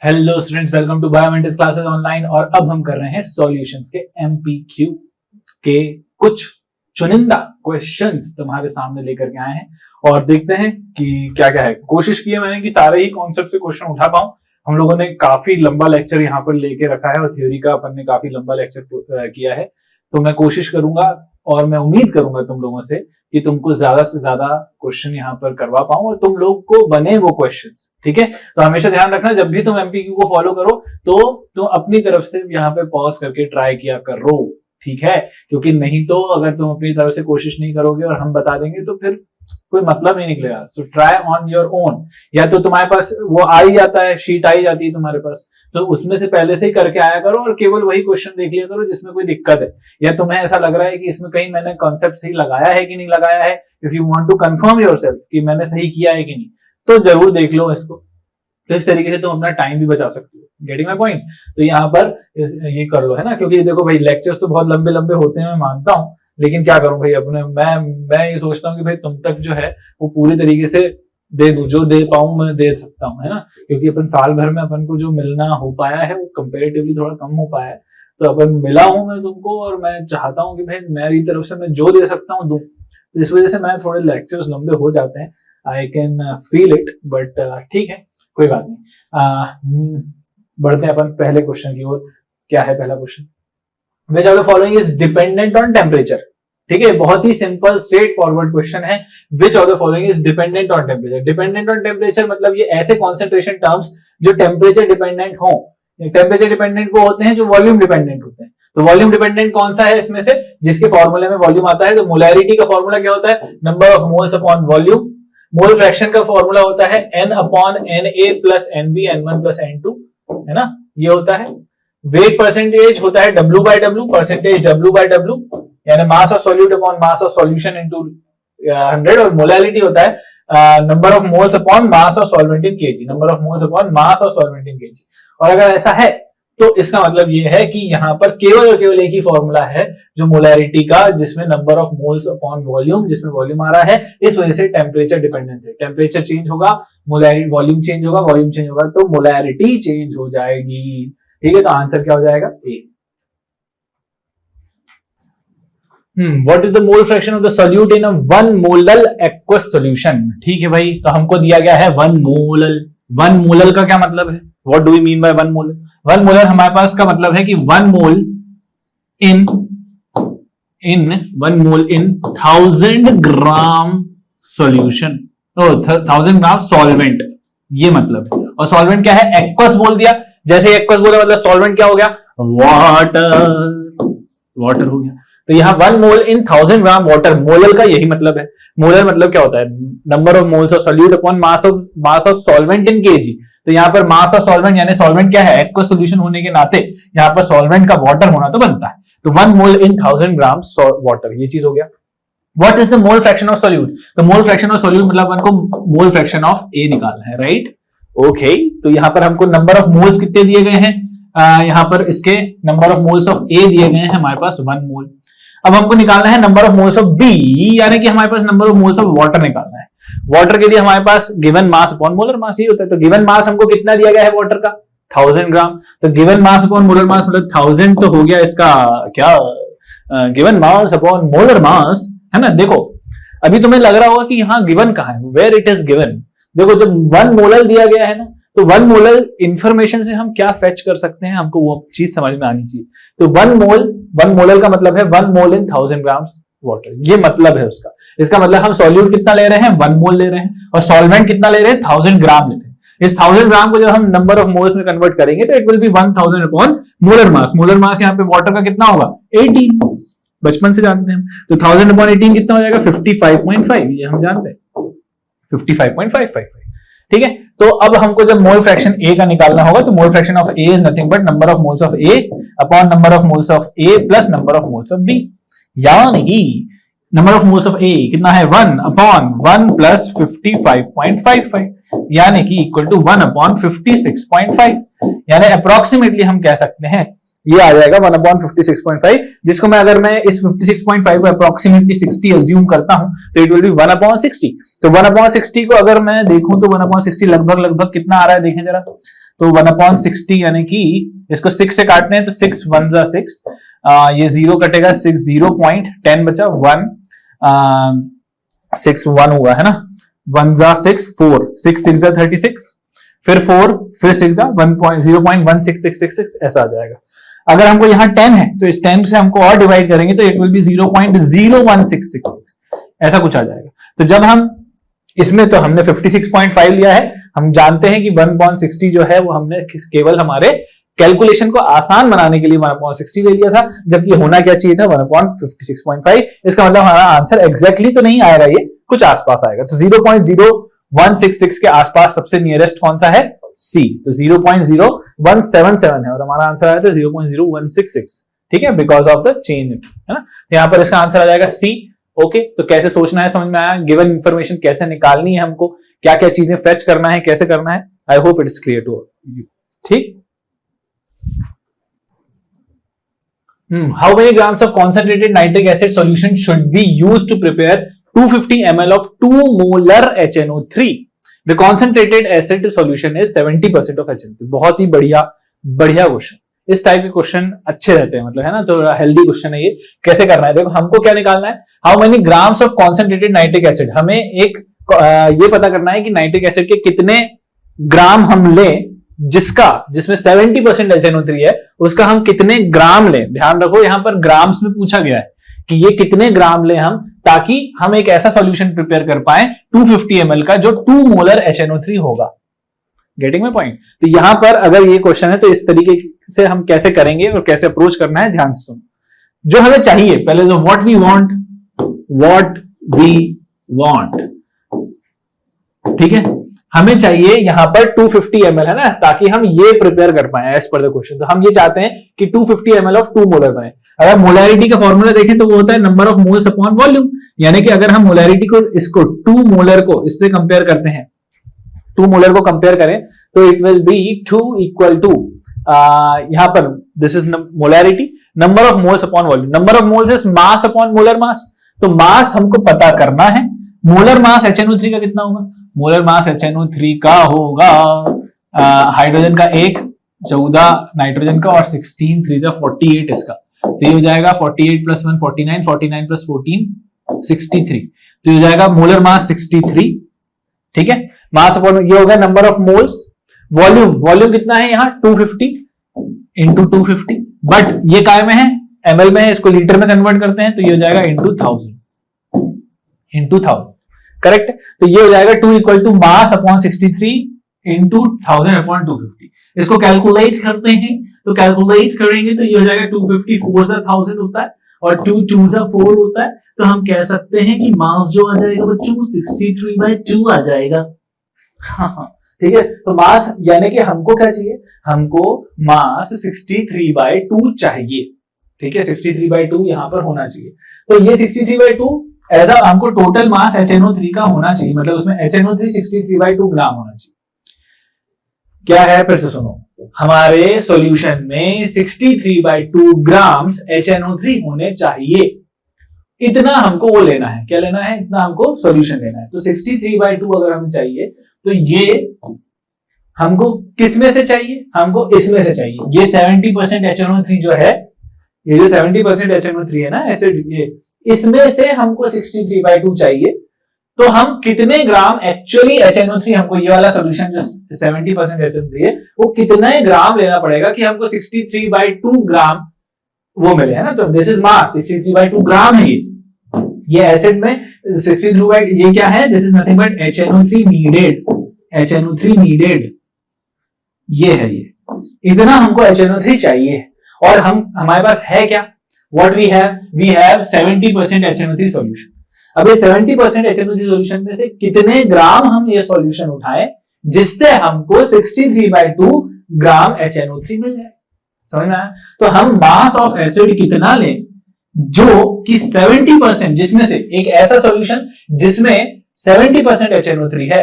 Hello students, welcome to biomentics classes online. और अब हम कर रहे हैं सॉल्यूशंस के एमपीक्यू के कुछ चुनिंदा क्वेश्चंस तुम्हारे सामने लेकर के आए हैं और देखते हैं कि क्या क्या है। कोशिश की है मैंने कि सारे ही कॉन्सेप्ट से क्वेश्चन उठा पाऊं। हम लोगों ने काफी लंबा लेक्चर यहाँ पर लेके रखा है और थ्योरी का अपन ने काफी लंबा लेक्चर किया है, तो मैं कोशिश करूंगा और मैं उम्मीद करूंगा तुम लोगों से कि तुमको ज्यादा से ज्यादा क्वेश्चन यहाँ पर करवा पाऊं और तुम लोग को बने वो क्वेश्चंस। ठीक है, तो हमेशा ध्यान रखना जब भी तुम एमपीक्यू को फॉलो करो तो तुम अपनी तरफ से यहाँ पे पॉज करके ट्राई किया करो। ठीक है, क्योंकि नहीं तो अगर तुम अपनी तरफ से कोशिश नहीं करोगे और हम बता देंगे तो फिर कोई मतलब नहीं निकलेगा। So try on your own. या तो तुम्हारे पास वो आ ही जाता है, शीट आ ही जाती है तुम्हारे पास, तो उसमें से पहले से ही करके आया करो और केवल वही क्वेश्चन देख लिया करो जिसमें कोई दिक्कत है या तुम्हें ऐसा लग रहा है कि इसमें कहीं मैंने कॉन्सेप्ट सही लगाया है कि नहीं लगाया है। If you want to confirm yourself कि मैंने सही किया है कि नहीं, तो जरूर देख लो इसको। तो इस तरीके से तुम अपना टाइम भी बचा सकते हो। Getting my point? तो यहाँ पर ये कर लो, है ना, क्योंकि देखो भाई लेक्चर्स तो बहुत लंबे लंबे होते हैं, मैं मानता हूँ, लेकिन क्या करूं भाई, अपने मैं ये सोचता हूँ कि भाई तुम तक जो है वो पूरी तरीके से दे दूं, जो दे पाऊं मैं दे सकता हूं, है ना, क्योंकि अपन साल भर में अपन को जो मिलना हो पाया है वो कंपेरेटिवली थोड़ा कम हो पाया है। तो अपन मिला हूं मैं तुमको और मैं चाहता हूं कि भाई मेरी तरफ से मैं जो दे सकता हूँ दूं। तो इस वजह से मैं थोड़े लेक्चर्स लंबे हो जाते हैं, I can feel it, but ठीक है, कोई बात नहीं। बढ़ते हैं अपन पहले क्वेश्चन की ओर। क्या है पहला question? Which of the following is dependent on temperature? ठीक है, बहुत ही सिंपल स्ट्रेट फॉरवर्ड क्वेश्चन है। Which of the following is dependent on temperature? Dependent on temperature मतलब ये ऐसे कॉन्सेंट्रेशन टर्म्स जो टेम्परेचर डिपेंडेंट हो। टेम्परेचर डिपेंडेंट वो होते हैं जो वॉल्यूम डिपेंडेंट होते हैं। तो वॉल्यूम डिपेंडेंट कौन सा है इसमें से? जिसके फॉर्मूले में वॉल्यूम आता है। तो मोलैरिटी का फॉर्मूला क्या होता है? Number of moles upon volume. Mole fraction का फॉर्मूला होता है n upon Na plus Nb N1 plus N2, है ना, ये होता है। वेट परसेंटेज होता है W by W, percentage W by W, यानी mass of solute upon mass of solution into 100। और मोलैरिटी होता है number of moles upon mass of solvent in kg, number of moles upon mass of solvent in kg. और अगर ऐसा है तो इसका मतलब ये है कि यहाँ पर केवल और केवल एक ही फॉर्मूला है जो मोलैरिटी का, जिसमें number of moles upon volume, जिसमें वॉल्यूम आ रहा है, इस वजह से टेम्परेचर डिपेंडेंट है। टेम्परेचर चेंज होगा, मोलैरिटी, वॉल्यूम चेंज होगा, वॉल्यूम चेंज होगा तो मोलैरिटी चेंज हो जाएगी। ठीक है, तो आंसर क्या हो जाएगा? A. What is the mole fraction of the solute in a 1 molal aqueous solution? ठीक है भाई, तो हमको दिया गया है 1 मोलल। 1 मोलल का क्या मतलब है? What do we mean by 1 molal? 1 molal हमारे पास का मतलब है कि 1 मोल इन 1000 ग्राम सॉल्यूशन, 1000 ग्राम सॉल्वेंट, ये मतलब है। और सॉल्वेंट क्या है? एक्वस बोल दिया। जैसे एक्वस बोला मतलब सॉल्वेंट क्या हो गया? वाटर हो गया। तो यहाँ 1 मोल इन 1000 ग्राम वाटर, मोलल का यही मतलब है। मोलल मतलब क्या होता है? Number of moles of solute upon mass of solvent in kg. तो यहाँ पर मास ऑफ सॉल्वेंट, यानी सॉल्वेंट क्या है? एक्वस सॉल्यूशन होने के नाते यहाँ पर सॉल्वेंट का वाटर होना तो बनता है। तो 1 मोल इन 1000 ग्राम वाटर, ये चीज हो गया। What is the mole fraction of solute? तो मोल फ्रैक्शन ऑफ सॉल्यूट मतलब हमको मोल फ्रैक्शन ऑफ ए निकालना है, राइट? ओके, तो यहाँ पर हमको नंबर ऑफ मोल्स कितने दिए गए हैं? यहाँ पर इसके नंबर ऑफ मोल्स ऑफ ए दिए गए हैं हमारे पास 1 मोल। अब हमको निकालना है number of moles of B, यानी कि हमारे पास number of moles of water निकालना है। वाटर के लिए हमारे पास given mass upon molar mass ही होता है। तो गिवन मास हमको कितना दिया गया है वाटर का? 1000 ग्राम। तो गिवन मास अपॉन मोलर मास मतलब 1000 तो हो गया इसका क्या? Given mass upon molar mass, है ना। देखो अभी तुम्हें लग रहा होगा कि यहाँ गिवन कहाँ है, वेयर इट इज गिवन। देखो जब 1 मोलर दिया गया है ना, तो 1 मोलर इंफॉर्मेशन से हम क्या फेच कर सकते हैं, हमको वो चीज समझ में आनी चाहिए। तो 1 मोलर का मतलब है 1 मोल इन 1000 ग्राम वाटर, ये मतलब है उसका। इसका मतलब हम सॉल्यूट कितना ले रहे हैं? 1 मोल ले रहे हैं, और सॉल्वेंट कितना ले रहे हैं? 1000 ग्राम ले रहे हैं। इस 1000 ग्राम को जब हम नंबर ऑफ मोल्स में कन्वर्ट करेंगे तो it will B 1000 upon molar mass. Molar mass यहाँ पे वाटर का कितना होगा? 18, बचपन से जानते हैं। तो 1000 अपॉन 18 कितना हो जाएगा? 55.5, ये हम जानते हैं, 55.555। ठीक है, तो अब हमको जब मोल फ्रैक्शन ए का निकालना होगा तो mole fraction of A is nothing but number of moles of A upon number of moles of A plus number of moles of B. यानी कि number of moles of A कितना है? 1 upon 1 plus 55.55, यानी कि equal to 1 upon 56.5। यानी approximately हम कह सकते हैं ये आ जाएगा 1/56.5, जिसको मैं अगर मैं इस 56.5 को अप्रोक्सीमेटली 60 अज्यूम करता हूं तो इट विल बी 1/60। तो 1/60 को अगर मैं देखूं तो 1/60 लगभग कितना आ रहा है, देखें जरा। तो 1/60 यानी कि इसको 6 से काटने हैं तो 6 1 जा 6, ये 0 कटेगा, 6 0.10 बचा, 1 6 1 हुआ है ना, 1 जा 6 4, 6 6 जा 36, फिर 4 फिर 6 जा 0.16666 ऐसा आ जाएगा। अगर हमको यहाँ 10 है तो इस 10 से हमको और डिवाइड करेंगे तो इट विल बी 0.01666 ऐसा कुछ आ जाएगा। तो जब हम इसमें, तो हमने 56.5 लिया है, हम जानते हैं कि 1/60 जो है वो हमने केवल हमारे कैलकुलेशन को आसान बनाने के लिए 1/60 ले लिया था, जबकि होना क्या चाहिए था 1/56.5। इसका मतलब हमारा आंसर एग्जैक्टली तो नहीं आएगा, ये कुछ आसपास आएगा। तो 0.0166 के आसपास सबसे नियरेस्ट कौन सा है, सी। तो 0.0177 है और हमारा आंसर आया था 0.0166, ठीक है, बिकॉज ऑफ द चेन, है ना। यहां पर इसका आंसर आ जाएगा सी। ओके, तो कैसे सोचना है समझ में आया, गिवन इंफॉर्मेशन कैसे निकालनी है, हमको क्या क्या चीजें फेच करना है, कैसे करना है। I hope it is clear to you, ठीक। How many grams of concentrated nitric acid solution should be used to prepare 250 ml of 2 molar HNO3? The concentrated acid solution is 70% of HNO3. बहुत ही बढ़िया question. इस type के question अच्छे रहते हैं, मतलब है ना, तो हेल्दी क्वेश्चन है ये। कैसे करना है, देखो हमको क्या निकालना है, how many grams of concentrated nitric acid. हमें एक ये पता करना है कि नाइट्रिक एसिड के कितने ग्राम हम लें, जिसमें 70% HNO3 है, उसका हम कितने ग्राम लें। ध्यान रखो यहां पर ग्राम्स में पूछा गया है कि ये कितने ग्राम लें हम, ताकि हम एक ऐसा सॉल्यूशन प्रिपेयर कर पाए 250 ml का जो 2 मोलर HNO3 होगा। Getting my point. तो यहां पर अगर ये क्वेश्चन है तो इस तरीके से हम कैसे करेंगे और कैसे अप्रोच करना है, ध्यान से सुनो। जो हमें चाहिए पहले, जो व्हाट वी वांट, ठीक है, हमें चाहिए यहां पर 250 ml, है ना, ताकि हम ये प्रिपेयर कर पाए एज पर द क्वेश्चन। तो हम ये चाहते हैं कि 250 ml ऑफ 2 मोलर बने। अगर मोलैरिटी का फॉर्मूला देखें तो वो होता है number of moles upon volume, यानी कि अगर हम मोलैरिटी को, इसको 2 मोलर को इससे कंपेयर करते हैं, 2 मोलर को कंपेयर करें तो it will be 2 equal to, यहां पर this is molarity, number of moles upon volume. Number of moles is mass upon molar mass. तो मास हमको पता करना है, मोलर मास HNO3 का कितना होगा, मोलर मास HNO3 का होगा हाइड्रोजन का 1, 14 नाइट्रोजन का और 16 3 48 इसका। तो ये हो जाएगा 48 + 1 49, 49 + 14 63। तो ये हो जाएगा मोलर मास 63, ठीक है। मास अपॉन ये होगा नंबर ऑफ मोल्स। वॉल्यूम कितना है यहाँ 250 इंटू 250, बट ये काय में है, ml में है, इसको लीटर में कन्वर्ट करते हैं तो ये हो जाएगा इंटू 1000, करेक्ट। तो ये हो जाएगा 2 equal to mass upon 63 into 1000 upon 250। इसको कैलकुलेट करते हैं तो कैलकुलेट करेंगे तो ये हो जाएगा 250 4 सा 1000 होता है और 2 2 सा 4 होता है। तो हम कह सकते हैं कि मास जो आ जाएगा वो 263/2 आ जाएगा। ठीक है, तो मास यानी कि हमको क्या चाहिए, हमको मास 63/2 चाहिए, ठीक है, 63/2 यहां पर होना चाहिए। तो ये 63/2 ऐसा हमको टोटल मास HNO3 का होना चाहिए, मतलब उसमें HNO3 63/2 ग्राम होना चाहिए। क्या है, फिर से सुनो, हमारे सॉल्यूशन में 63/2 ग्राम्स HNO3 होने चाहिए। इतना हमको वो लेना है, क्या लेना है, इतना हमको सॉल्यूशन लेना है। तो 63/2 अगर हमें चाहिए तो ये हमको किस में से चाहिए, हमको इसमें से चाहिए। ये 70% HNO3 जो है, ये जो 70% HNO3 है ना एसिड, ये इसमें से हमको 63/2 चाहिए। तो हम कितने ग्राम एक्चुअली HNO3, हमको ये वाला सॉल्यूशन जो 70% HNO3 है वो कितने ग्राम लेना पड़ेगा कि हमको 63/2 ग्राम वो मिले, है ना। तो दिस इज मास, 63/2 ग्राम है ये एसिड में 63/2 ये क्या है, this is nothing but HNO3 needed, ये है, ये इतना हमको HNO3 चाहिए। और हमारे पास है क्या, what we have 70% HNO3 solution. अब ये 70% HNO3 सॉल्यूशन में से कितने ग्राम हम ये सॉल्यूशन उठाएं जिससे हमको 63/2 ग्राम HNO3 मिल जाए, समझ में आया। तो हम मास ऑफ एसिड कितना लें जो कि 70%, जिसमें से एक ऐसा सॉल्यूशन जिसमें 70% HNO3 है,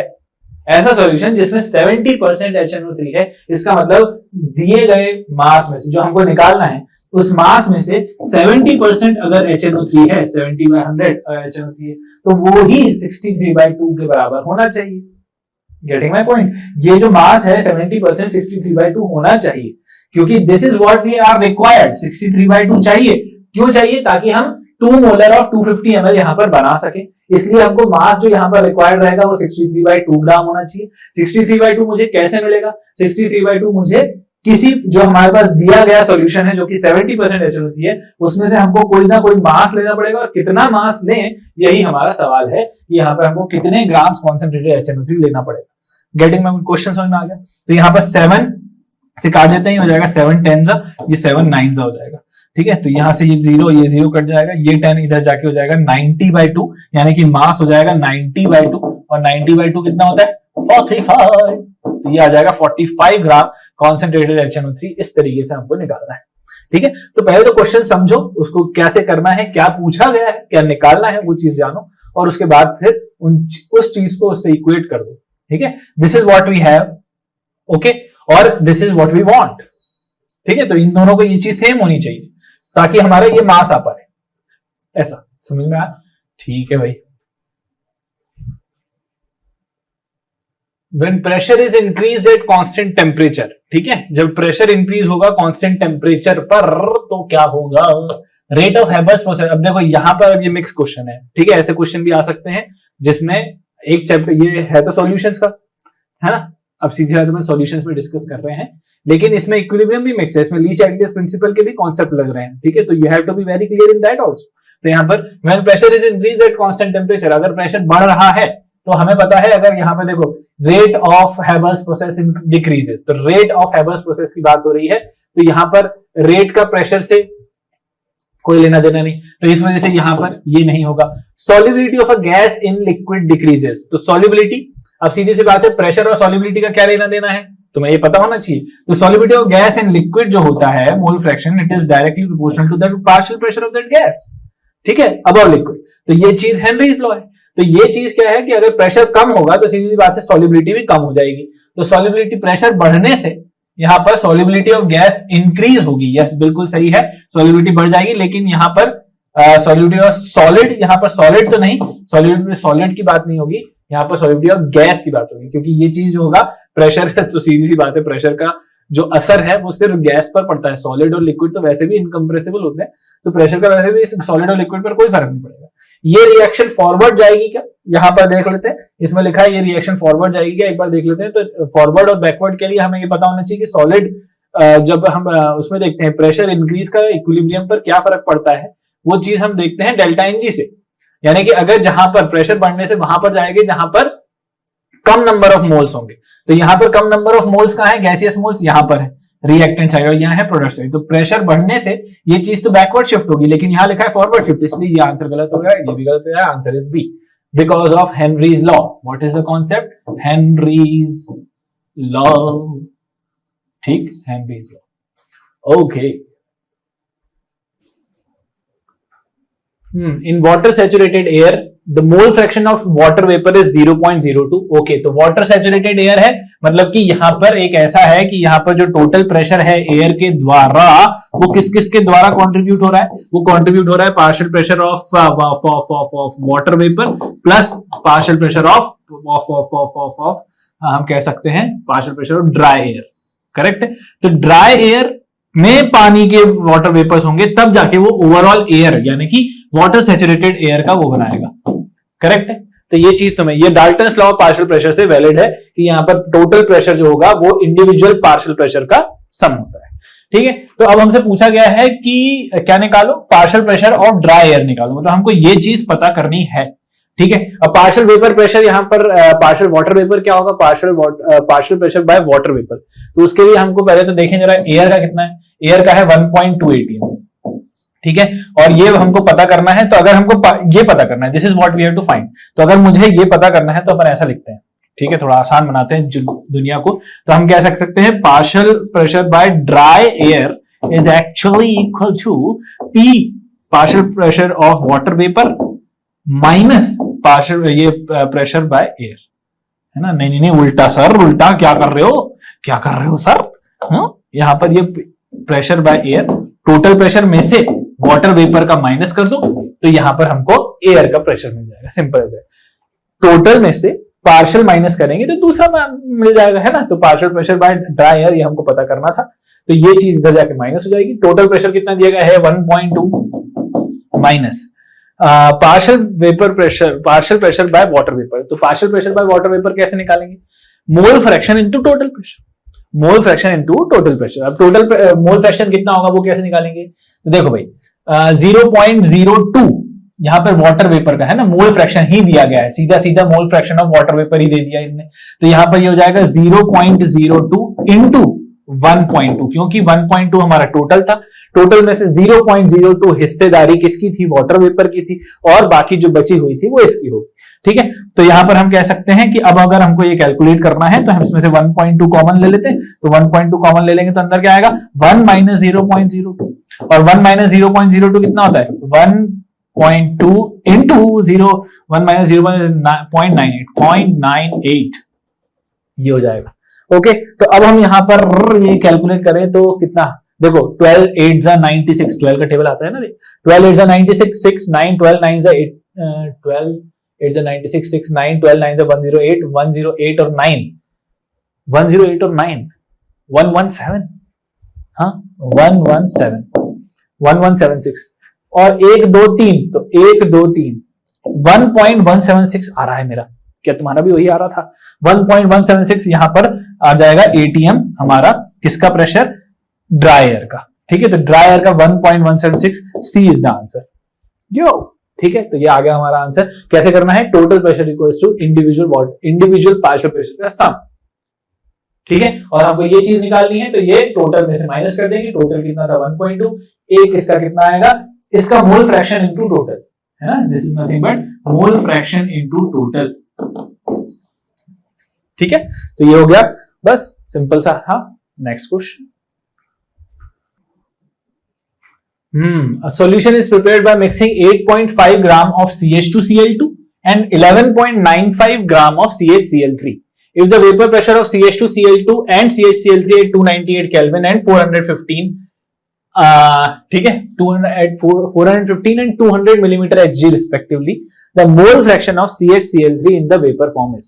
ऐसा सॉल्यूशन जिसमें 70% HNO3 है, इसका मतलब दिए गए मास में से जो हमको निकालना है उस मास में से 70% अगर HNO3 है, 70/100 HNO3 है, तो वो ही 63/2 के बराबर होना चाहिए। Getting my point? ये जो मास है 70% 63/2 होना चाहिए, क्योंकि this is what we are required. 63/2 चाहिए, क्यों चाहिए? ताकि हम 2 मोलर ऑफ 250 ml यहां पर बना सके। इसलिए हमको मास जो यहां पर रिक्वायर्ड रहेगा वो 63/2 ग्राम होना चाहिए। 63/2 मुझे कैसे मिलेगा? 63/2 मुझे किसी जो हमारे पास दिया गया सॉल्यूशन है जो कि 70% HNO3 है, उसमें से हमको कोई ना कोई मास लेना पड़ेगा, और कितना मास लें यही हमारा सवाल है कि यहाँ पर हमको कितने ग्राम्स कॉन्सेंट्रेटेड HNO3 लेना पड़ेगा। गेटिंग माय क्वेश्चन समझ में आ गया? तो यहाँ पर 7 से काट देते हैं, हो जाएगा 7 10 ये 7 9 हो जाएगा। ठीक है, तो यहां से ये 0 कट जाएगा, ये 10 इधर जाके हो जाएगा 90/2, यानी कि मास हो जाएगा 90/2, और 90/2 कितना होता है? 45। तो ये आ जाएगा 45 ग्राम कॉन्सेंट्रेटेड HNO3। इस तरीके से हमको निकालना है। ठीक है, तो पहले तो क्वेश्चन समझो, उसको कैसे करना है, क्या पूछा गया है, क्या निकालना है, वो चीज जानो, और उसके बाद फिर उस चीज को उससे इक्वेट कर दो। ठीक है, this is what we have, okay, और this is what we want. ठीक है, तो इन दोनों को ये चीज सेम होनी चाहिए ताकि हमारा ये मास आ पाए। ऐसा समझ में आया? ठीक है भाई। When pressure is increased at constant temperature, ठीक है, जब प्रेशर इंक्रीज होगा कांस्टेंट टेम्परेचर पर तो क्या होगा? Rate of Haber's process. अब देखो यहां पर ये मिक्स क्वेश्चन है, ठीक है, ऐसे क्वेश्चन भी आ सकते हैं जिसमें एक चैप्टर ये है तो सॉल्यूशंस का, है ना, अब सीधी बात में सॉल्यूशंस में डिस्कस कर रहे हैं, लेकिन इसमें इक्विलिब्रियम भी मिक्स है, इसमें लीच एडिटिव प्रिंसिपल के भी कॉन्सेप्ट लग रहे हैं। ठीक है, तो you have to be very clear in that also. तो यहाँ पर when pressure is increase at constant temperature, अगर प्रेशर बढ़ रहा है तो हमें पता है, अगर यहाँ पे देखो rate of Haber's process decreases, तो रेट ऑफ हैबर्स प्रोसेस की बात हो रही है, तो यहाँ पर रेट का प्रेशर से कोई लेना देना नहीं, तो इस वजह से यहां पर ये नहीं होगा। Solubility of a gas in liquid decreases, तो सॉल्युबिलिटी, अब सीधी सी बात है, प्रेशर और सॉल्युबिलिटी का क्या लेना देना है, तुम्हें ये पता होना चाहिए। तो solubility of gas in liquid जो होता है, mole fraction, it is directly proportional to the partial pressure of that gas. ठीक है, अबव लिक्विड, तो ये चीज हेनरीज लॉ है। तो ये चीज क्या है कि अगर प्रेशर कम होगा तो सीधी सी बात है सॉल्युबिलिटी भी कम हो जाएगी। तो सॉल्युबिलिटी, प्रेशर बढ़ने से यहां पर सॉल्युबिलिटी ऑफ गैस इंक्रीज होगी। यस, बिल्कुल सही है, सॉल्युबिलिटी बढ़ जाएगी, लेकिन यहां पर सॉल्युबिलिटी ऑफ सॉलिड, यहां पर सॉलिड तो नहीं, सॉलिड में सॉलिड की बात नहीं होगी, यहां पर सॉल्युबिलिटी ऑफ गैस की बात होगी, क्योंकि ये चीज जो होगा प्रेशर, तो सीधी सी बात है प्रेशर का जो असर है वो सिर्फ गैस पर पड़ता है। सॉलिड और लिक्विड तो वैसे भी इनकम्प्रेसिबल होते हैं, तो प्रेशर का वैसे भी सॉलिड और लिक्विड पर कोई फर्क नहीं पड़ेगा। ये रिएक्शन फॉरवर्ड जाएगी क्या, यहां पर देख लेते हैं, इसमें लिखा है ये रिएक्शन फॉरवर्ड जाएगी क्या, एक बार देख लेते हैं। तो फॉरवर्ड और बैकवर्ड के लिए हमें ये पता होना चाहिए कि सॉलिड, जब हम उसमें देखते हैं प्रेशर इंक्रीज का इक्विलिब्रियम पर क्या फर्क पड़ता है, वो चीज हम देखते हैं डेल्टा एनजी से। यानी कि अगर जहां पर प्रेशर बढ़ने से वहां पर जाएंगे जहां पर कम नंबर ऑफ मोल्स होंगे, तो यहां पर कम नंबर ऑफ मोल्स कहां है, गैसियस मोल्स यहां पर है रिएक्टेंट साइड, और यहां है प्रोडक्ट साइड। तो प्रेशर बढ़ने से ये चीज तो बैकवर्ड शिफ्ट होगी, लेकिन यहां लिखा है फॉरवर्ड शिफ्ट, इसलिए ये आंसर गलत हो गया, ये भी गलत हो गया, answer is B, because of Henry's law. What is the concept? Henry's law. ठीक, Henry's law, okay. In water saturated air, the mole fraction of water vapor is 0.02. Okay, तो वाटर सैचुरेटेड एयर है, मतलब कि यहां पर एक ऐसा है कि यहां पर जो टोटल प्रेशर है एयर के द्वारा, वो किस किस के द्वारा कंट्रीब्यूट हो रहा है, वो कंट्रीब्यूट हो रहा है partial pressure of water vapour plus partial pressure of हम कह सकते हैं partial pressure of dry air. Correct है, तो ड्राई एयर में पानी के वाटर वेपर्स होंगे, तब जाके वो ओवरऑल एयर यानी कि वाटर सैचुरेटेड एयर का वो बनाएगा। करेक्ट है, तो ये चीज तुम्हें, ये Dalton's law of partial pressure से वैलिड है कि यहां पर टोटल प्रेशर जो होगा वो इंडिविजुअल पार्शियल प्रेशर का सम होता है। ठीक है, तो अब हमसे पूछा गया है कि क्या निकालो, partial pressure of dry air निकालो, मतलब हमको ये चीज पता करनी है। ठीक है, अब पार्शियल वेपर प्रेशर, यहां पर पार्शियल वाटर वेपर क्या होगा, partial pressure by water vapour, तो उसके लिए हमको पहले तो देखें जरा एयर का कितना है, एयर का है 1.2 atm। ठीक है, और ये हमको पता करना है, तो अगर हमको ये पता करना है, this is what we have to find, तो अगर मुझे ये पता करना है तो अपन ऐसा लिखते हैं। ठीक है, थोड़ा आसान बनाते हैं दुनिया को, तो हम क्या सकते हैं, partial pressure by dry air is actually equal to P partial pressure of water vapour minus partial ये प्रेशर बाय एयर, है ना। नहीं नहीं नहीं, उल्टा सर, उल्टा क्या कर रहे हो, क्या कर रहे हो सर। यहां पर ये pressure by air, total pressure में से वाटर वेपर का माइनस कर दो तो यहां पर हमको एयर का प्रेशर मिल जाएगा। सिंपल है, टोटल में से पार्शियल माइनस करेंगे तो दूसरा मिल जाएगा, है ना। तो partial pressure by dry air ये हमको पता करना था, तो ये चीज इधर जाके माइनस हो जाएगी। टोटल प्रेशर कितना दिया गया है 1.2 minus partial pressure by water vapour. तो partial pressure by water vapour कैसे निकालेंगे, mole fraction into total pressure, mole fraction into total pressure. अब टोटल मोल फ्रैक्शन कितना होगा वो कैसे निकालेंगे, तो देखो भाई 0.02 यहां पर वाटर वेपर का है ना, मोल फ्रैक्शन ही दिया गया है, सीधा सीधा mole fraction of water vapour ही दे दिया इनने। तो यहां पर ये हो जाएगा 0.02 इंटू 1.2, क्योंकि 1.2 हमारा टोटल था, टोटल में से 0.02 हिस्सेदारी किसकी थी, वाटर वेपर की थी, और बाकी जो बची हुई थी वो इसकी होगी। ठीक है, तो यहां पर हम कह सकते हैं कि अब अगर हमको ये कैलकुलेट करना है तो हम इसमें से 1.2 कॉमन ले लेते हैं। तो 1.2 कॉमन ले लेंगे तो अंदर क्या आएगा 1 माइनस 0.02, और 1 माइनस 0.02 कितना होता है 1.2 इंटू 1 माइनस 0.98 ये हो जाएगा। ओके, तो अब हम यहां पर ये कैलकुलेट करें तो कितना, देखो 12 8 जा 96, 12 का टेबल आता है ना, 12 8 जा 96, 6 9 12 9 जा 8, 12 8 जा 96, 6 9 12 9 जा 108, 108 और 9, 108 और 9 117, हाँ 1176 और 1 2 3, तो 1 2 3 1.176 आ रहा है मेरा, क्या तुम्हारा भी वही आ रहा था 1.176 यहां पर आ जाएगा एटीएम हमारा किसका प्रेशर, ड्राई एयर का। ठीक है, तो ड्राई एयर का 1.176, सी इज द आंसर यो। ठीक है, तो ये आ गया हमारा आंसर। कैसे करना है, total pressure equals to individual partial pressure का सम। ठीक है, और हमको ये चीज निकालनी है तो ये टोटल में से माइनस कर देंगे। टोटल कितना था 1.2, एक इसका कितना आएगा, इसका मोल फ्रैक्शन इनटू टोटल, है ना, this is nothing but mole fraction into total. ठीक है, तो ये हो गया, बस सिंपल सा। हाँ, next question. A solution is prepared by mixing 8.5 gram of CH2Cl2 and 11.95 gram of CHCl3. If the vapor pressure of CH2Cl2 and CHCl3 at 298 Kelvin and 415 ठीक है 415 and 200 millimeter Hg respectively, the mole fraction of CHCl3 in the vapor form is।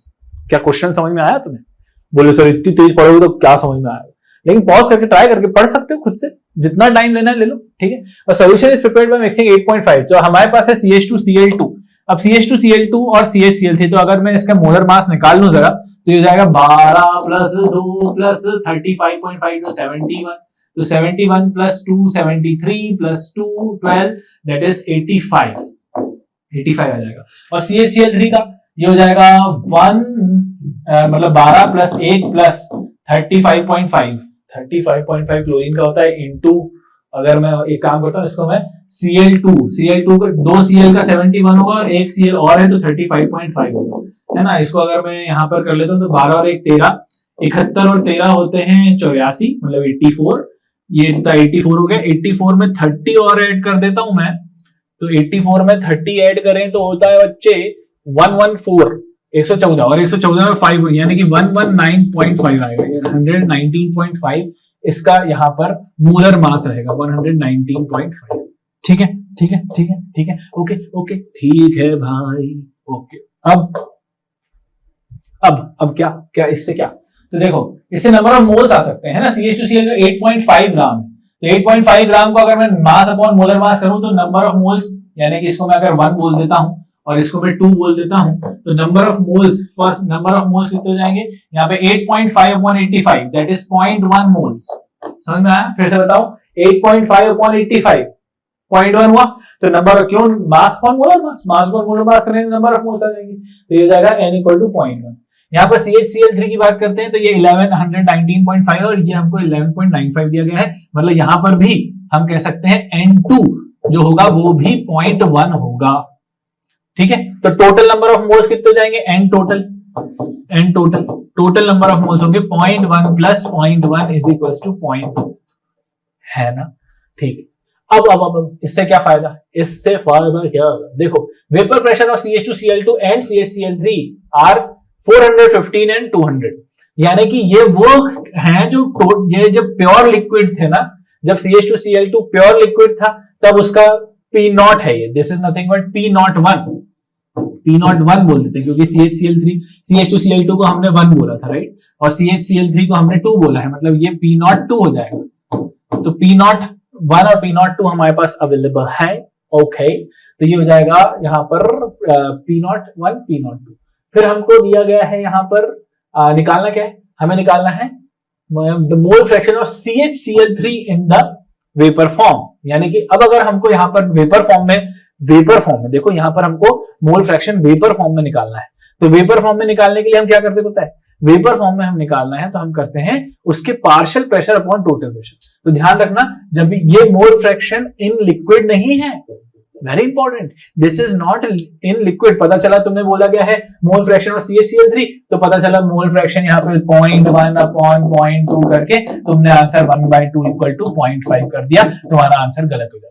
क्या question समझ में आया तुम्हें? बोले sir इतनी तेज पढ़ोगे तो क्या समझ में आएगा, लेकिन पॉज करके ट्राई करके पढ़ सकते हो खुद से, जितना टाइम लेना है ले लो। ठीक है, और solution is prepared by mixing 8.5, जो हमारे पास है CH2Cl2। अब CH2Cl2 और CHCl3, तो अगर मैं इसका मोलर मास निकाल लूं जरा तो ये जाएगा 12 प्लस 2 प्लस 35.5 तो 71, तो 71 प्लस 2 73 प्लस 2 12 दैट इज 85 आ जाएगा। और CHCl3 का ये हो जाएगा 1 मतलब 12 प्लस 1 प्लस 35.5 क्लोरीन का होता है इनटू, अगर मैं एक काम करता हूं इसको मैं Cl2 को 2 Cl का 71 होगा और 1 Cl और है तो 35.5 होगा, है ना। इसको अगर मैं यहां पर कर लेता हूं तो 12 और 1 13, 71 और 13 होते हैं 84 मतलब 84, ये 84 हो गया। 84 में 30 और ऐड कर देता हूं मैं, तो 84 में 30 ऐड करें तो होता है बच्चे 114, 114 और 114 में 5 यानी कि 119.5 आएगा, 119.5 इसका यहाँ पर मोलर मास रहेगा 119.5। ठीक है ठीक है ठीक है ठीक है, ओके ओके ठीक है भाई, ओके। अब क्या क्या इससे क्या, तो देखो इससे नंबर ऑफ मोल्स आ सकते हैं ना। CH2Cl 8.5 ग्राम, तो 8.5 ग्राम को अगर मैं मास अपॉन मोलर मास करूं तो नंबर ऑफ मोल्स, यानी कि इसको मैं अगर 1 बोल देता हूं और इसको मैं 2 बोल देता हूं तो number of moles, first number of moles कितने हो जाएंगे यहाँ पे 8.5 अपॉन 85 दैट इज 0.1 मोल्स। समझ में आया? फिर से बताओ 8.5 अपॉन 85 0.1 हुआ, तो नंबर क्यों मास अपॉन मोलर मास, मास अपॉन मोलर मास करेंगे नंबर ऑफ मोल्स आ जाएंगे, तो ये हो जाएगा n = 0.1। यहाँ पर CHCl3 की बात करते हैं तो ये 1119.5 और ये हमको 11.95 दिया गया है, मतलब यहाँ पर भी हम कह सकते हैं N2 जो होगा वो भी 0.1 होगा। ठीक है, तो टोटल नंबर ऑफ मोल्स कितने हो जाएंगे, n total number of moles होंगे 0.1 प्लस 0.1 इज इक्वल टू 0.2, है ना। ठीक है, अब इससे क्या फायदा, इससे फायदा क्या, देखो vapour pressure of CH2Cl2 and CHCl3 are 415 and 200, यानी कि ये वो हैं जो ये जब प्योर लिक्विड थे ना, जब CH2Cl2 प्योर लिक्विड था तब उसका P0 है ये, this is nothing but P01 बोल देते हैं क्योंकि CH2Cl2 को हमने 1 बोला था, राइट, और CHCl3 को हमने 2 बोला है, मतलब ये P02 हो जाएगा। तो P01 और P02 हमारे पास अवेलेबल है, ओके, तो ये हो जाएगा यहाँ पर P01 P02। फिर हमको दिया गया है यहाँ पर निकालना क्या है, हमें निकालना है the mole fraction of CHCl3 in the vapour form, यानी कि अब अगर हमको यहाँ पर वेपर फॉर्म में देखो, यहाँ पर हमको मोल फ्रैक्शन वेपर फॉर्म में निकालना है, तो वेपर फॉर्म में निकालने के लिए हम क्या करते हैं पता है, वेपर फॉर्म में हम निकालना है तो हम करते हैं उसके partial pressure upon total pressure. तो ध्यान रखना, जब ये मोल फ्रैक्शन इन लिक्विड नहीं है, very important, this is not in liquid. पता चला तुमने बोला गया है मोल फ्रैक्शन ऑफ CHCl3, तो पता चला मोल फ्रैक्शन यहाँ पे 0.1 अपॉन 0.2 करके तुमने आंसर 1/2 इक्वल टू 0.5 कर दिया, तुम्हारा आंसर गलत हो जाएगा।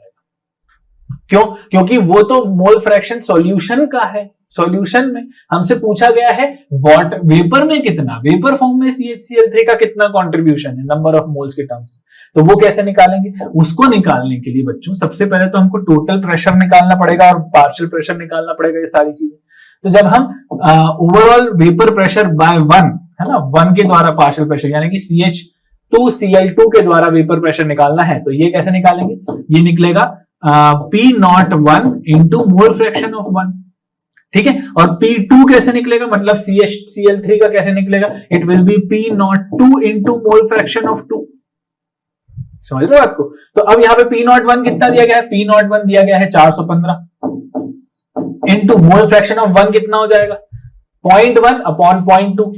क्यों? क्योंकि वो तो मोल फ्रैक्शन सॉल्यूशन का है, सॉल्यूशन में हमसे पूछा गया है व्हाट वेपर में कितना, वेपर फॉर्म में CHCl3 का कितना कंट्रीब्यूशन है नंबर ऑफ मोल्स के टर्म्स में, तो वो कैसे निकालेंगे? उसको निकालने के लिए बच्चों सबसे पहले तो हमको टोटल प्रेशर निकालना पड़ेगा और पार्शियल प्रेशर निकालना पड़ेगा, ये सारी चीजें। तो जब हम ओवरऑल वेपर प्रेशर बाय 1 है ना, 1 के द्वारा पार्शियल प्रेशर यानी कि CH2Cl2 के द्वारा वेपर प्रेशर निकालना है, तो ये कैसे निकालेंगे? ये निकलेगा P01 into mole fraction of 1, ठीक है, और P2 कैसे निकलेगा, मतलब CHCl3 का कैसे निकलेगा, it will B P02 into mole fraction of 2, समझ रहे हो बात को? तो अब यहाँ पे P01 कितना दिया गया है, P01 दिया गया है 415 इंटू मोल फ्रैक्शन ऑफ 1 कितना हो जाएगा 0.1 अपॉन 0.2,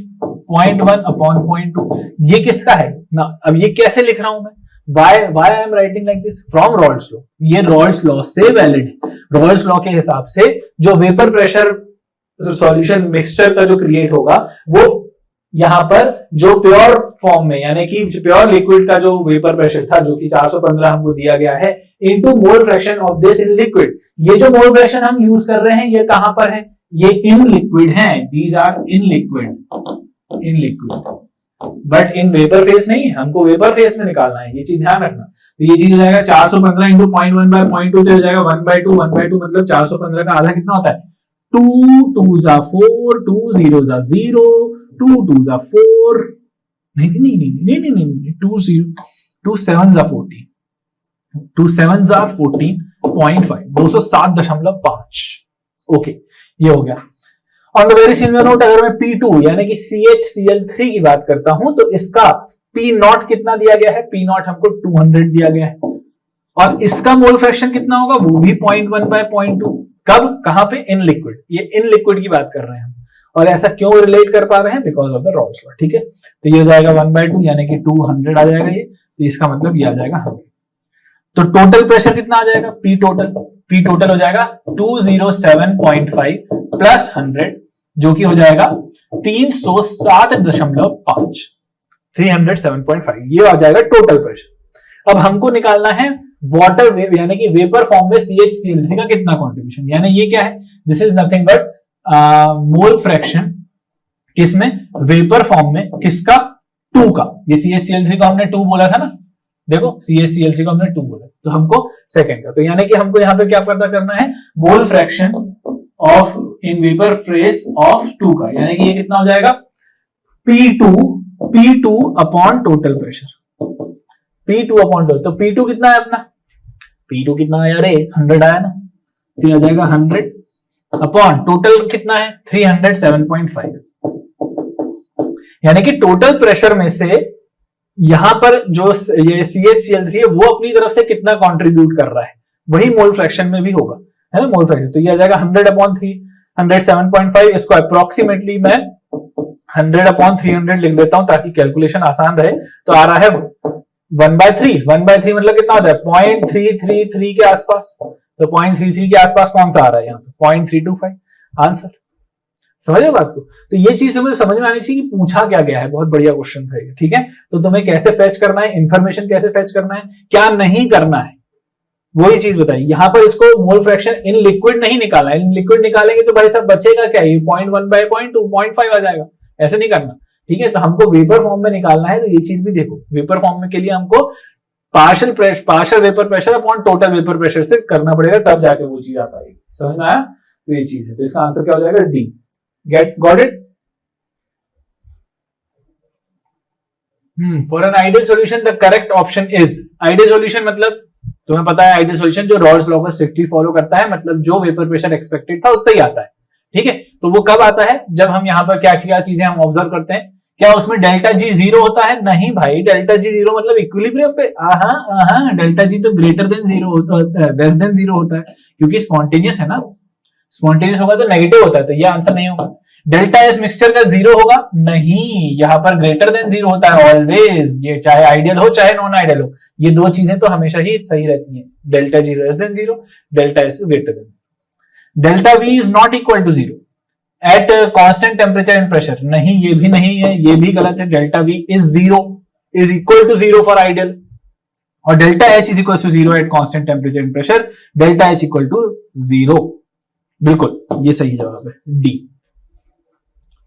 0.1 अपॉन 0.2, ये किसका है ना, अब ये कैसे लिख रहा हूं मैं, why I am writing like this from Raoult's law, ये Raoult's law से वैलिड है। Raoult's law के हिसाब से जो वेपर प्रेशर सॉल्यूशन मिक्सचर का जो क्रिएट होगा वो यहाँ पर जो प्योर फॉर्म में यानी कि प्योर लिक्विड का जो वेपर प्रेशर था जो कि 415 हमको दिया गया है into mole fraction of this in liquid, ये जो मोल फ्रैक्शन हम यूज कर रहे हैं ये कहां पर है, ये इन लिक्विड है, these are in liquid but in vapour phase नहीं, हमको वेपर फेज में निकालना है, ये चीज ध्यान रखना। तो ये चीज हो जाएगा 415 इंटू 0.1 बाय 0.2 तो हो जाएगा 1/2, 1/2 मतलब 415 का आधा कितना होता है 2 2 जा 4 2 0 जा 0 2 2 जा 4 नहीं 2 0 2 7 जा 14 2 7 जा 14.5 207.5, ओके, ये हो गया। On the very similar note अगर मैं P2 यानी कि CHCl3 की बात करता हूं तो इसका P0 कितना दिया गया है, P0 हमको 200 दिया गया है और इसका मोल फ्रैक्शन कितना होगा वो भी 0.1 बाय 0.2, कब कहां पे, इन लिक्विड, ये इन लिक्विड की बात कर रहे हैं हम, और ऐसा क्यों रिलेट कर पा रहे हैं, because of the Rawls law, ठीक है। तो ये हो जाएगा 1/2 यानी कि 200 आ जाएगा ये, तो इसका मतलब ये आ जाएगा 100। तो टोटल प्रेशर कितना आ जाएगा, P टोटल हो जाएगा 207.5 प्लस 100 जो कि हो जाएगा 307.5, 307.5 ये आ जाएगा टोटल प्रेशर। अब हमको निकालना है वाटर यानी कि वेपर फॉर्म में CHCl3 का कितना कंट्रीब्यूशन, यानी ये क्या है, this is nothing but mole fraction किसमें, वेपर फॉर्म में, किसका 2 का, ये CHCl3 को हमने 2 बोला था ना, देखो CHCl3 को हमने 2 बोला तो हमको सेकंड का, तो यानी कि हमको यहाँ पे क्या पता करना है, mole fraction of in vapour phase of 2 का, यानी कि ये कितना हो जाएगा P2 upon total pressure, P2 upon total, तो P2 कितना है अपना, P2 कितना आया रे 100 आया ना, तो ये आ जाएगा 100 अपॉन टोटल कितना है 307.5, यानी कि टोटल प्रेशर में से यहां पर जो ये CHCl3 है वो अपनी तरफ से कितना कंट्रीब्यूट कर रहा है वही मोल फ्रैक्शन में भी होगा, है ना, मोल फ्रैक्शन। तो ये आ जाएगा 100 अपॉन 307.5, इसको अप्रोक्सीमेटली मैं 100 अपॉन 300 लिख देता हूं ताकि कैलकुलेशन आसान रहे। तो आ रहा है 1/3 मतलब कितना होता है 0.333 के आसपास, तो 0.33 के आसपास कौन सा आ रहा है यहाँ पे 0.325 आंसर, समझ बात को। तो ये चीज तुम्हें समझ में आनी चाहिए कि पूछा क्या गया है, बहुत बढ़िया क्वेश्चन था ये, ठीक है। तो तुम्हें कैसे फेच करना है, इंफॉर्मेशन कैसे फेच करना है, क्या नहीं करना है, वही चीज बताई यहाँ पर, इसको मोल फ्रैक्शन इन लिक्विड नहीं निकाला, इन लिक्विड निकालेंगे तो भाई साहब बचेगा क्या, ये 0.1/0.2 0.5 आ जाएगा, ऐसे नहीं करना, ठीक है। तो हमको वेपर फॉर्म में निकालना है, तो ये चीज भी देखो, वेपर फॉर्म में के लिए हमको partial vapour pressure upon total vapour pressure से करना पड़ेगा, तब जाके वो चीज आ पाएगी, समझ में आया। तो ये चीज है, तो इसका आंसर क्या हो जाएगा, D. Got it. For an ideal solution the correct option is, ideal solution मतलब तुम्हें पता है, आइडियल सॉल्यूशन जो रॉल्स लॉ को स्ट्रिक्टली फॉलो करता है, मतलब जो वेपर प्रेशर एक्सपेक्टेड था उतना ही आता है, ठीक है। तो वो कब आता है, जब हम यहाँ पर क्या क्या चीजें हम ऑब्जर्व करते हैं, क्या उसमें डेल्टा जी जीरो होता है, नहीं भाई, डेल्टा जी जीरो मतलब इक्विलिब्रियम पे, डेल्टा जी तो ग्रेटर देन जीरो होता है, लेस देन जीरो होता है, क्योंकि स्पॉन्टेनियस है ना, स्पॉन्टेनियस होगा तो नेगेटिव होता है, तो ये आंसर नहीं होगा। डेल्टा एस मिक्सचर का जीरो होगा, नहीं, यहाँ पर ग्रेटर देन जीरो होता है ऑलवेज, ये चाहे आइडियल हो चाहे नॉन आइडियल हो, ये दो चीजें तो हमेशा ही सही रहती हैं, delta G less than zero, delta S greater than. Delta V is not equal to zero at constant temperature and pressure, नहीं, ये भी नहीं है, ये भी गलत है, delta V is zero, is equal to zero for ideal, और delta H is equal to zero at constant temperature and pressure, delta H equal to zero, बिल्कुल ये सही जवाब है, डी,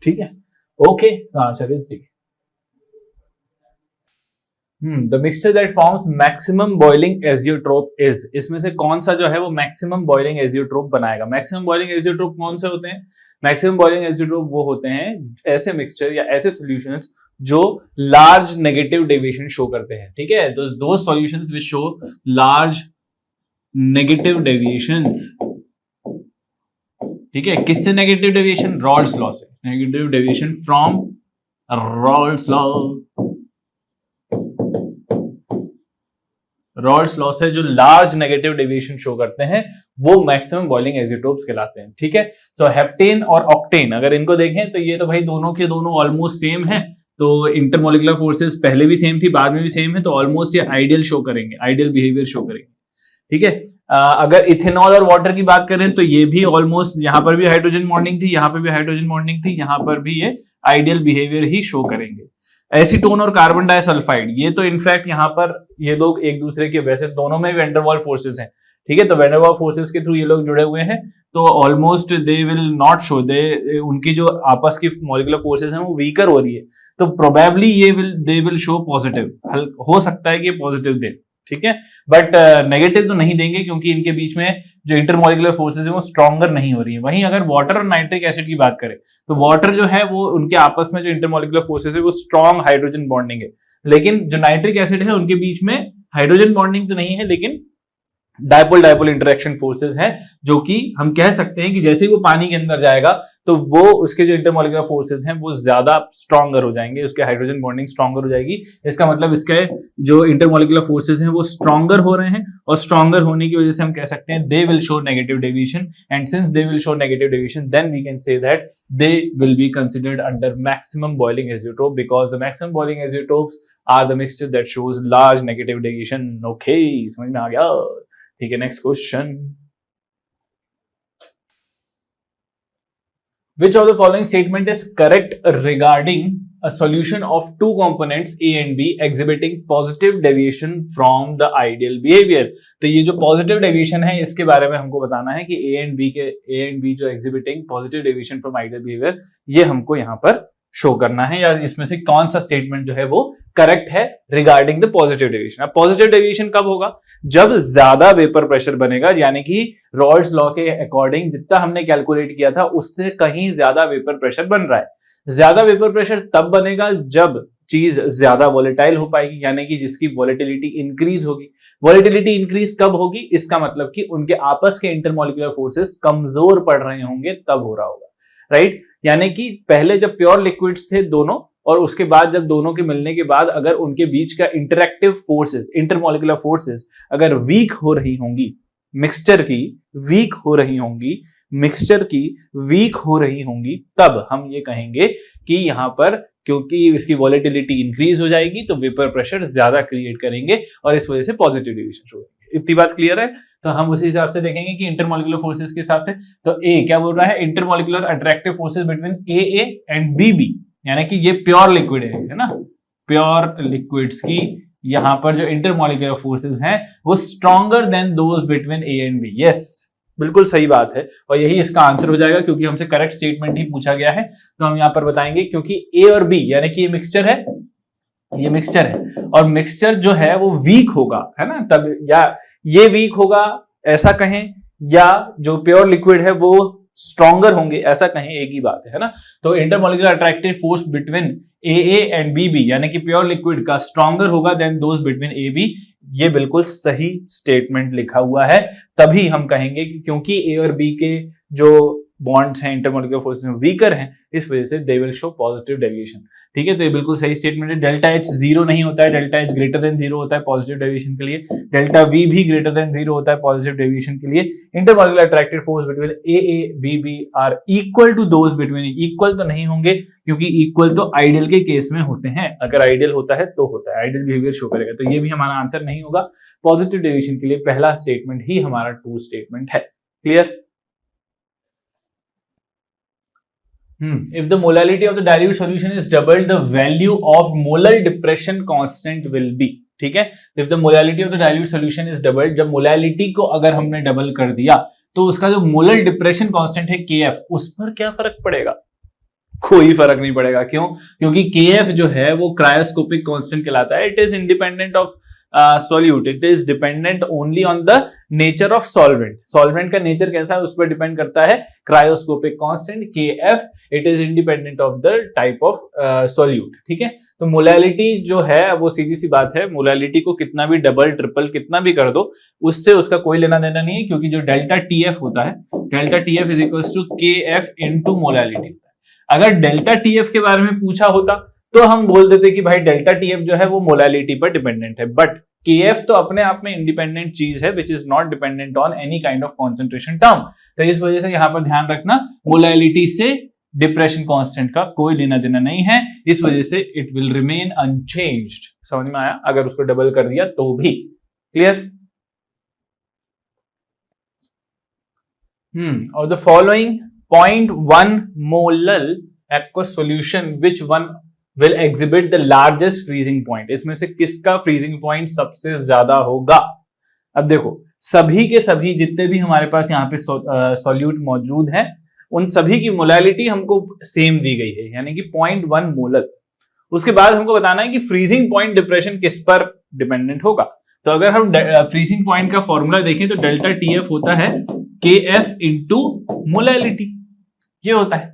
ठीक है, okay, answer is D. The mixture that forms maximum boiling azeotrope is, इसमें से कौन सा जो है वो मैक्सिमम बॉइलिंग एजियोट्रोप बनाएगा। मैक्सिमम बॉइलिंग एजियोट्रोप कौन से होते हैं, मैक्सिमम बॉइलिंग एजियोट्रोप वो होते हैं ऐसे मिक्सचर या ऐसे सॉल्यूशंस जो लार्ज नेगेटिव डेविएशन शो करते हैं, ठीक है। दो solutions which show large negative deviations, ठीक है, किससे नेगेटिव डेविएशन, रॉल्स लॉ से, negative deviation from Rawls law, Rawls law से जो लार्ज नेगेटिव डेविएशन शो करते हैं वो मैक्सिमम बॉइलिंग एजियोट्रोप्स कहलाते हैं, ठीक है। सो हेप्टेन और ऑक्टेन अगर इनको देखें तो ये तो भाई दोनों के दोनों ऑलमोस्ट सेम है, तो इंटरमोलिकुलर फोर्सेस पहले भी सेम थी, बाद में भी सेम है, तो ऑलमोस्ट ये आइडियल शो करेंगे, आइडियल बिहेवियर शो करेंगे, ठीक है। अगर इथेनॉल और वाटर की बात करें तो ये भी ऑलमोस्ट, यहां पर भी हाइड्रोजन बॉन्डिंग थी, यहां पर भी हाइड्रोजन बॉन्डिंग थी, यहां पर भी ये आइडियल बिहेवियर ही शो करेंगे। एसीटोन और कार्बन डाइसल्फाइड, ये तो इनफैक्ट यहाँ पर ये लोग एक दूसरे के, वैसे दोनों में वैंडरवाल फोर्सेस हैं, ठीक है, तो वैंडरवाल फोर्सेस के थ्रू ये लोग जुड़े हुए हैं, तो almost they will not show, they उनकी जो आपस की मॉलिक्यूलर फोर्सेस हैं वो वीकर हो रही है, तो probably they will show positive, हो सकता है कि पॉजिटिव दे, ठीक है, बट नेगेटिव तो नहीं देंगे क्योंकि इनके बीच में जो इंटरमॉलिकुलर फोर्सेस है वो स्ट्रॉन्गर नहीं हो रही है। वहीं अगर वाटर और नाइट्रिक एसिड की बात करें तो वाटर जो है वो उनके आपस में जो इंटरमॉलिकुलर फोर्सेस है वो स्ट्रॉन्ग हाइड्रोजन बॉन्डिंग है, लेकिन जो नाइट्रिक एसिड है उनके बीच में हाइड्रोजन बॉन्डिंग तो नहीं है, लेकिन डायपोल डायपोल इंटरेक्शन फोर्सेस हैं, जो कि हम कह सकते हैं कि जैसे ही वो पानी के अंदर जाएगा तो वो उसके जो इंटरमॉलिकुलर फोर्सेस हैं वो ज्यादा स्ट्रॉन्गर हो जाएंगे, उसके हाइड्रोजन बॉन्डिंग स्ट्रॉन्गर हो जाएगी। इसका मतलब इसके जो इंटरमॉलिकुलर फोर्सेस हैं वो स्ट्रॉन्गर हो रहे हैं, और स्ट्रॉन्गर होने की वजह से हम कह सकते हैं they will show negative deviation, and since they will show negative deviation then we can say that they will be considered under maximum boiling azeotrope, because the maximum boiling azeotropes are the mixture that shows large negative deviation. Okay, समझ में आ गया, ठीक है। Next question, which of the following statement is correct regarding a solution of two components A and B exhibiting positive deviation from the ideal behavior। तो ये जो positive deviation है इसके बारे में हमको बताना है कि A and B जो exhibiting positive deviation from ideal behavior ये हमको यहाँ पर शो करना है, या इसमें से कौन सा स्टेटमेंट जो है वो करेक्ट है रिगार्डिंग द पॉजिटिव डेविएशन। अब पॉजिटिव डेविएशन कब होगा, जब ज्यादा वेपर प्रेशर बनेगा, यानी कि रॉल्स लॉ के अकॉर्डिंग जितना हमने कैलकुलेट किया था उससे कहीं ज्यादा वेपर प्रेशर बन रहा है। ज्यादा वेपर प्रेशर तब बनेगा जब चीज ज्यादा वॉलेटाइल हो पाएगी, यानी कि जिसकी वॉलेटिलिटी इंक्रीज होगी। वॉलेटिलिटी इंक्रीज कब होगी, इसका मतलब कि उनके आपस के इंटरमॉलिक्यूलर फोर्सेस कमजोर पड़ रहे होंगे, तब हो रहा होगा, राइट। यानी कि पहले जब प्योर लिक्विड्स थे दोनों, और उसके बाद जब दोनों के मिलने के बाद अगर उनके बीच का इंटरैक्टिव फोर्सेस, इंटरमॉलिक्यूलर फोर्सेस अगर वीक हो रही होंगी, मिक्सचर की वीक हो रही होंगी, मिक्सचर की वीक हो रही होंगी, तब हम ये कहेंगे कि यहां पर क्योंकि इसकी वॉलेटिलिटी इंक्रीज हो जाएगी तो वेपर प्रेशर ज्यादा क्रिएट करेंगे और इस वजह से पॉजिटिव डेविएशन होगी। इतनी बात क्लियर है। तो हम उसी हिसाब से देखेंगे कि इंटरमॉलिक्यूलर फोर्सेस के साथ है, तो ए क्या बोल रहा है, intermolecular attractive forces between A and B, यानी कि ये प्योर लिक्विड है ना, प्योर लिक्विड्स की यहां पर जो इंटरमॉलिक्यूलर फोर्सेस हैं वो stronger than those between A and B. Yes, बिल्कुल सही बात है और यही इसका आंसर हो जाएगा क्योंकि हमसे करेक्ट स्टेटमेंट ही पूछा गया है। तो हम यहां पर बताएंगे क्योंकि ए और बी यानी कि ये मिक्सचर है, ये मिक्सचर है और मिक्सचर जो है वो वीक होगा, है ना, तब या ये वीक होगा ऐसा कहें, या जो प्योर लिक्विड है वो स्ट्रॉन्गर होंगे ऐसा कहें, एक ही बात है ना। तो intermolecular attractive force between A and B यानी कि प्योर लिक्विड का स्ट्रॉन्गर होगा than those between A B, ये बिल्कुल सही स्टेटमेंट लिखा हुआ है। तभी हम कहेंगे कि क्योंकि ए और बी के जो बॉन्ड्स हैं इंटरमॉलिक्यूलर फोर्सेस में वीकर हैं, इस वजह से दे विल शो पॉजिटिव डेविएशन। ठीक है, तो ये बिल्कुल सही स्टेटमेंट है। डेल्टा एच जीरो नहीं होता है, delta H greater than zero होता है पॉजिटिव डेविएशन के लिए, डेल्टा वी भी ग्रेटर देन जीरो होता है पॉजिटिव डेविएशन के लिए। Intermolecular attractive force between A B B are equal to those between, equal तो नहीं होंगे क्योंकि इक्वल तो आइडियल के केस में होते हैं, अगर आइडियल होता है तो होता है, आइडियल बिहेवियर शो करेगा, तो ये भी हमारा आंसर नहीं होगा। पॉजिटिव डेविएशन के लिए पहला स्टेटमेंट ही हमारा ट्रू स्टेटमेंट है। Clear? If the molality of the dilute solution is doubled, the value of molar depression constant will be, ठीक है। If the molality of the dilute solution is doubled, जब molality को अगर हमने double कर दिया तो उसका जो मोलर डिप्रेशन कांस्टेंट है KF, उस पर क्या फर्क पड़ेगा? कोई फर्क नहीं पड़ेगा। क्यों? क्योंकि KF जो है वो क्रायोस्कोपिक कांस्टेंट कहलाता है। It is independent of solute, it is dependent only on the nature of solvent. solvent का नेचर कैसा है उस पर डिपेंड करता है cryoscopic constant KF, it is independent of the type of solute। ठीक है, तो मोलालिटी जो है वो सीधी सी बात है, मोलालिटी को कितना भी डबल ट्रिपल कितना भी कर दो उससे उसका कोई लेना देना नहीं है, क्योंकि जो डेल्टा TF होता है, delta TF is equal to KF into molality. अगर डेल्टा TF के बारे में पूछा होता तो हम बोल देते कि भाई डेल्टा TF जो है वो मोलालिटी पर डिपेंडेंट है, बट KF तो अपने आप में इंडिपेंडेंट चीज है which is not dependent on any kind of concentration term. तो इस वजह से यहां पर ध्यान रखना, मोलालिटी से डिप्रेशन कांस्टेंट का कोई लेना देना नहीं है, इस वजह से इट विल रिमेन अनचेंज्ड। समझ में आया? अगर उसको डबल कर दिया तो भी। क्लियर? और the following 0.1 molal aqueous solution which one will exhibit the largest freezing point, इसमें से किसका फ्रीजिंग पॉइंट सबसे ज्यादा होगा? अब देखो, सभी के सभी जितने भी हमारे पास यहाँ पे सॉल्यूट मौजूद हैं उन सभी की मोलालिटी हमको सेम दी गई है, यानी कि 0.1 मोलल। उसके बाद हमको बताना है कि फ्रीजिंग पॉइंट डिप्रेशन किस पर डिपेंडेंट होगा। तो अगर हम फ्रीजिंग पॉइंट का फॉर्मूला देखें तो डेल्टा TF होता है KF इंटू मोलालिटी, ये होता है।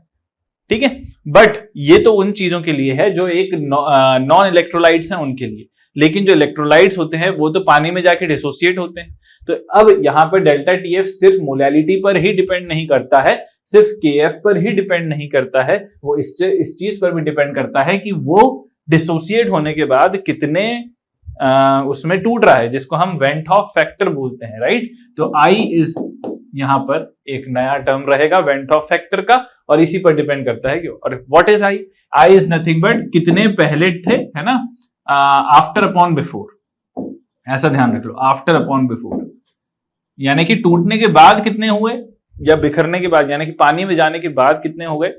ठीक है, बट ये तो उन चीजों के लिए है जो एक नॉन इलेक्ट्रोलाइट्स हैं उनके लिए, लेकिन जो इलेक्ट्रोलाइट्स होते हैं वो तो पानी में जाके डिसोसिएट होते हैं। तो अब यहां पर डेल्टा TF सिर्फ मोलालिटी पर ही डिपेंड नहीं करता है, सिर्फ KF पर ही डिपेंड नहीं करता है, वो इस चीज पर भी डिपेंड करता है कि वो डिसोसिएट होने के बाद कितने उसमें टूट रहा है, जिसको हम वेंट ऑफ फैक्टर बोलते हैं, राइट। तो I इज यहां पर एक नया टर्म रहेगा वेंट ऑफ फैक्टर का, और इसी पर डिपेंड करता है क्यों। और what is I? I is nothing but कितने पहले थे, है ना, आफ्टर अपॉन बिफोर, ऐसा ध्यान रख लो, आफ्टर अपॉन बिफोर, यानी कि टूटने के बाद कितने हुए या बिखरने के बाद, यानी कि पानी में जाने के बाद कितने हो गए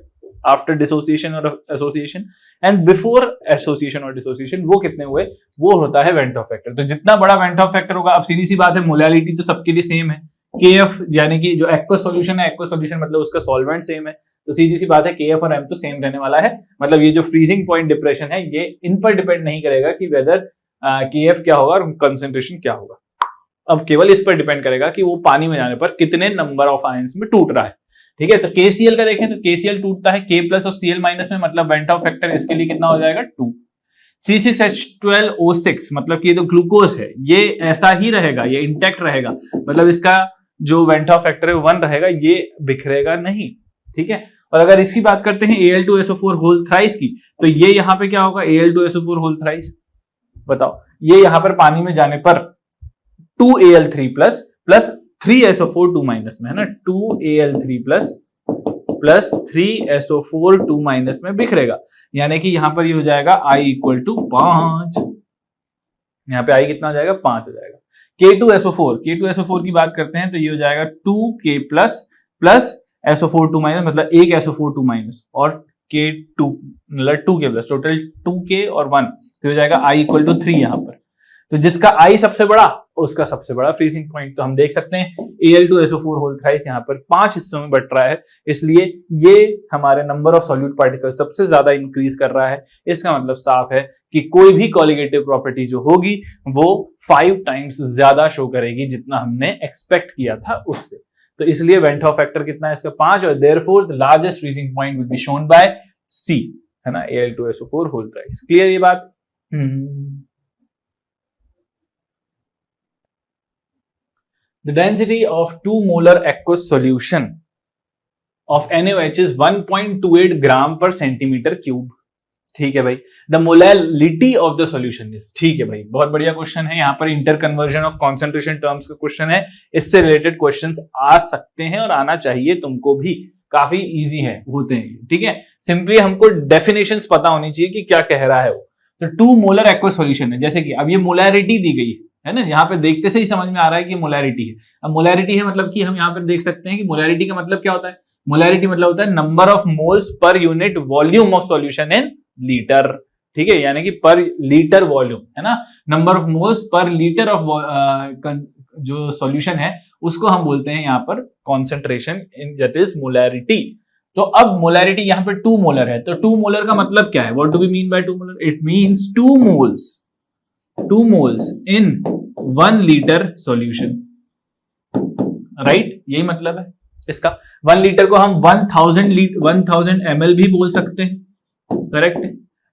आफ्टर डिसोसिएशन और एसोसिएशन, एंड बिफोर एसोसिएशन और डिसोसिएशन वो कितने हुए, वो होता है वेंट ऑफ फैक्टर। तो जितना बड़ा वेंट ऑफ फैक्टर होगा, अब सीधी सी बात है मोलालिटी तो सबके लिए सेम है, KF यानी कि जो एक्वस सॉल्यूशन है, एक्वस सॉल्यूशन मतलब उसका सॉल्वेंट सेम है, तो सीधी सी बात है KF और M तो सेम रहने वाला है। मतलब ये जो फ्रीजिंग पॉइंट डिप्रेशन है ये इन पर डिपेंड नहीं करेगा कि वेदर KF क्या होगा और कंसंट्रेशन क्या होगा, अब केवल इस पर डिपेंड करेगा कि वो पानी में जाने पर कितने नंबर ऑफ आयंस में टूट रहा है। ठीक है, तो KCl का देखें तो KCl टूटता है K प्लस और Cl माइनस में, मतलब वेंट ऑफ फैक्टर इसके लिए कितना हो जाएगा 2। C6H12O6 मतलब कि ये तो ग्लूकोज है, ये ऐसा ही रहेगा, ये इंटैक्ट रहेगा, मतलब इसका जो वेंट ऑफ फैक्टर है 1 रहेगा, ये बिखरेगा नहीं। ठीक है, और अगर इसकी बात करते हैं Al2SO4 होल थ्राइस की, तो ये यहां पे क्या होगा Al2SO4 होल थ्राइस, बताओ, ये यहां पर पानी में जाने पर 2Al3 प्लस 3SO4 2 माइनस में, है ना, 2Al3 प्लस 3SO4 2 माइनस में बिखरेगा, यानी कि यहां पर ये हो जाएगा I इक्वल टू 5, यहां पे I कितना हो जाएगा 5 हो जाएगा। K2SO4 की बात करते हैं तो ये हो जाएगा 2K प्लस SO4 2 माइनस, मतलब एक SO4 2 माइनस और K2 मतलब 2K प्लस, टोटल 2K और 1, तो हो जाएगा I इक्वल टू 3 यहां पर। तो जिसका I सबसे बड़ा उसका सबसे बड़ा फ्रीजिंग पॉइंट। तो हम देख सकते हैं Al2SO4 होल थ्राइस यहाँ पर 5 हिस्सों में बट रहा है, इसलिए ये हमारे नंबर ऑफ सॉल्यूट पार्टिकल सबसे ज्यादा इंक्रीज कर रहा है। इसका मतलब साफ है कि कोई भी कॉलिगेटिव प्रॉपर्टी जो होगी वो 5 टाइम्स ज्यादा शो करेगी जितना हमने एक्सपेक्ट किया था उससे। तो इसलिए वेंट हॉफ फैक्टर कितना है इसका 5, और therefore the largest freezing point will be shown by C, है ना, Al2SO4 होल थ्राइस। क्लियर ये बात? The density of 2 molar aqueous solution of NaOH is 1.28 gram पर सेंटीमीटर क्यूब। ठीक है भाई। The molality of the solution is, ठीक है भाई, बहुत बढ़िया क्वेश्चन है। यहाँ पर inter conversion of concentration terms का क्वेश्चन है, इससे रिलेटेड क्वेश्चंस आ सकते हैं और आना चाहिए तुमको भी, काफी इजी है होते हैं। ठीक है, सिंपली हमको डेफिनेशंस पता होनी चाहिए कि क्या कह रहा है वो। तो 2 मोलर एक्वस सॉल्यूशन है, जैसे कि अब ये मोलैरिटी दी गई है ना, यहाँ पे देखते से ही समझ में आ रहा है कि मोलैरिटी है। अब मोलैरिटी है मतलब कि हम यहाँ पर देख सकते हैं कि मोलैरिटी का मतलब क्या होता है। मोलैरिटी मतलब होता है number of moles per unit volume of solution in litre. ठीक है, यानी कि पर लीटर वॉल्यूम, है ना, number of moles per litre of जो सॉल्यूशन है उसको हम बोलते हैं यहाँ पर concentration in, that is molarity. तो अब मोलैरिटी यहाँ पर 2 मोलर है, तो 2 मोलर का मतलब क्या है? What do we mean by 2 molar? It means 2 moles in 1 litre solution, right? यही मतलब है इसका। 1 लीटर को हम 1000 ml भी बोल सकते हैं, करेक्ट?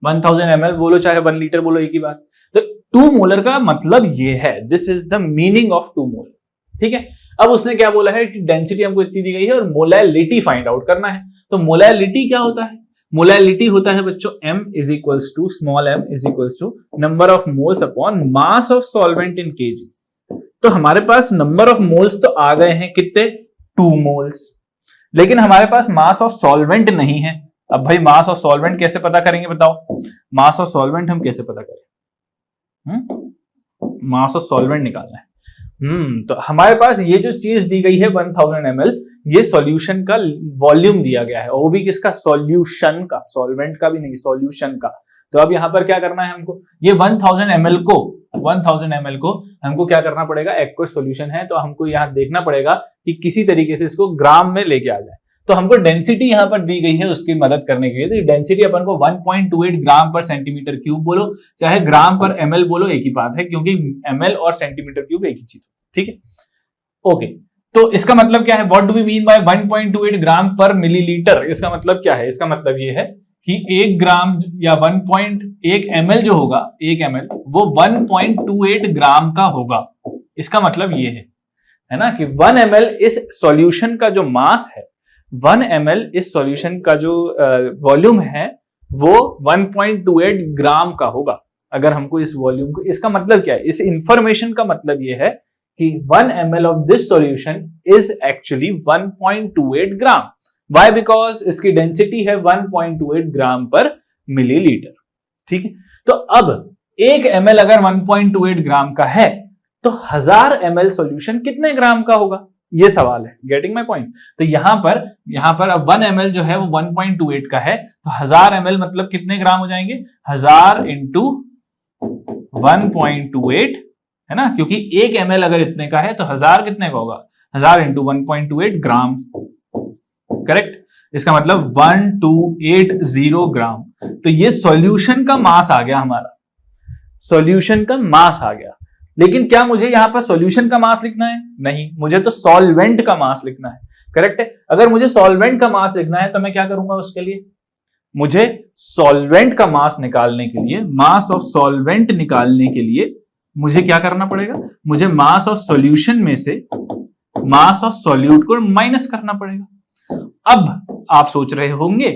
1000 ml बोलो चाहे 1 लीटर बोलो, एक ही बात। तो 2 मोलर का मतलब ये है, this is the meaning of 2 molar. ठीक है, अब उसने क्या बोला है कि डेंसिटी हमको इतनी दी गई है और मोलैलिटी फाइंड आउट करना है। तो मोलैलिटी क्या होता है? मोलैलिटी होता है बच्चों m is equals to, small m is equals to number of moles upon mass of solvent in kg। तो हमारे पास नंबर ऑफ मोल्स तो आ गए हैं कितने? 2 मोल्स, लेकिन हमारे पास मास ऑफ सॉल्वेंट नहीं है। अब भाई मास ऑफ सॉल्वेंट कैसे पता करेंगे बताओ? मास ऑफ सॉल्वेंट हम कैसे पता करें? मास ऑफ सॉल्वेंट निकालना है। तो हमारे पास ये जो चीज दी गई है 1000 ml, ये सॉल्यूशन का वॉल्यूम दिया गया है, वो भी किसका? सॉल्यूशन का, सॉल्वेंट का भी नहीं, सॉल्यूशन का। तो अब यहां पर क्या करना है हमको? ये 1000 ml को हमको क्या करना पड़ेगा? एक्वस सॉल्यूशन है, तो हमको यहां देखना पड़ेगा कि किसी तरीके से इसको ग्राम में लेके आ जाए। तो हमको डेंसिटी यहां पर दी गई है उसकी मदद करने के लिए। तो डेंसिटी अपन को 1.28 ग्राम पर सेंटीमीटर क्यूब बोलो चाहे ग्राम पर ml बोलो, एक ही बात है, क्योंकि ml और सेंटीमीटर क्यूब एक ही चीज। ठीक है, ओके। तो इसका मतलब क्या है? What do we mean by 1.28 gram per millilitre? इसका मतलब क्या है? इसका मतलब ये है कि 1 ग्राम या 1.1 ml जो होगा, 1 ml वो 1.28 ग्राम का होगा। इसका मतलब ये है ना, कि 1 ml इस सॉल्यूशन का जो मास है, 1 ml इस सॉल्यूशन का जो वॉल्यूम है वो 1.28 ग्राम का होगा। अगर हमको इस वॉल्यूम को, इसका मतलब क्या है? इस इंफॉर्मेशन का मतलब ये है कि 1 ml of this solution is actually 1.28 gram. Why? Because इसकी डेंसिटी है 1.28 ग्राम पर मिलीलीटर। ठीक है, तो अब 1 ml अगर 1.28 ग्राम का है तो 1000 ml सॉल्यूशन कितने ग्राम का होगा? ये सवाल है। Getting my point? तो यहां पर अब 1 ml जो है वो 1.28 का है, तो 1000 ml मतलब कितने ग्राम हो जाएंगे? 1000 इंटू 1.28, है ना, क्योंकि 1 ml अगर इतने का है तो 1000 कितने का होगा? 1000 इंटू 1.28 ग्राम, करेक्ट? इसका मतलब 1280 ग्राम। तो ये सॉल्यूशन का मास आ गया हमारा, सॉल्यूशन का मास आ गया। लेकिन क्या मुझे यहां पर सॉल्यूशन का मास लिखना है? नहीं, मुझे तो सॉल्वेंट का मास लिखना है, करेक्ट है? अगर मुझे सॉल्वेंट का मास लिखना है तो मैं क्या करूंगा उसके लिए? मुझे सॉल्वेंट का मास निकालने के लिए, मास ऑफ सॉल्वेंट निकालने के लिए मुझे क्या करना पड़ेगा? मुझे मास ऑफ सॉल्यूशन में से मास ऑफ सॉल्यूट को माइनस करना पड़ेगा। अब आप सोच रहे होंगे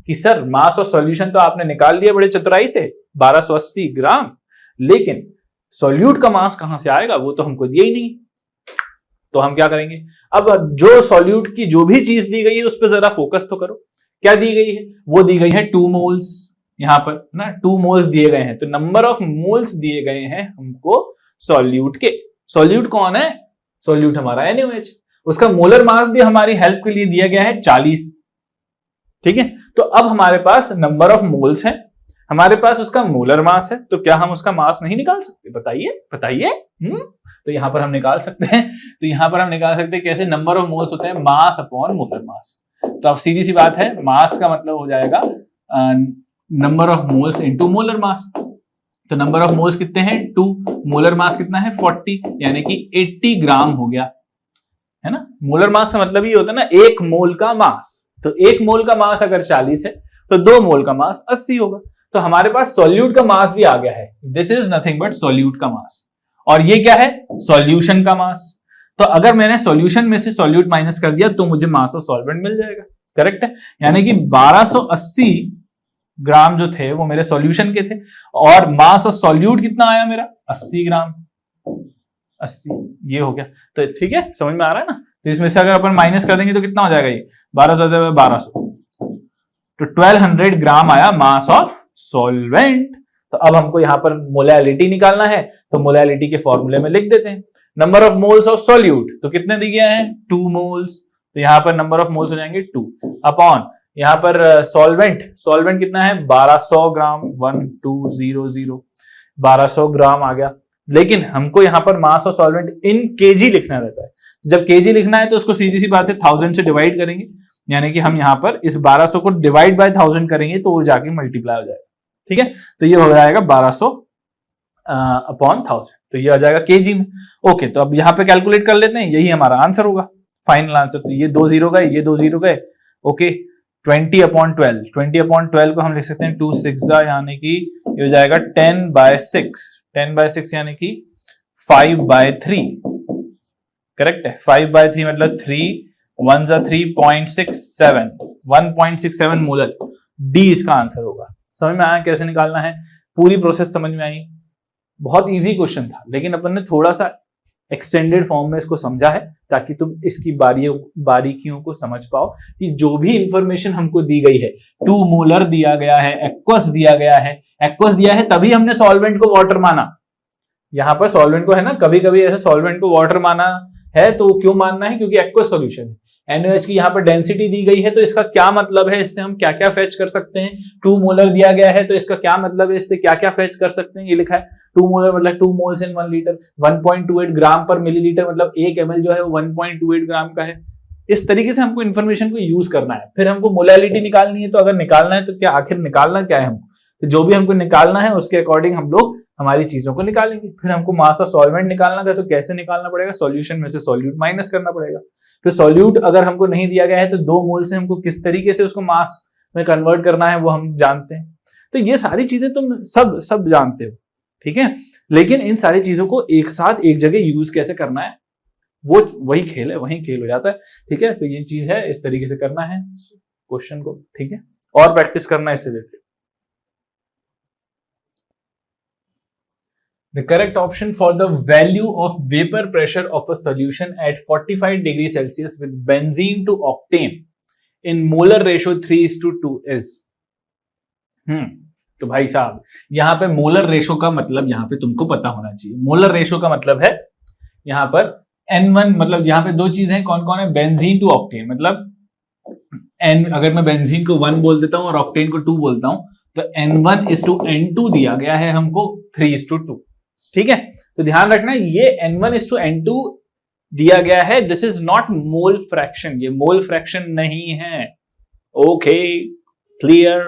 कि सर मास ऑफ सॉल्यूशन तो आपने निकाल दिया बड़े चतुराई से, 1280 ग्राम, लेकिन सॉल्यूट का मास कहां से आएगा? वो तो हमको दिया ही नहीं। तो हम क्या करेंगे? अब जो सॉल्यूट की जो भी चीज दी गई है उस पर जरा फोकस तो करो। क्या दी गई है? वो दी गई है 2 मोल्स, यहां पर ना 2 मोल्स दिए गए हैं। तो नंबर ऑफ मोल्स दिए गए हैं हमको सॉल्यूट के। सॉल्यूट कौन है? सॉल्यूट हमारा NaOH। उसका मोलर मास भी हमारी हेल्प के लिए दिया गया है 40। ठीक है, तो अब हमारे पास नंबर ऑफ मोल्स है, हमारे पास उसका मोलर मास है, तो क्या हम उसका मास नहीं निकाल सकते? बताइए बताइए। तो यहां पर हम निकाल सकते हैं। तो यहां पर हम निकाल सकते हैं कैसे? नंबर ऑफ मोल्स होते हैं मास अपॉन मोलर मास। तो अब सीधी सी बात है, मास का मतलब हो जाएगा number of moles into molar mass. तो नंबर ऑफ मोल्स कितने हैं? 2, मोलर मास कितना है? 40, यानी कि 80 ग्राम हो गया, है ना। मोलर मास का मतलब ये होता है ना, 1 मोल का मास। तो 1 मोल का मास अगर 40 है तो 2 मोल का मास 80 होगा। तो हमारे पास सॉल्यूट का मास भी आ गया है। This is nothing but solute का मास। और ये क्या है? सॉल्यूशन का मास। तो अगर मैंने सॉल्यूशन में से सॉल्यूट माइनस कर दिया तो मुझे मास ऑफ सॉल्वेंट मिल जाएगा। करेक्ट है, यानी कि 1280 ग्राम जो थे वो मेरे सॉल्यूशन के थे, और मास ऑफ सॉल्यूट कितना आया मेरा? 80 ग्राम। 80 ये हो गया। तो ठीक है, समझ में आ रहा है ना। तो इसमें से अगर अपन माइनस कर देंगे तो कितना हो जाएगा? ये 1200 तो 1200 ग्राम आया मास ऑफ सॉल्वेंट। तो अब हमको यहां पर मोलैलिटी निकालना है, तो मोलैलिटी के फॉर्मूले में लिख देते हैं number of moles of solute. तो कितने दिए हैं? 2 मोल्स। तो यहां पर नंबर ऑफ मोल्स हो जाएंगे 2 अपॉन यहां पर सॉल्वेंट कितना है? 1200 ग्राम। 1200 1200 ग्राम आ गया। लेकिन हमको यहां पर मास ऑफ सॉल्वेंट इन केजी लिखना रहता है। जब केजी लिखना है तो उसको सीधी सी बात है 1000 से डिवाइड करेंगे, यानी कि हम यहां पर इस 1200 को डिवाइड बाय 1000 करेंगे तो वो जाके मल्टीप्लाई हो जाएगा। ठीक है, तो ये हो जाएगा 1200 अपॉन 1000। तो ये आ जाएगा केजी में। ओके, तो अब यहां पे कैलकुलेट कर लेते हैं, यही हमारा आंसर होगा, फाइनल आंसर। तो ये 2 0 गए, ये 2 0 गए। ओके, 20/12 20/12 को हम लिख सकते हैं 2 6 यानी कि ये हो जाएगा 10/6 10/6 यानी कि 5/3। करेक्ट है, 5/3 मतलब 3 1 3.67 1.67 मोलर। डी इसका आंसर होगा। समझ में आया कैसे निकालना है? पूरी प्रोसेस समझ में आई। बहुत इजी क्वेश्चन था, लेकिन अपन ने थोड़ा सा एक्सटेंडेड फॉर्म में इसको समझा है ताकि तुम इसकी बारीकियों को समझ पाओ कि जो भी इंफॉर्मेशन हमको दी गई है, 2 मोलर दिया गया है, एक्वस दिया गया है, एक्वस दिया है तभी हमने सॉल्वेंट को वाटर माना। यहां पर सॉल्वेंट को है ना, कभी कभी ऐसे सॉल्वेंट को वाटर माना है, तो क्यों मानना है? क्योंकि एक्वस सॉल्यूशन है। NaOH की यहाँ पर डेंसिटी दी गई है, तो इसका क्या मतलब है? इससे हम क्या क्या फेच कर सकते हैं? 2 मोलर दिया गया है, तो इसका क्या मतलब है? इससे क्या क्या फेच कर सकते हैं? ये लिखा है 2 मोलर मतलब 2 moles in 1 litre. 1.28 gram per millilitre मतलब 1 ml जो है वो 1.28 ग्राम का है। इस तरीके से हमको इन्फॉर्मेशन को यूज करना है। फिर हमको मोलैलिटी निकालनी है, तो अगर निकालना है तो क्या आखिर निकालना क्या है हमको? तो जो भी हमको निकालना है उसके अकॉर्डिंग हम लोग हमारी चीजों को निकालेंगे। फिर हमको मास ऑफ सॉल्वेंट निकालना था, तो कैसे निकालना पड़ेगा? सॉल्यूशन में से सॉल्यूट माइनस करना पड़ेगा। फिर सॉल्यूट अगर हमको नहीं दिया गया है तो 2 मोल से हमको किस तरीके से उसको मास में कन्वर्ट करना है वो हम जानते हैं। तो ये सारी चीजें तुम सब जानते हो, ठीक है। लेकिन इन सारी चीजों को एक साथ एक जगह यूज कैसे करना है, वो वही खेल है, वही खेल हो जाता है, ठीक है। तो ये चीज है, इस तरीके से करना है क्वेश्चन को, ठीक है। और प्रैक्टिस करना है इससे related. The correct option for the value of vapor pressure of a solution at 45 degrees Celsius with benzene to octane in molar ratio 3:2 is तो भाई साहब यहां पे मोलर रेशो का मतलब यहां पे तुमको पता होना चाहिए। मोलर रेशो का मतलब है यहां पर N1, मतलब यहां पे 2 चीजें हैं, कौन कौन है? बेंजीन टू ऑक्टेन, मतलब N, अगर मैं बेंजीन को 1 बोल देता हूं और ऑक्टेन को 2 बोलता हूं, तो N1:N2 दिया गया है हमको 3:2, ठीक है। तो ध्यान रखना ये N1:N2 दिया गया है, this is not mole fraction, ये मोल फ्रैक्शन नहीं है। ओके, क्लियर,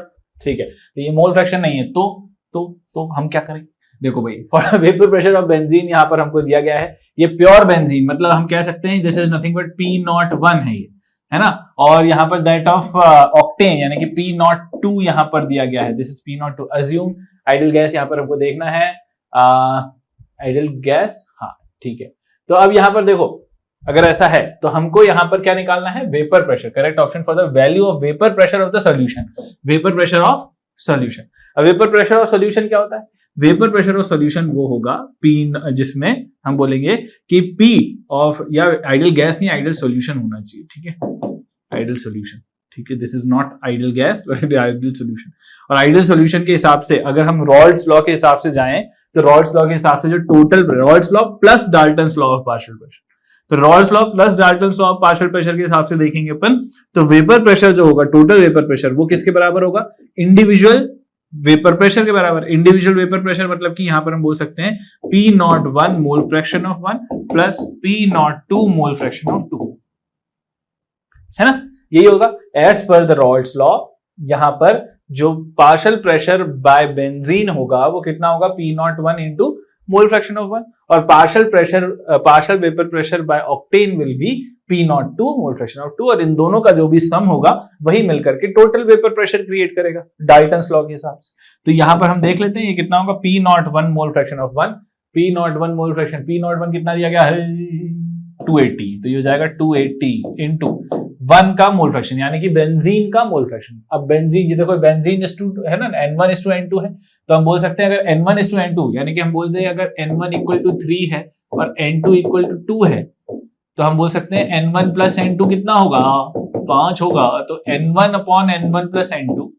ठीक है। तो ये मोल फ्रैक्शन नहीं है, तो हम क्या करें? देखो भाई, for vapour pressure of benzene यहां पर हमको दिया गया है, ये प्योर बेंजीन, मतलब हम कह सकते हैं this is nothing but P01 है ये, है ना। और यहां पर दैट ऑफ ऑक्टेन यानी कि P02 यहां पर दिया गया है, this is P02। Assume ideal gas यहां पर हमको देखना है, आइडियल गैस, हाँ ठीक है। तो अब यहां पर देखो, अगर ऐसा है तो हमको यहां पर क्या निकालना है? Vapour pressure. Correct option for the value of vapour pressure of the solution, vapour pressure of solution. अब वेपर प्रेशर ऑफ सॉल्यूशन क्या होता है? वेपर प्रेशर ऑफ सॉल्यूशन वो होगा P, जिसमें हम बोलेंगे कि P ऑफ, या आइडियल गैस नहीं, आइडियल सॉल्यूशन होना चाहिए, ठीक है, आइडियल सॉल्यूशन, ठीक है। This is not ideal gas but ideal solution. और आइडियल सॉल्यूशन के हिसाब से अगर हम रॉल्ड्स लॉ के हिसाब से जाएं, तो रॉल्ड्स लॉ के हिसाब से जो total, Raoult's law plus Dalton's law of partial pressure, तो Raoult's law plus Dalton's law of partial pressure के हिसाब से देखेंगे अपन, तो वेपर प्रेशर जो होगा, टोटल वेपर प्रेशर, वो किसके बराबर होगा? इंडिविजुअल वेपर प्रेशर के बराबर। इंडिविजुअल वेपर प्रेशर मतलब कि यहां पर हम बोल सकते हैं P01 mole fraction of 1 plus P02 mole fraction of 2, है ना, यही होगा as per the Rawls law. यहां पर जो पार्शियल प्रेशर बाय बेंजीन होगा वो कितना होगा P01 into mole fraction of 1, और partial vapour pressure by octane will be P02 mole fraction of 2, और इन दोनों का जो भी सम होगा वही मिलकर के टोटल वेपर प्रेशर क्रिएट करेगा डाल्टन्स लॉ के हिसाब से। तो यहां पर हम देख लेते हैं ये कितना होगा P01 mole fraction of 1, P01 mole fraction, P01 कितना दिया गया है 280, तो ये हो जाएगा 280 इंटू 1 का मोल फ्रैक्शन यानी कि बेंजीन का मोल फ्रैक्शन। अब बेंजीन, ये देखो बेंजीन है ना, N1:N2 है, तो हम बोल सकते हैं अगर N1:N2 यानी कि हम बोलते हैं अगर N1 इक्वल टू 3 है और N2 इक्वल टू 2 है, तो हम बोल सकते हैं N1 प्लस N2 कितना होगा 5 होगा, तो N1 upon N1 plus N2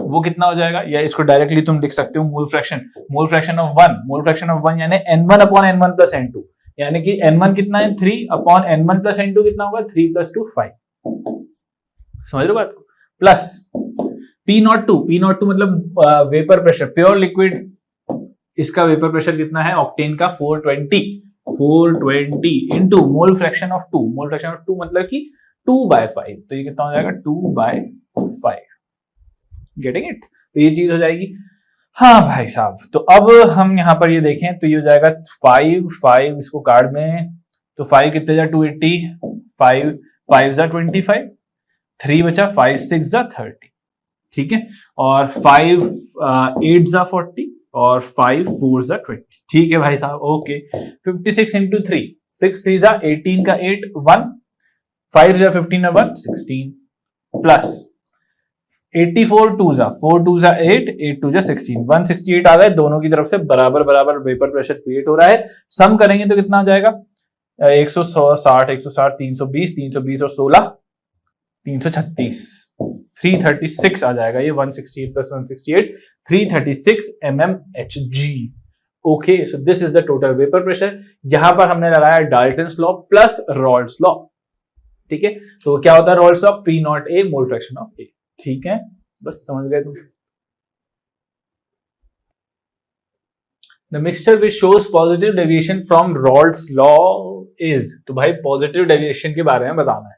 वो कितना हो जाएगा, या इसको डायरेक्टली तुम लिख सकते हो मोल फ्रैक्शन ऑफ 1 यानी N1 upon N1 plus N2, यानी कि N1 कितना है 3 अपॉन N1 प्लस N2 कितना होगा 3 प्लस 2 5, समझ रहे बात को, प्लस P02 मतलब वेपर प्रेशर प्योर लिक्विड, इसका वेपर प्रेशर कितना है ऑक्टेन का 420 इंटू मोल फ्रैक्शन ऑफ 2, मतलब कि 2/5, तो ये कितना हो जाएगा 2/5, गेटिंग इट, तो ये चीज हो जाएगी। हाँ भाई साहब, तो अब हम यहां पर ये देखें तो ये हो जाएगा 5 इसको काट दें तो 5 कितने जा 280, 5 जा 25, 3 बचा 5 6 जा 30, ठीक है, और 5 8 जा 40 और 5 4 जा 20, ठीक है भाई साहब, ओके। 56 इंटू 3, 6 3 जा 18 का 8 1, 5 जा 15 1 16 प्लस 84 2 जा 4 2 जा 8 8 2 जा 16 168 आ गए, दोनों की तरफ से बराबर वेपर प्रेशर क्रिएट हो रहा है। सम करेंगे तो कितना आ जाएगा 160 320 और 16 336 336 आ जाएगा, ये 168 plus 168 336 mmHg। Okay, so this is the total vapour pressure. यहां पर हमने लगाया Dalton's law plus Rawls law, ठीक है, तो क्या होता है Rawls law P0A mole fraction of A, ठीक है, बस समझ गए तुम। The mixture which shows positive deviation from Raoult's law is, तो भाई पॉजिटिव डेविएशन के बारे में बताना है।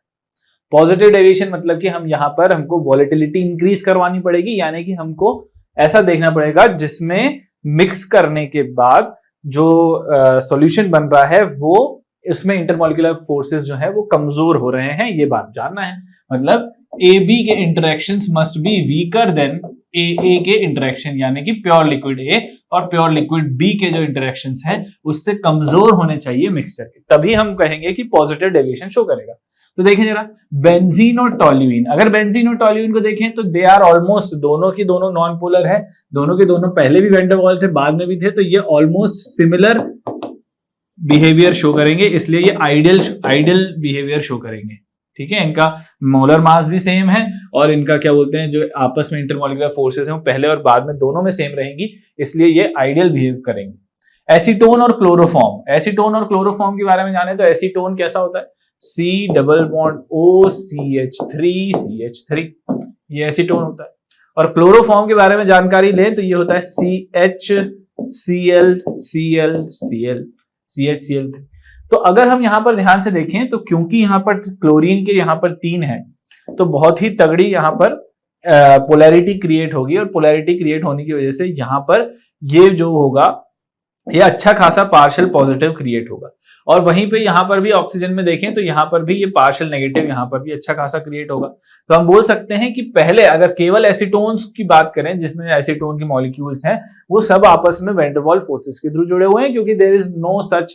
पॉजिटिव डेविएशन मतलब कि हम यहां पर हमको वॉलेटिलिटी इंक्रीज करवानी पड़ेगी, यानी कि हमको ऐसा देखना पड़ेगा जिसमें मिक्स करने के बाद जो सॉल्यूशन बन रहा है वो इसमें इंटरमॉलिक्यूलर फोर्सेस जो है वो कमजोर हो रहे हैं, ये बात जानना है। मतलब AB के interactions must be weaker then AA के इंटरेक्शन, यानी कि प्योर लिक्विड A और प्योर लिक्विड B के जो इंटरेक्शंस हैं उससे कमजोर होने चाहिए मिक्सचर के, तभी हम कहेंगे कि पॉजिटिव डेविएशन शो करेगा। तो देखें जरा बेंजीन और टोल्यूइन, अगर बेंजीन और टोल्यूइन को देखें तो दे आर ऑलमोस्ट दोनों की दोनों नॉन पोलर है, दोनों के दोनों पहले भी वैन डेर वाल्स थे बाद में भी थे, तो ये ऑलमोस्ट सिमिलर बिहेवियर शो करेंगे, इसलिए ये आइडियल बिहेवियर शो करेंगे, ठीक है। इनका मोलर मास भी सेम है और इनका क्या बोलते हैं जो आपस में इंटरमॉलिक्यूलर फोर्सेस हैं वो पहले और बाद में दोनों में सेम रहेंगी, इसलिए ये आइडियल बिहेव करेंगे। एसीटोन और क्लोरोफॉर्म के बारे में जाने तो एसीटोन कैसा होता है C++OCH3 ये एसीटोन होता है, और क्लोरोफॉर्म के बारे में जानकारी लें तो ये होता है CHCl तो अगर हम यहां पर ध्यान से देखें तो क्योंकि यहां पर क्लोरीन के यहां पर 3 है तो बहुत ही तगड़ी यहां पर पोलैरिटी क्रिएट होगी, और पोलैरिटी क्रिएट होने की वजह से यहां पर ये जो होगा ये अच्छा खासा पार्शियल पॉजिटिव क्रिएट होगा, और वहीं पे यहां पर भी ऑक्सीजन में देखें तो यहां पर भी ये पार्शियल नेगेटिव यहां पर भी अच्छा खासा क्रिएट होगा। तो हम बोल सकते हैं कि पहले अगर केवल एसीटोन्स की बात करें जिसमें एसीटोन के मॉलिक्यूल्स हैं वो सब आपस में वैन डेर वाल्स फोर्सेस के थ्रू जुड़े हुए हैं, क्योंकि there is no such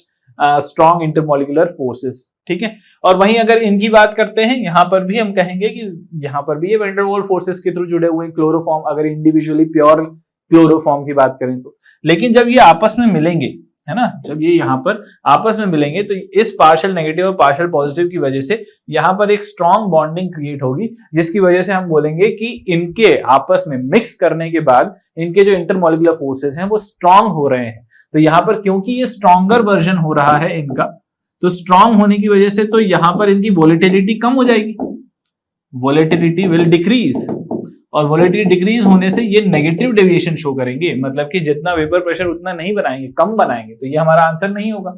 strong intermolecular forces, ठीक है। और वहीं अगर इनकी बात करते हैं यहां पर भी हम कहेंगे कि यहां पर भी ये वैन डेर वाल्स फोर्सेस के थ्रू जुड़े हुए हैं। क्लोरोफॉर्म अगर इंडिविजुअली प्योर क्लोरोफॉर्म की बात करें तो, लेकिन जब ये आपस में मिलेंगे, है ना, जब ये यहां पर आपस में मिलेंगे तो इस पार्शियल नेगेटिव और पार्शियल पॉजिटिव की वजह से यहां पर एक स्ट्रॉन्ग बॉन्डिंग क्रिएट होगी, जिसकी वजह से हम बोलेंगे कि इनके आपस में मिक्स करने के बाद इनके जो इंटरमॉलिक्यूलर फोर्सेस हैं वो स्ट्रॉन्ग हो रहे हैं। तो यहां पर क्योंकि ये स्ट्रॉन्गर वर्जन हो रहा है इनका, तो स्ट्रॉन्ग होने की वजह से तो यहां पर इनकी वोलेटिलिटी कम हो जाएगी, वोलेटिलिटी विल डिक्रीज, और वोलेटिलिटी डिक्रीज होने से ये नेगेटिव डेविएशन शो करेंगे, मतलब कि जितना वेपर प्रेशर उतना नहीं बनाएंगे, कम बनाएंगे, तो ये हमारा आंसर नहीं होगा।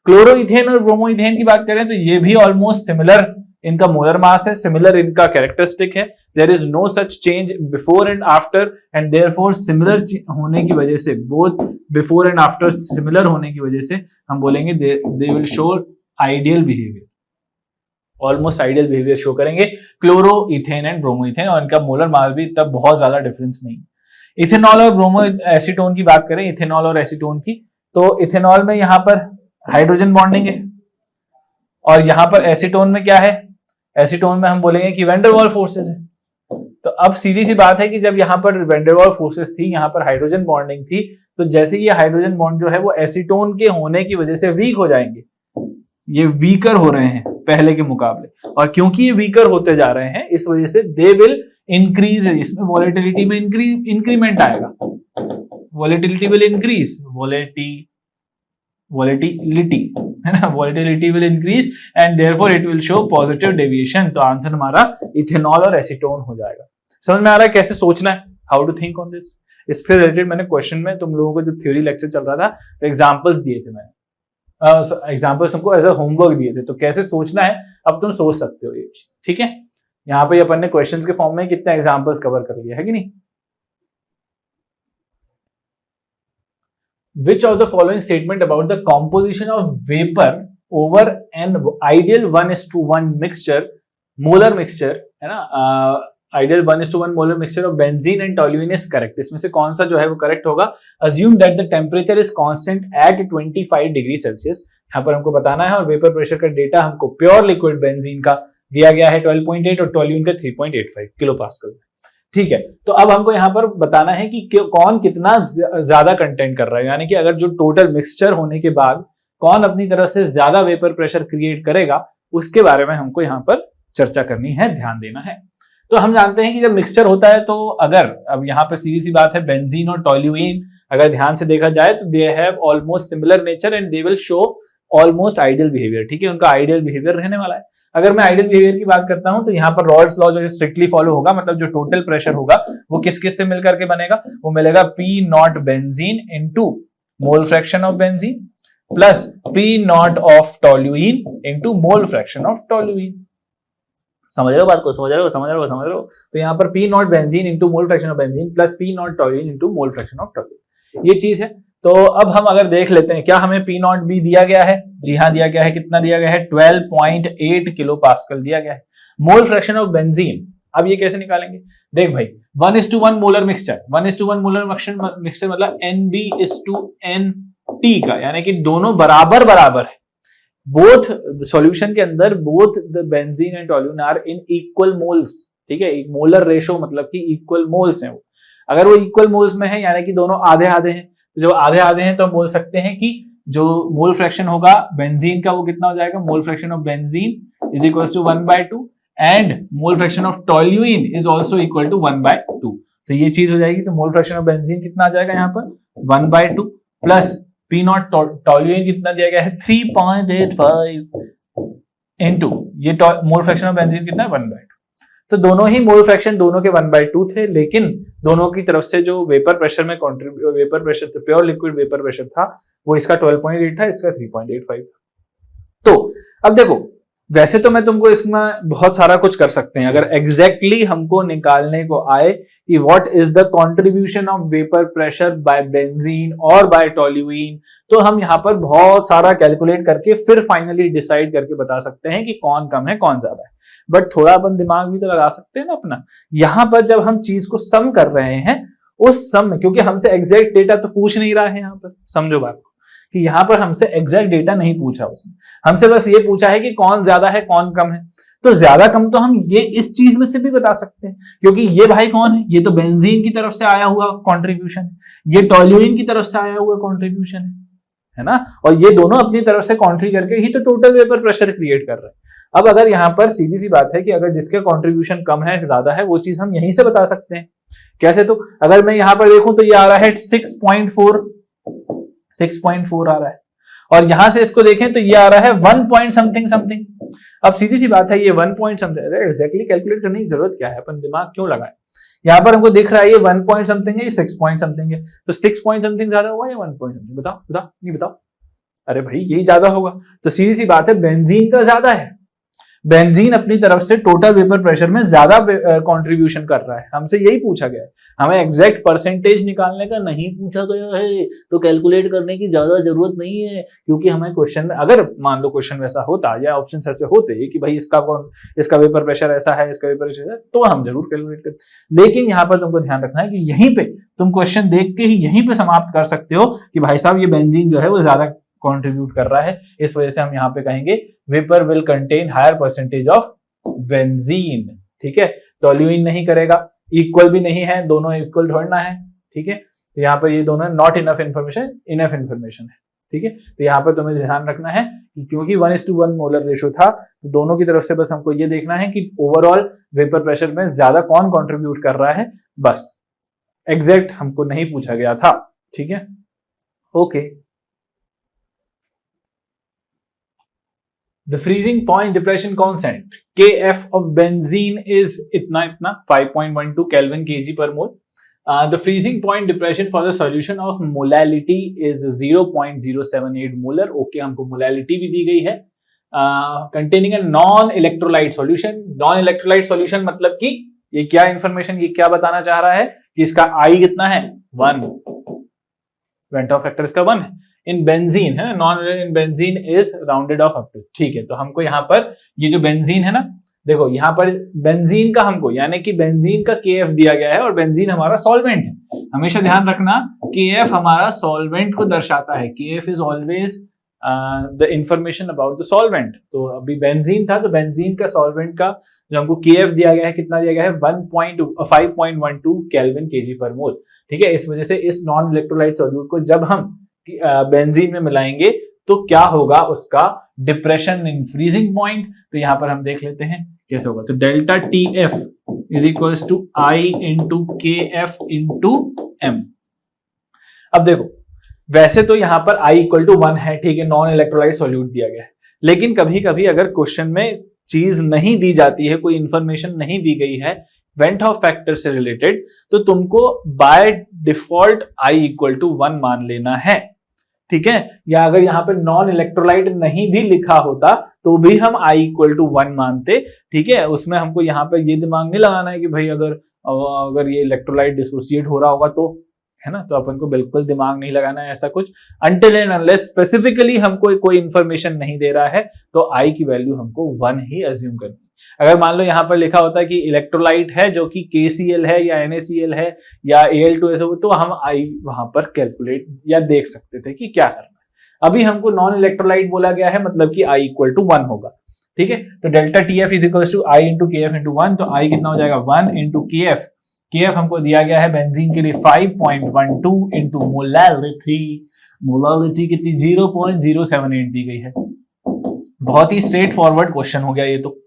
क्लोरोइथेन और ब्रोमोइथेन की बात करें तो ये भी ऑलमोस्ट सिमिलर इनका मोलर मास है, सिमिलर इनका कैरेक्टरिस्टिक है, there is no such change before and after, and therefore similar होने की वजह से, both before and after similar होने की वजह से हम बोलेंगे they will show ideal behaviour, almost ideal behaviour show करेंगे क्लोरो इथेन एंड ब्रोमोइथेन, और इनका मोलर मास भी तब बहुत ज्यादा डिफरेंस नहीं। इथेनॉल और ब्रोमो एसीटोन की बात करें, इथेनॉल और एसीटोन की, तो इथेनॉल में यहां पर हाइड्रोजन बॉन्डिंग है और यहां पर एसीटोन में क्या है, एसीटोन में हम बोलेंगे कि वैन डेर वाल्स फोर्सेस है। तो अब सीधी सी बात है कि जब यहां पर वैन डेर वाल्स फोर्सेस थी, यहां पर हाइड्रोजन बॉन्डिंग थी, तो जैसे ये हाइड्रोजन बॉन्ड जो है वो एसीटोन के होने की वजह से वीक हो जाएंगे, ये वीकर हो रहे हैं पहले के मुकाबले, और क्योंकि ये वीकर होते जा रहे हैं इस वजह से दे विल इंक्रीज, इसमें वोलेटिलिटी में इंक्रीमेंट आएगा, वोलेटिलिटी विल इंक्रीज, वोलेटिलिटी है ना, volatility will increase and therefore it will show positive deviation. तो आंसर हमारा इथेनॉल और एसीटोन हो जाएगा। समझ में आ रहा है कैसे सोचना है, how to think on this. इससे रिलेटेड मैंने क्वेश्चन में तुम लोगों को जब थ्योरी लेक्चर चल रहा था तो एग्जांपल्स दिए थे मैंने, एग्जांपल्स तुमको एज अ होमवर्क दिए थे, तो कैसे सोचना है अब तुम सोच सकते हो ये चीज, ठीक है। यहाँ पे अपन ने क्वेश्चंस के फॉर्म में कितने एग्जांपल्स कवर कर लिया है कि नहीं। Which of the following statement about the composition of vapor over an ideal 1:1 mixture, molar mixture है ना, ideal 1:1 molar mixture of benzene and toluene is correct? इसमें से कौन सा जो है वो करेक्ट होगा। Assume that the temperature is constant at 25 degree Celsius, यहाँ पर हमको बताना है, और वेपर प्रेशर का डेटा हमको प्योर लिक्विड बेंजीन का दिया गया है 12.8 और टोल्यूइन का 3.85 किलो पास्कल, ठीक है। तो अब हमको यहां पर बताना है कि कौन कितना ज्यादा कंटेंट कर रहा है, यानी कि अगर जो टोटल मिक्सचर होने के बाद कौन अपनी तरफ से ज्यादा वेपर प्रेशर क्रिएट करेगा, उसके बारे में हमको यहां पर चर्चा करनी है, ध्यान देना है। तो हम जानते हैं कि जब मिक्सचर होता है तो अगर अब यहां पर सीधी सी बात है, बेंजीन और टोल्यूइन अगर ध्यान से देखा जाए तो they have almost similar nature and they will show almost ideal behaviour, ठीक है, उनका आइडियल बिहेवियर रहने वाला है। अगर मैं आइडियल बिहेवियर की बात करता हूं तो यहाँ पर रॉल्स लॉ जो स्ट्रिक्टली फॉलो होगा, मतलब जो टोटल प्रेशर होगा वो किस किस से मिलकर के बनेगा, वो मिलेगा P not benzene into mole fraction of benzene plus P not of toluene into mole fraction of toluene. समझ रहे हो बात को, समझ रहे हो। तो यहाँ पर P not benzene into mole fraction of benzene plus P not toluene into mole fraction of toluene, ये चीज है। तो अब हम अगर देख लेते हैं क्या हमें पी नॉट बी दिया गया है, जी हाँ दिया गया है, कितना दिया गया है 12.8 किलो पास्कल दिया गया है। मोल फ्रैक्शन ऑफ बेंजीन, अब ये कैसे निकालेंगे, देख भाई 1:1 मोलर मिक्सचर, 1:1 मोलर मिक्सचर मतलब NB:NT का, यानी कि दोनों बराबर बराबर है, बोथ सॉल्यूशन के अंदर both the benzene and toluene are in equal moles, ठीक है, एक मोलर रेशो मतलब कि इक्वल मोल्स हैं वो। अगर वो इक्वल मोल्स में है यानी कि दोनों आधे आधे हैं, जो आधे आधे हैं तो हम बोल सकते हैं कि जो मोल फ्रैक्शन होगा बेंजीन का वो कितना हो जाएगा, mole fraction of benzene is equal to 1/2 and mole fraction of toluene is also equal to 1/2। तो ये चीज हो जाएगी, तो मोल फ्रैक्शन ऑफ बेंजीन कितना आ जाएगा यहाँ पर 1/2 प्लस पी नॉट टोल्यूइन कितना दिया गया है 3.85 इनटू ये मोल फ्रैक्शन ऑफ बेंजीन कितना है 1/2। तो दोनों ही मोल फ्रैक्शन दोनों के 1/2 थे, लेकिन दोनों की तरफ से जो वेपर प्रेशर में vapour pressure pure liquid vapour pressure था वो इसका 12.8 था, इसका 3.85 था। तो अब देखो, वैसे तो मैं तुमको इसमें बहुत सारा कुछ कर सकते हैं, अगर एग्जैक्टली हमको निकालने को आए कि what is the contribution of vapour pressure by benzene और बाय टोल्यूइन, तो हम यहाँ पर बहुत सारा कैलकुलेट करके फिर फाइनली डिसाइड करके बता सकते हैं कि कौन कम है कौन ज्यादा है। बट थोड़ा अपन दिमाग भी तो लगा सकते हैं ना अपना। यहाँ पर जब हम चीज को सम कर रहे हैं, उस सम में क्योंकि हमसे एग्जैक्ट डेटा तो पूछ नहीं रहा है, यहाँ पर समझो बात को कि यहाँ पर हमसे एग्जैक्ट डेटा नहीं पूछा उसने, हमसे बस ये पूछा है कि कौन ज्यादा है कौन कम है। तो ज्यादा कम तो हम ये इस चीज में से भी बता सकते हैं, क्योंकि ये भाई कौन है, ये तो बेंजीन की तरफ से आया हुआ कंट्रीब्यूशन है, ये टोल्यूइन की तरफ से आया हुआ कंट्रीब्यूशन है ना, और ये दोनों अपनी तरफ से कॉन्ट्री करके ही तो टोटल वेपर प्रेशर क्रिएट कर रहे हैं। अब अगर यहाँ पर सीधी सी बात है कि अगर जिसका कॉन्ट्रीब्यूशन कम है ज्यादा है, वो चीज हम यहीं से बता सकते हैं। कैसे, तो अगर मैं यहाँ पर देखूं तो ये आ रहा है 6.4 आ रहा है, और यहां से इसको देखें तो ये आ रहा है 1 पॉइंट समथिंग समथिंग। अब सीधी सी बात है, ये 1 पॉइंट समथिंग एग्जैक्टली कैलकुलेट करने की जरूरत क्या है, अपन दिमाग क्यों लगाएं। यहाँ पर हमको दिख रहा है ये 1 पॉइंट समथिंग है, ये 6 पॉइंट समथिंग है, तो 6 पॉइंट समथिंग ज्यादा हुआ या 1 पॉइंट समथिंग? बताओ बताओ, नहीं बताओ। अरे भाई यही ज्यादा होगा, तो सीधी सी बात है बेंजीन का ज्यादा है। बेंजीन अपनी तरफ से टोटल वेपर प्रेशर में ज्यादा कंट्रीब्यूशन कर रहा है। हमसे यही पूछा गया है, हमें एग्जैक्ट परसेंटेज निकालने का नहीं पूछा गया है, तो कैलकुलेट करने की ज्यादा जरूरत नहीं है, क्योंकि हमें क्वेश्चन में अगर मान लो क्वेश्चन वैसा होता या ऑप्शन ऐसे होते कि भाई इसका वेपर प्रेशर ऐसा है, इसका वेपर प्रेशर है, तो हम जरूर कैलकुलेट करते। लेकिन यहाँ पर तुमको ध्यान रखना है कि यहीं पे तुम क्वेश्चन देख के ही यहीं पे समाप्त कर सकते हो कि भाई साहब ये बेंजीन जो है वो ज्यादा कंट्रीब्यूट कर रहा है, इस वजह से हम यहाँ पे कहेंगे vapour will contain higher percentage of benzene. ठीक है, टोल्यूइन नहीं करेगा, इक्वल भी नहीं है, दोनों इक्वल थोड़ा ना है। ठीक है, तो यहाँ पर ये दोनों not enough information, enough information है। ठीक है, तो यहाँ पर तुम्हें ध्यान रखना है कि क्योंकि 1:1 मोलर रेशो था, तो दोनों की तरफ से बस हमको ये देखना है कि ओवरऑल वेपर प्रेशर में ज्यादा कौन कंट्रीब्यूट कर रहा है, बस। एग्जैक्ट हमको नहीं पूछा गया था। ठीक है, okay. The freezing point depression constant Kf of benzene is इतना 5.12 Kelvin kg per mole. The freezing point depression for the solution of molality is 0.078 molar. Okay, हमको molality भी दी गई है। Containing a non-electrolyte solution. Non-electrolyte solution मतलब कि ये क्या information, ये क्या बताना चाह रहा है कि इसका I कितना है, 1, वेंट ऑफ फैक्टर इसका 1 है। इन बेंजीन है ना, none in benzene is rounded off up to. ठीक है, तो हमको यहाँ पर ये जो बेंजीन है ना, देखो यहाँ पर बेंजीन का हमको यानी कि बेंजीन का KF दिया गया है और बेंजीन हमारा सॉल्वेंट है। हमेशा ध्यान रखना KF हमारा सॉल्वेंट को दर्शाता है। KF is always the information about the solvent. तो अभी बेंजीन था, तो बेंजीन का सॉल्वेंट का जो हमको KF दिया गया है, कितना दिया गया है, 5.12 केल्विन kg पर मोल। ठीक है, इस वजह से इस नॉन इलेक्ट्रोलाइट सॉल्यूट को जब हम बेंजीन में मिलाएंगे तो क्या होगा, उसका डिप्रेशन इन फ्रीजिंग पॉइंट। तो यहां पर हम देख लेते हैं कैसे होगा। तो delta TF is equals to I into KF into M। अब देखो, वैसे तो यहां पर I इक्वल टू 1 है, ठीक है, नॉन इलेक्ट्रोलाइट सॉल्यूट दिया गया है, लेकिन कभी कभी अगर क्वेश्चन में चीज नहीं दी जाती है, कोई इंफॉर्मेशन नहीं दी गई है वेंट ऑफ फैक्टर से रिलेटेड, तो तुमको by default I equal to 1 मान लेना है। ठीक है, या अगर यहाँ पे नॉन इलेक्ट्रोलाइट नहीं भी लिखा होता तो भी हम I इक्वल टू 1 मानते। ठीक है, उसमें हमको यहाँ पे ये दिमाग नहीं लगाना है कि भाई अगर ये इलेक्ट्रोलाइट डिसोसिएट हो रहा होगा तो, है ना, तो अपन को बिल्कुल दिमाग नहीं लगाना है ऐसा कुछ। अनटिल एंड अनलेस स्पेसिफिकली हमको कोई इंफॉर्मेशन नहीं दे रहा है तो I की वैल्यू हमको 1 ही अज्यूम करनी। अगर मान लो यहाँ पर लिखा होता है कि इलेक्ट्रोलाइट है जो कि KCl है या NaCl है या Al2SO, तो हम I वहां पर कैलकुलेट या देख सकते थे कि क्या करना है। अभी हमको नॉन इलेक्ट्रोलाइट बोला गया है, मतलब कि I इक्वल टू 1 होगा। ठीक है, तो delta TF is equal to I into KF into 1, तो I कितना हो जाएगा, 1 इंटू KF। KF हमको दिया गया है बेंजीन के लिए 5.12 इंटू मोलालिटी। मोलालिटी कितनी, 0.078 दी गई है। बहुत ही स्ट्रेट फॉरवर्ड क्वेश्चन हो गया ये तो,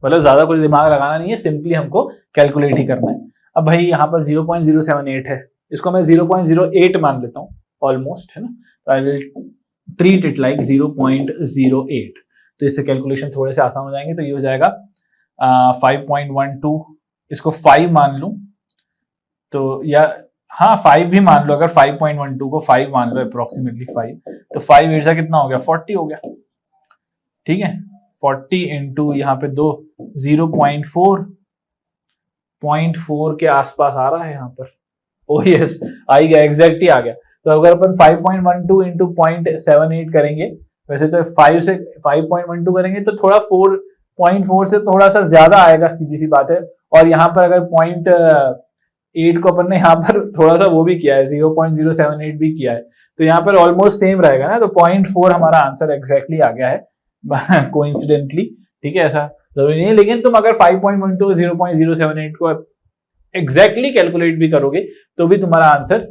मतलब ज्यादा कुछ दिमाग लगाना नहीं है, सिंपली हमको कैलकुलेट ही करना है। अब भाई यहाँ पर 0.078 है, इसको मैं 0.08 मान लेता हूँ ऑलमोस्ट, है ना, तो I will treat it like 0.08। तो इससे कैलकुलेशन थोड़े से आसान हो जाएंगे। तो ये हो जाएगा 5.12, इसको 5 मान लूं तो, या हाँ 5 भी मान लो, अगर 5.12 को 5 मान लो अप्रोक्सीमेटली 5, तो 5 8 कितना हो गया, 40 हो गया। ठीक है, 40 इंटू यहाँ पे 2, 0.4 के आसपास आ रहा है यहाँ पर। ओ यस, आ गया, एग्जैक्ट ही आ गया। तो अगर अपन 5.12 इंटू 0.78 करेंगे, वैसे तो 5 से 5.12 करेंगे तो थोड़ा 4.4 से थोड़ा सा ज्यादा आएगा, सीधी सी बात है। और यहाँ पर अगर 0.8 को अपन ने यहाँ पर थोड़ा सा वो भी किया है, 0.078 भी किया है, तो यहाँ पर ऑलमोस्ट सेम रहेगा ना। तो 0.4 हमारा आंसर एग्जैक्टली आ गया है कोइंसिडेंटली। ठीक है, ऐसा जरूरी नहीं है, लेकिन तुम अगर 5.12 0.078 को एग्जैक्टली कैलकुलेट भी करोगे तो भी तुम्हारा आंसर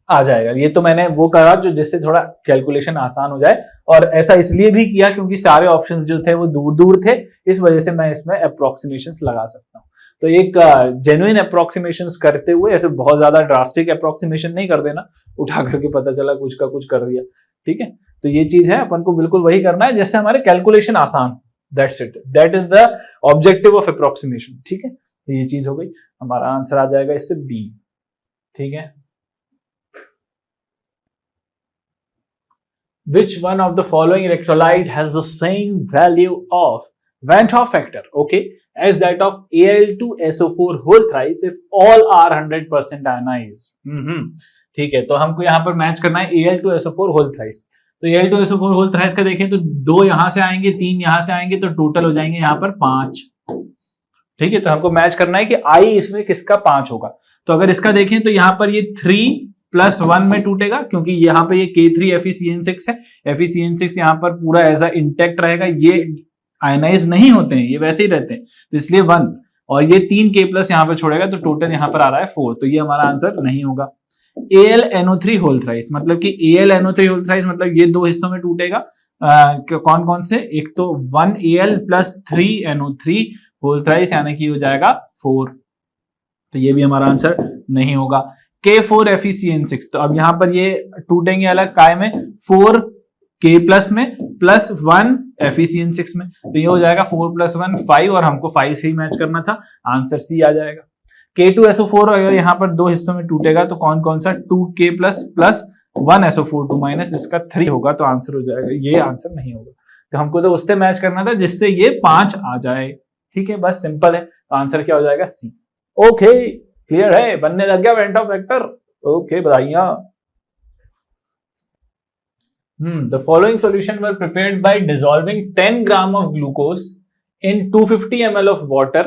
आ जाएगा। ये तो मैंने वो करा जो जिससे थोड़ा कैलकुलेशन आसान हो जाए, और ऐसा इसलिए भी किया क्योंकि सारे ऑप्शंस जो थे वो दूर दूर थे, इस वजह से मैं इसमें अप्रोक्सीमेशंस लगा सकता हूँ। तो एक जेन्युइन अप्रोक्सीमेशंस करते हुए, ऐसे बहुत ज्यादा ड्रास्टिक अप्रोक्सीमेशन नहीं कर देना, उठा करके पता चला कुछ का कुछ कर दिया। ठीक है, तो ये चीज है, अपन को बिल्कुल वही करना है जिससे हमारे कैलकुलेशन आसान हो। That's it, that is the objective of approximation. ठीक है, तो ये चीज हो गई, हमारा आंसर आ जाएगा इससे बी। ठीक है, which one of the following electrolyte has the same value of Van't Hoff factor, okay, as that of Al2SO4 whole thrice if all are 100% ionized? ठीक है, तो हमको यहाँ पर मैच करना है Al2SO4 whole thrice। तो Al2SO4 whole thrice का देखें तो 2 यहां से आएंगे, 3 यहां से आएंगे, तो टोटल हो जाएंगे यहाँ पर 5। ठीक है, तो हमको मैच करना है कि I इसमें किसका 5 होगा। तो अगर इसका देखें तो यहाँ पर ये 3+1 में टूटेगा, क्योंकि यहाँ पे ये K3FeCN6 है, FeCN6 यहाँ पर पूरा एज अ इंटेक्ट रहेगा, ये आयनाइज नहीं होते हैं, ये वैसे ही रहते हैं, तो इसलिए 1, और ये 3K+ यहाँ पे छोड़ेगा, तो टोटल यहाँ पर आ रहा है 4, तो ये हमारा आंसर नहीं होगा। AlNO3 होल थ्राइस, मतलब कि AlNO3 होल थ्राइस मतलब ये 2 हिस्सों में टूटेगा। कौन कौन से, एक तो 1Al + 3NO3 होल थ्राइस, यानी कि हो जाएगा 4, तो ये भी हमारा आंसर नहीं होगा। K4FeCN6, तो अब यहां पर ये टूटेंगे अलग काय में, 4K+ में प्लस 1 FeCN6 में, तो ये हो जाएगा 4 + 1 5, और हमको 5 से ही मैच करना था, आंसर सी आ जाएगा। K2SO4 अगर यहाँ पर 2 हिस्सों में टूटेगा तो कौन कौन सा, 2K+ प्लस 1SO4 2 माइनस इसका 3 होगा, तो आंसर हो जाएगा, ये आंसर नहीं होगा। तो हमको तो उससे मैच करना था जिससे ये 5 आ जाए। ठीक है, बस सिंपल है, तो आंसर क्या हो जाएगा, सी। ओके, क्लियर है, बनने लग गया वेंट ऑफ वेक्टर। ओके, बधाइयां। The following solution were prepared by dissolving 10 gram of glucose in 250 ml of water.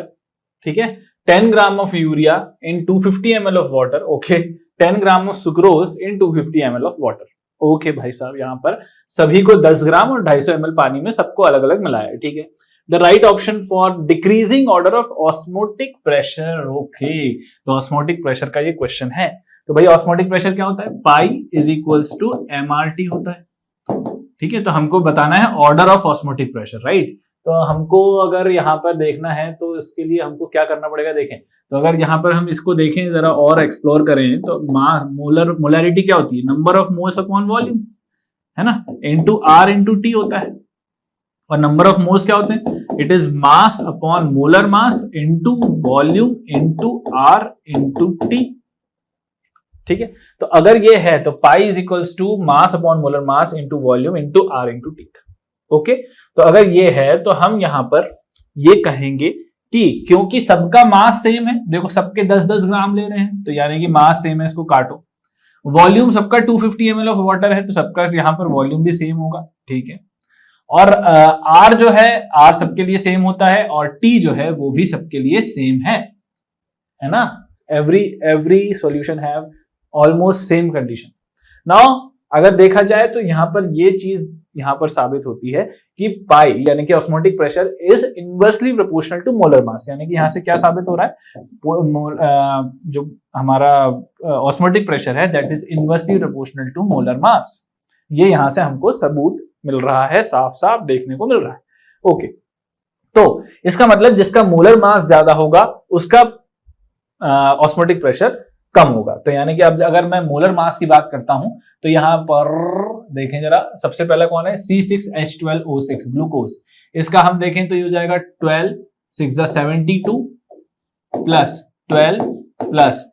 ठीक है, 10 gram of urea in 250 ml of water. Okay, 10 gram of sucrose in 250 ml of water. Okay भाई साहब, यहाँ पर सभी को 10 ग्राम और 250 ml पानी में सबको अलग अलग मिलाया है। ठीक है, the right option for decreasing order of osmotic pressure. Okay, तो ऑस्मोटिक प्रेशर का ये क्वेश्चन है। तो भाई ऑस्मोटिक प्रेशर क्या होता है, pi is equals to mRT होता है। ठीक है, तो हमको बताना है order of osmotic pressure, right. तो हमको अगर यहाँ पर देखना है तो इसके लिए हमको क्या करना पड़ेगा, देखें तो अगर यहाँ पर हम इसको देखें जरा और एक्सप्लोर करें तो मोलरिटी क्या होती है, number of moles upon volume, है ना, इनटू R इनटू T होता है। और नंबर ऑफ मोल्स क्या होते हैं, it is mass upon molar mass into volume into R into T। ठीक है, तो अगर ये है तो pi is equals to mass upon molar mass into volume into R into T। Okay, तो अगर ये है तो हम यहां पर ये कहेंगे कि क्योंकि सबका मास सेम है, देखो सबके 10-10 ग्राम ले रहे हैं, तो यानी कि मास सेम है, इसको काटो। वॉल्यूम सबका 250 ml ऑफ वाटर है, तो सबका यहां पर वॉल्यूम भी सेम होगा। ठीक है, और R जो है, R सबके लिए सेम होता है, और T जो है वो भी सबके लिए सेम है ना। Every solution have almost same condition. Now अगर देखा जाए तो यहां पर ये चीज यहां पर साबित होती है कि पाई यानी कि osmotic pressure is inversely proportional to molar mass, यानी कि यहां से क्या साबित हो रहा है, जो हमारा ऑस्मोटिक प्रेशर है that is inversely proportional to molar mass. ये यहां से हमको सबूत मिल रहा है, साफ साफ देखने को मिल रहा है। ओके, तो इसका मतलब जिसका मोलर मास ज्यादा होगा उसका ऑस्मोटिक प्रेशर कम होगा। तो यानी कि अब अगर मैं मोलर मास की बात करता हूं तो यहां पर देखें जरा, सबसे पहला कौन है, C6H12O6 ग्लूकोज। इसका हम देखें तो ये हो जाएगा 12 6 72 प्लस 12 प्लस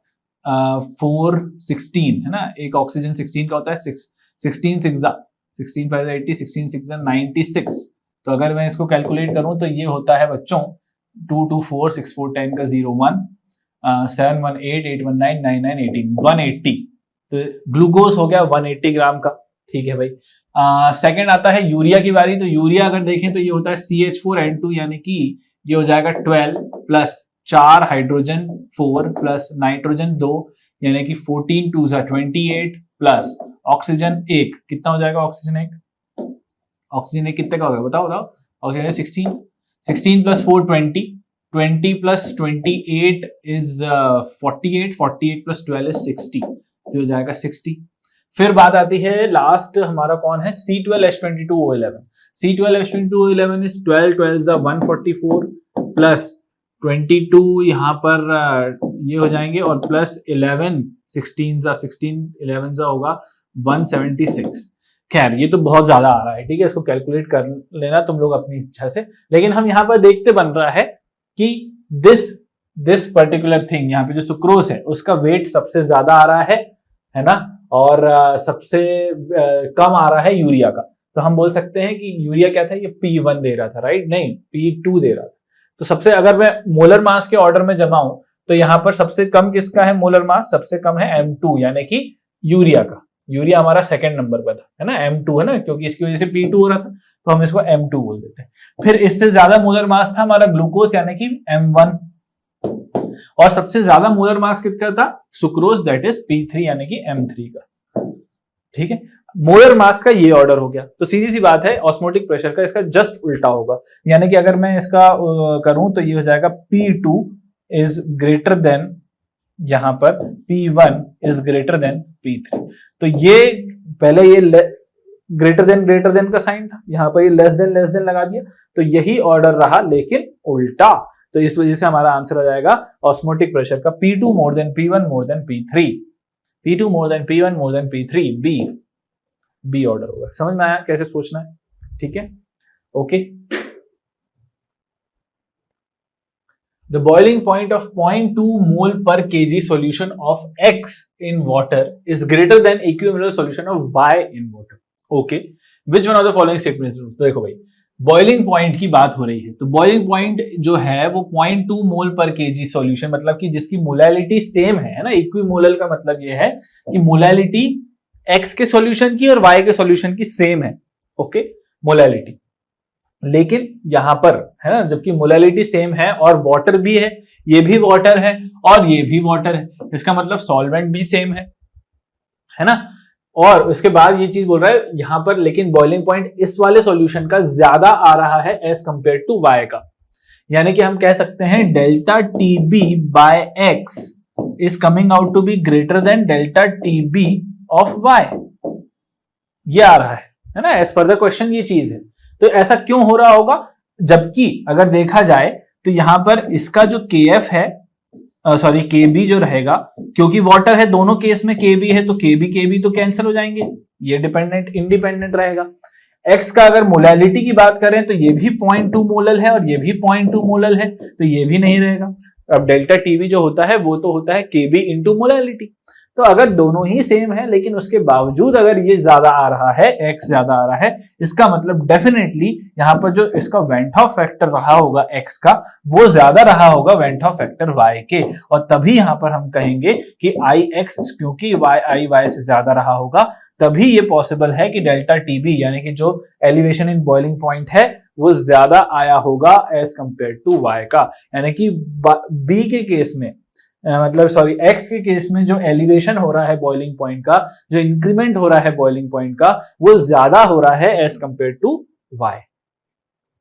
4 16, है ना, एक ऑक्सीजन 16 का होता है, 16 16 5 80 16 6 96। तो अगर मैं इसको कैलकुलेट करूं तो ये होता है बच्चों 2 2 4 6 4 10 का 0 1 7 1 8 8 1 9 9 9 18 180। तो ग्लूकोज हो गया 180 ग्राम का। ठीक है भाई, सेकंड आता है यूरिया की बारी। तो यूरिया अगर देखें तो ये होता है CH4N2, यानी कि ये हो जाएगा 12 प्लस 4 हाइड्रोजन 4 प्लस नाइट्रोजन 2, यानी कि 14 2 28 प्लस ऑक्सीजन 1, कितना हो जाएगा ऑक्सीजन 1, ऑक्सीजन 1 कितने का होगा बताओ बताओ, oxygen 16 16 plus 4 20 20 plus 28 is 48 48 plus 12 is 60, तो हो जाएगा 60। फिर बात आती है लास्ट हमारा कौन है, C12H22O11। C12H22O11 इज 12 12 144 प्लस 22 यहाँ पर ये हो जाएंगे, और प्लस 11 16 11 होगा 176। खैर ये तो बहुत ज्यादा आ रहा है, ठीक है, इसको कैलकुलेट कर लेना तुम लोग अपनी इच्छा से। लेकिन हम यहाँ पर देखते बन रहा है कि दिस दिस पर्टिकुलर थिंग, यहाँ पे जो सुक्रोज है उसका वेट सबसे ज्यादा आ रहा है ना, और सबसे कम आ रहा है यूरिया का, तो हम बोल सकते हैं कि यूरिया क्या था, ये P1 दे रहा था, राइट, नहीं P2 दे रहा था। तो सबसे, अगर मैं मोलर मास के ऑर्डर में जमाऊं तो यहां पर सबसे कम किसका है मोलर मास, सबसे कम है M2 यानी कि यूरिया का। यूरिया हमारा सेकंड नंबर पर था, है ना, M2 है ना, क्योंकि इसकी वजह से P2 हो रहा था तो हम इसको M2 बोल देते हैं। फिर इससे ज्यादा मोलर मास था हमारा ग्लूकोज यानी कि M1, और सबसे ज्यादा मोलर मास किसका था, सुक्रोज, दैट इज P3 यानी कि M3 का। ठीक है, मोलर मास का ये ऑर्डर हो गया। तो सीधी सी बात है, ऑस्मोटिक प्रेशर का इसका जस्ट उल्टा होगा, यानी कि अगर मैं इसका करूं तो ये हो जाएगा P2 इज ग्रेटर देन, यहां पर P1 is greater than P3। तो ये पहले ये ग्रेटर देन का साइन था, यहां पर ये लेस देन लगा दिया, तो यही ऑर्डर रहा लेकिन उल्टा। तो इस वजह से हमारा आंसर हो जाएगा ऑस्मोटिक प्रेशर का P2 more than P1 more than P3, P2 more than P1 more than P3, B order होगा। समझ में आया कैसे सोचना है, ठीक है, okay. The boiling point of 0.2 mole per kg solution of X in water is greater than equimolar solution of Y in water. Okay. Which one of the following statements? तो देखो भाई, बॉइलिंग पॉइंट की बात हो रही है, तो boiling point जो है वो 0.2 मोल पर केजी सॉल्यूशन, मतलब कि जिसकी मोलैलिटी सेम है ना, इक्विमोलल का मतलब ये है कि मोलैलिटी X के सॉल्यूशन की और Y के सॉल्यूशन की सेम है, ओके, मोलैलिटी। लेकिन यहां पर है ना, जबकि मोलैलिटी सेम है और वाटर भी है, ये भी वाटर है और ये भी वाटर है, इसका मतलब सॉल्वेंट भी सेम है ना। और उसके बाद ये चीज बोल रहा है यहां पर, लेकिन बॉइलिंग पॉइंट इस वाले सॉल्यूशन का ज्यादा आ रहा है एज कंपेयर टू वाई का, यानी कि हम कह सकते हैं delta TB by x is coming out to be greater than delta TB of y, ये आ रहा है ना, एज पर द क्वेश्चन ये चीज है। तो ऐसा क्यों हो रहा होगा, जबकि अगर देखा जाए तो यहां पर इसका जो KF है, सॉरी KB जो रहेगा, क्योंकि वाटर है, दोनों केस में KB है, तो KB तो कैंसिल हो जाएंगे, ये डिपेंडेंट इंडिपेंडेंट रहेगा। X का अगर मोलैलिटी की बात करें तो ये भी 0.2 मोलल है और ये भी 0.2 मोलल है, तो ये भी नहीं रहेगा। अब डेल्टा टीबी जो होता है वो तो होता है KB इंटू मोलैलिटी। तो अगर दोनों ही सेम है लेकिन उसके बावजूद अगर ये ज्यादा आ रहा है, X ज्यादा आ रहा है, इसका मतलब डेफिनेटली यहां पर जो इसका वेंट ऑफ फैक्टर रहा होगा X का, वो ज्यादा रहा होगा वेंट ऑफ फैक्टर Y के, और तभी यहां पर हम कहेंगे कि IX, क्योंकि Y से ज्यादा रहा होगा, तभी ये पॉसिबल है कि डेल्टा टीबी यानी कि जो एलिवेशन इन बॉइलिंग पॉइंट है वो ज्यादा आया होगा एज कंपेयर टू Y का, यानी कि B के केस में, मतलब सॉरी X के केस में जो एलिवेशन हो रहा है बॉइलिंग पॉइंट का, जो इंक्रीमेंट हो रहा है बॉइलिंग पॉइंट का, वो ज्यादा हो रहा है एज कंपेयर टू Y,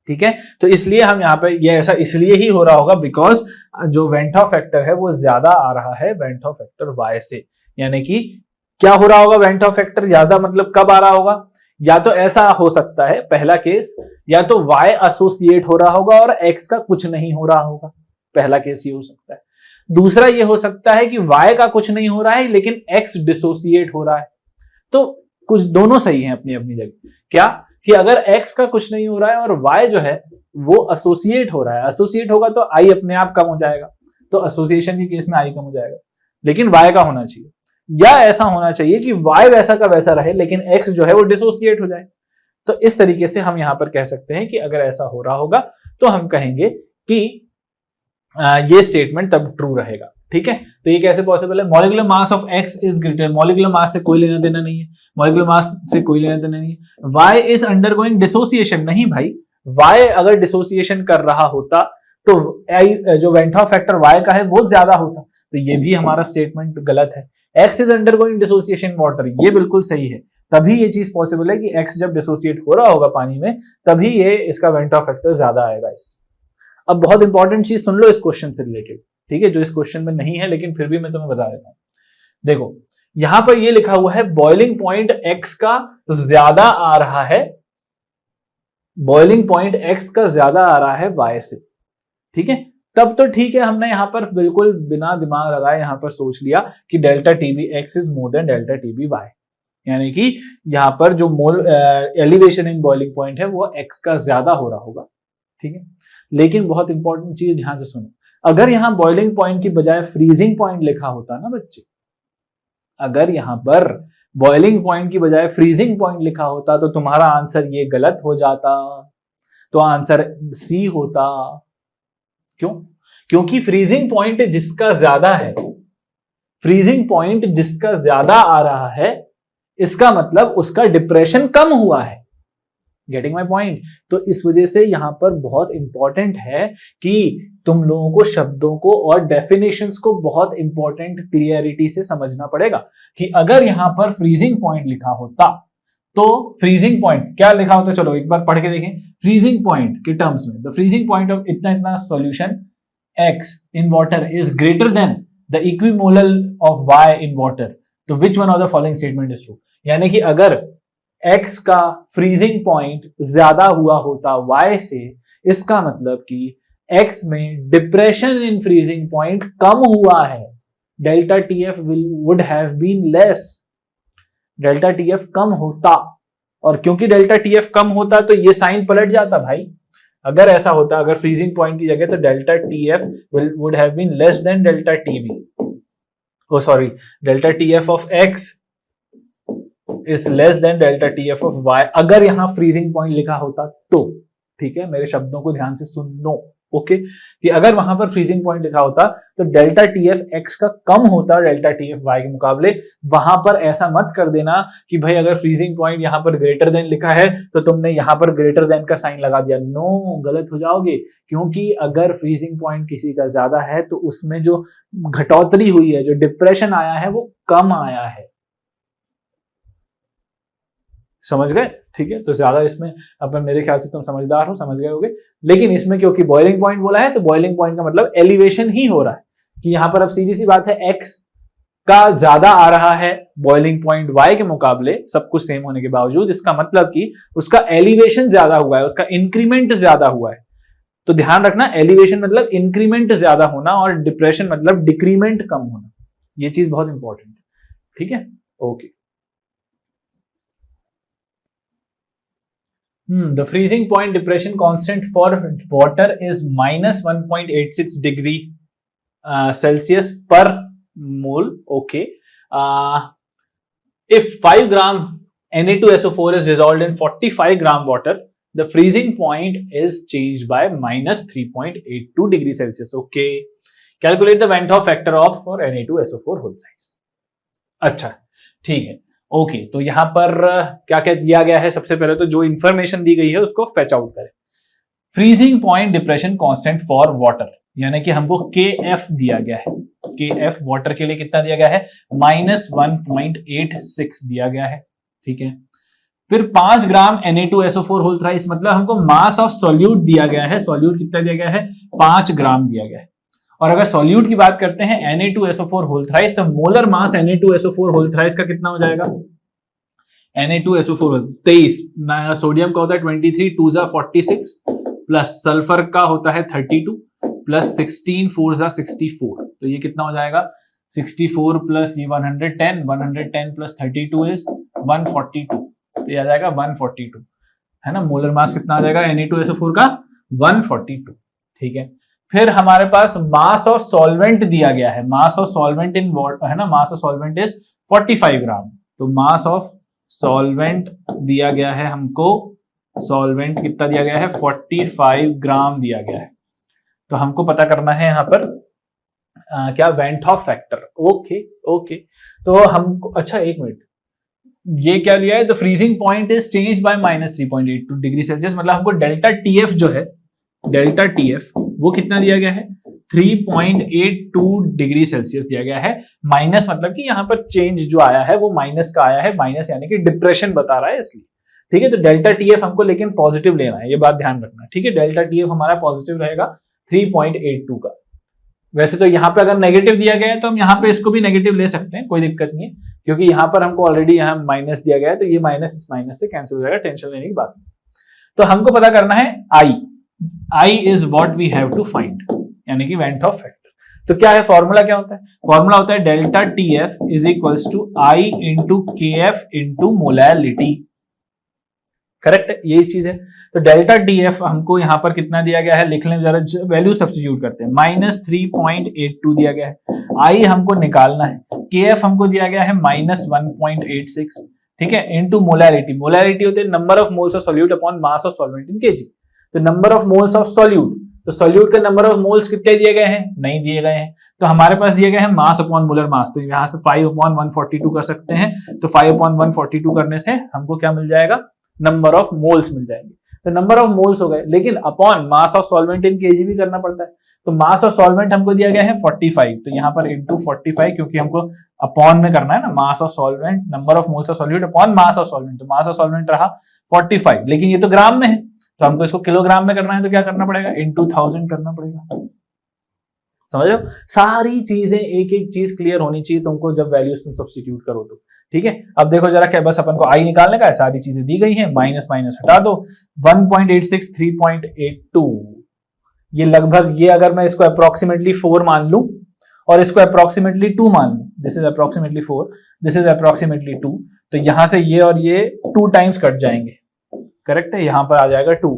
ठीक है। तो इसलिए हम यहाँ पे ये ऐसा इसलिए ही हो रहा होगा बिकॉज जो वेंट ऑफ फैक्टर है वो ज्यादा आ रहा है वेंट ऑफ फैक्टर Y से, यानी कि क्या हो रहा होगा, वेंट ऑफ फैक्टर ज्यादा मतलब कब आ रहा होगा, या तो ऐसा हो सकता है पहला केस, या तो Y एसोसिएट हो रहा होगा और X का कुछ नहीं हो रहा होगा, पहला केस ये हो सकता है। दूसरा ये हो सकता है कि Y का कुछ नहीं हो रहा है लेकिन X डिसोसिएट हो रहा है। तो कुछ दोनों सही हैं अपनी अपनी जगह, क्या कि अगर X का कुछ नहीं हो रहा है और Y जो है वो एसोसिएट हो रहा है, एसोसिएट होगा तो I अपने आप कम हो जाएगा, तो एसोसिएशन के केस में I कम हो जाएगा, लेकिन Y का होना चाहिए, या ऐसा होना चाहिए कि Y वैसा का वैसा रहे लेकिन X जो है वो डिसोसिएट हो जाए। तो इस तरीके से हम यहां पर कह सकते हैं कि अगर ऐसा हो रहा होगा तो हम कहेंगे कि ये स्टेटमेंट तब ट्रू रहेगा, ठीक है। तो ये कैसे पॉसिबल है, molecular mass of X is greater, molecular mass से कोई लेना देना नहीं है, मॉलिक्यूलर मास से कोई लेना देना नहीं है। Y इज अंडरगोइंग डिसोसिएशन, नहीं भाई, Y अगर डिसोसिएशन कर रहा होता तो जो वेंट ऑफ फैक्टर Y का है वो ज्यादा होता, तो ये भी हमारा स्टेटमेंट गलत है। X is undergoing dissociation water, ये बिल्कुल सही है, तभी ये चीज पॉसिबल है कि X जब डिसोसिएट हो रहा होगा पानी में तभी ये इसका वेंट ऑफ फैक्टर ज्यादा आएगा इस। अब बहुत इंपॉर्टेंट चीज सुन लो इस क्वेश्चन से रिलेटेड, ठीक है, जो इस क्वेश्चन में नहीं है लेकिन फिर भी मैं तुम्हें बता देता हूं। देखो यहां पर ये लिखा हुआ है बॉइलिंग पॉइंट X का ज्यादा आ रहा है, बॉइलिंग पॉइंट X का ज्यादा आ रहा है Y से, ठीक है, तब तो ठीक है, हमने यहां पर बिल्कुल बिना दिमाग लगाए यहां पर सोच लिया कि delta TB X is more than delta TB Y, यानी कि यहां पर जो मोल एलिवेशन इन बॉइलिंग पॉइंट है वो X का ज्यादा हो रहा होगा, ठीक है। लेकिन बहुत इंपॉर्टेंट चीज ध्यान से सुनो, अगर यहां बॉइलिंग पॉइंट की बजाय फ्रीजिंग पॉइंट लिखा होता ना बच्चे, अगर यहां पर बॉइलिंग पॉइंट की बजाय फ्रीजिंग पॉइंट लिखा होता तो तुम्हारा आंसर ये गलत हो जाता, तो आंसर सी होता। क्यों? क्योंकि फ्रीजिंग पॉइंट जिसका ज्यादा है, फ्रीजिंग पॉइंट जिसका ज्यादा आ रहा है, इसका मतलब उसका डिप्रेशन कम हुआ है। Getting my point? तो इस वजह से यहां पर बहुत इंपॉर्टेंट है कि तुम लोगों को शब्दों को और डेफिनेशंस को बहुत इंपॉर्टेंट क्लियरिटी से समझना पड़ेगा कि अगर यहां पर फ्रीजिंग पॉइंट लिखा होता तो फ्रीजिंग पॉइंट क्या लिखा होता, चलो एक बार पढ़ के देखें। फ्रीजिंग पॉइंट के टर्म्स में, द फ्रीजिंग पॉइंट ऑफ इतना इतना solution x in water is greater than the equimolal of y in water, तो which one of the following statement is true? यानी कि अगर x का फ्रीजिंग पॉइंट ज्यादा हुआ होता y से, इसका मतलब कि x में डिप्रेशन इन फ्रीजिंग पॉइंट कम हुआ है। Delta TF would have been less, delta TF कम होता, और क्योंकि डेल्टा TF कम होता तो ये साइन पलट जाता भाई। अगर ऐसा होता, अगर फ्रीजिंग पॉइंट की जगह तो delta TF would have been less than delta TB, oh sorry, delta TF of x is less than delta TF of y, अगर यहां फ्रीजिंग पॉइंट लिखा होता तो। ठीक है, मेरे शब्दों को ध्यान से सुनो, ओके, कि अगर वहां पर फ्रीजिंग पॉइंट लिखा होता तो डेल्टा TF x का कम होता डेल्टा TF y के मुकाबले। वहां पर ऐसा मत कर देना कि भाई अगर फ्रीजिंग पॉइंट यहां पर ग्रेटर देन लिखा है तो तुमने यहां पर ग्रेटर देन का साइन लगा दिया। नो, गलत हो जाओगे, क्योंकि अगर फ्रीजिंग पॉइंट किसी का ज्यादा है तो उसमें जो घटोतरी हुई है, जो डिप्रेशन आया है, वो कम आया है। समझ गए? ठीक है, तो ज्यादा इसमें अपन, मेरे ख्याल से तुम समझदार हो, समझ गए होगे। लेकिन इसमें क्योंकि बॉइलिंग पॉइंट बोला है तो बॉइलिंग पॉइंट का मतलब एलिवेशन ही हो रहा है कि यहां पर अब सीधी सी बात है x का ज्यादा आ रहा है बॉइलिंग पॉइंट y के मुकाबले, सब कुछ सेम होने के बावजूद। इसका मतलब कि उसका एलिवेशन ज्यादा हुआ है, उसका इंक्रीमेंट ज्यादा हुआ है। तो ध्यान रखना, एलिवेशन मतलब इंक्रीमेंट ज्यादा होना और डिप्रेशन मतलब डिक्रीमेंट कम होना। ये चीज बहुत इंपॉर्टेंट है। ठीक है, okay. The freezing point depression constant for water is minus 1.86 degree Celsius per mole. Okay. If 5 gram Na2SO4 is dissolved in 45 gram water, the freezing point is changed by minus 3.82 degree Celsius. Okay. Calculate the Van't Hoff factor of for Na2SO4 whole size. अच्छा, ठीक है, okay. तो यहां पर क्या क्या दिया गया है, सबसे पहले तो जो इंफॉर्मेशन दी गई है उसको फेच आउट करें। Freezing point depression constant for water, यानी कि हमको KF दिया गया है। KF वाटर के लिए कितना दिया गया है? माइनस 1.86 दिया गया है। ठीक है, फिर 5 ग्राम Na2SO4 होल थ्राइस, मतलब हमको मास ऑफ सॉल्यूट दिया गया है। सॉल्यूट कितना दिया गया है? 5 ग्राम दिया गया है। और अगर सॉल्यूट की बात करते हैं Na2SO4 होल थ्राइस, तो molar mass Na2SO4 whole thrice का कितना हो जाएगा? Na2SO4 23, सोडियम का होता है 23, 2 जा 46, प्लस सल्फर का होता है 32, प्लस 16, 4 जा 64, तो ये कितना हो जाएगा? 64 प्लस ये 110, 110 प्लस 32 इज 142, तो ये आ जाएगा 142, है ना। मोलर मास कितना आ जाएगा Na2SO4 का? 142। ठीक है, फिर हमारे पास मास ऑफ सॉल्वेंट दिया गया है। मास ऑफ सॉल्वेंट इन वाटर, है ना, मास ऑफ सॉल्वेंट इज 45 ग्राम। तो मास ऑफ सॉल्वेंट दिया गया है हमको, सॉल्वेंट कितना दिया गया है? 45 ग्राम दिया गया है। तो हमको पता करना है यहाँ पर क्या? Went half factor. Okay okay, तो हमको, अच्छा एक मिनट, ये क्या लिया है? The freezing point is change bye minus 3.82 degree Celsius, मतलब हमको डेल्टा TF जो है, डेल्टा TF वो कितना दिया गया है? 3.82 डिग्री सेल्सियस दिया गया है। माइनस मतलब कि यहां पर चेंज जो आया है वो माइनस का आया है, माइनस यानी कि डिप्रेशन बता रहा है इसलिए। ठीक है, तो डेल्टा TF हमको लेकिन पॉजिटिव लेना है, ये बात ध्यान रखना। ठीक है, डेल्टा TF हमारा पॉजिटिव रहेगा 3.82 का। वैसे तो यहाँ पे अगर नेगेटिव दिया गया है तो हम यहाँ पे इसको भी नेगेटिव ले सकते हैं, कोई दिक्कत नहीं है, क्योंकि यहाँ पर हमको ऑलरेडी यहाँ माइनस दिया गया है, तो ये माइनस इस माइनस से कैंसिल हो जाएगा, टेंशन लेने की बात नहीं। तो हमको पता करना है I is what we have to find, यानी कि वेंट हॉफ फैक्टर। तो क्या है फॉर्मूला? क्या होता है फॉर्मूला? होता है delta TF is equals to I into KF into molality. Correct है, यही चीज है। तो डेल्टा DF हमको यहाँ पर कितना दिया गया है, लिख लें जरा, वैल्यू सब्स्टिट्यूट करते हैं, -3.82 दिया गया है। आई हमको निकालना है, KF हमको दिया गया है -1.86, ठीक है, इनटू मोलैरिटी। मोलैरिटी होते हैं number of moles of solute upon mass of solvent in kg. तो number of moles of solute, तो सॉल्यूट के नंबर ऑफ मोल्स कितने दिए गए हैं, नहीं दिए गए हैं, तो हमारे पास दिए गए हैं मास अपॉन मोलर मास। तो यहाँ से 5/142 कर सकते हैं, तो 5/142 करने से हमको क्या मिल जाएगा, नंबर ऑफ मोल्स मिल जाएंगे। तो नंबर ऑफ मोल्स हो गए, लेकिन upon mass of solvent in KG भी करना पड़ता है। तो मास ऑफ सॉल्वेंट हमको दिया गया है 45, तो यहाँ पर इंटू 45, क्योंकि हमको अपॉन में करना है ना, मास of solvent, number of moles of solute upon mass of solvent. तो मास ऑफ सॉल्वेंट रहा 45, लेकिन ये तो ग्राम में है, तो हमको इसको किलोग्राम में करना है, तो क्या करना पड़ेगा, इंटू 1000 करना पड़ेगा। समझ रहे हो, सारी चीजें एक एक चीज क्लियर होनी चाहिए तुमको जब वैल्यूज तुम सब्स्टिट्यूट करो तो, ठीक है। अब देखो जरा, क्या बस अपन को आई निकालने का है, सारी चीजें दी गई हैं, माइनस माइनस हटा दो, 1.86 3.82, ये लगभग, ये अगर मैं इसको अप्रोक्सीमेटली 4 मान लूं और इसको अप्रोक्सीमेटली 2 मान लूं, this is approximately 4, this is approximately 2, तो यहां से ये और ये 2 टाइम्स कट जाएंगे, करेक्ट है, यहां पर आ जाएगा 2।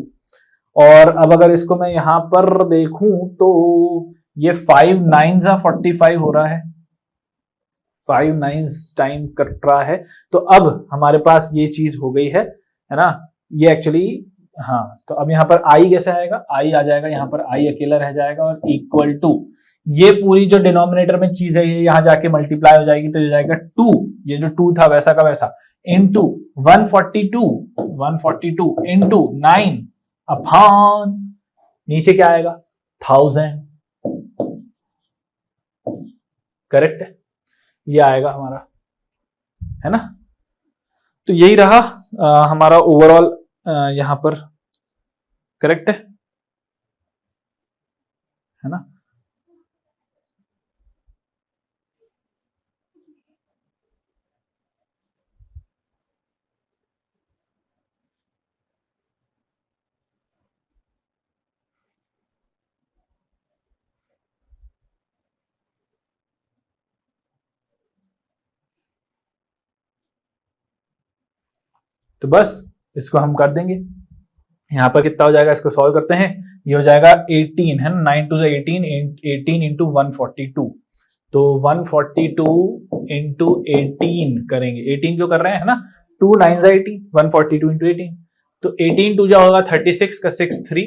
और अब अगर इसको मैं यहां पर देखूं तो ये 5 9s 45 हो रहा है, 5 9s टाइम कट रहा है। तो अब हमारे पास ये चीज हो गई है ना, ये एक्चुअली, हाँ, तो अब यहाँ पर आई कैसे आएगा, आई आ जाएगा, यहाँ पर आई अकेला रह जाएगा और इक्वल टू, ये पूरी जो डिनोमिनेटर में चीज है ये यहाँ जाके मल्टीप्लाई हो जाएगी, तो ये जाएगा 2, ये जो 2 था वैसा का वैसा, इंटू 142 इंटू 9 अपॉन, नीचे क्या आएगा, 1000, करेक्ट है, ये आएगा हमारा, है ना। तो यही रहा हमारा ओवरऑल यहां पर, करेक्ट है ना। तो बस इसको हम कर देंगे, यहां पर कितना हो जाएगा, इसको सॉल्व करते हैं, ये हो जाएगा 18, है ना, 9 2 18, 18 इंटू 142, तो 142 इंटू 18 करेंगे, 18 क्यों कर रहे हैं, है ना, 2 9 18, 142 इंटू 18, तो 18 2 जा होगा 36 का 6 3,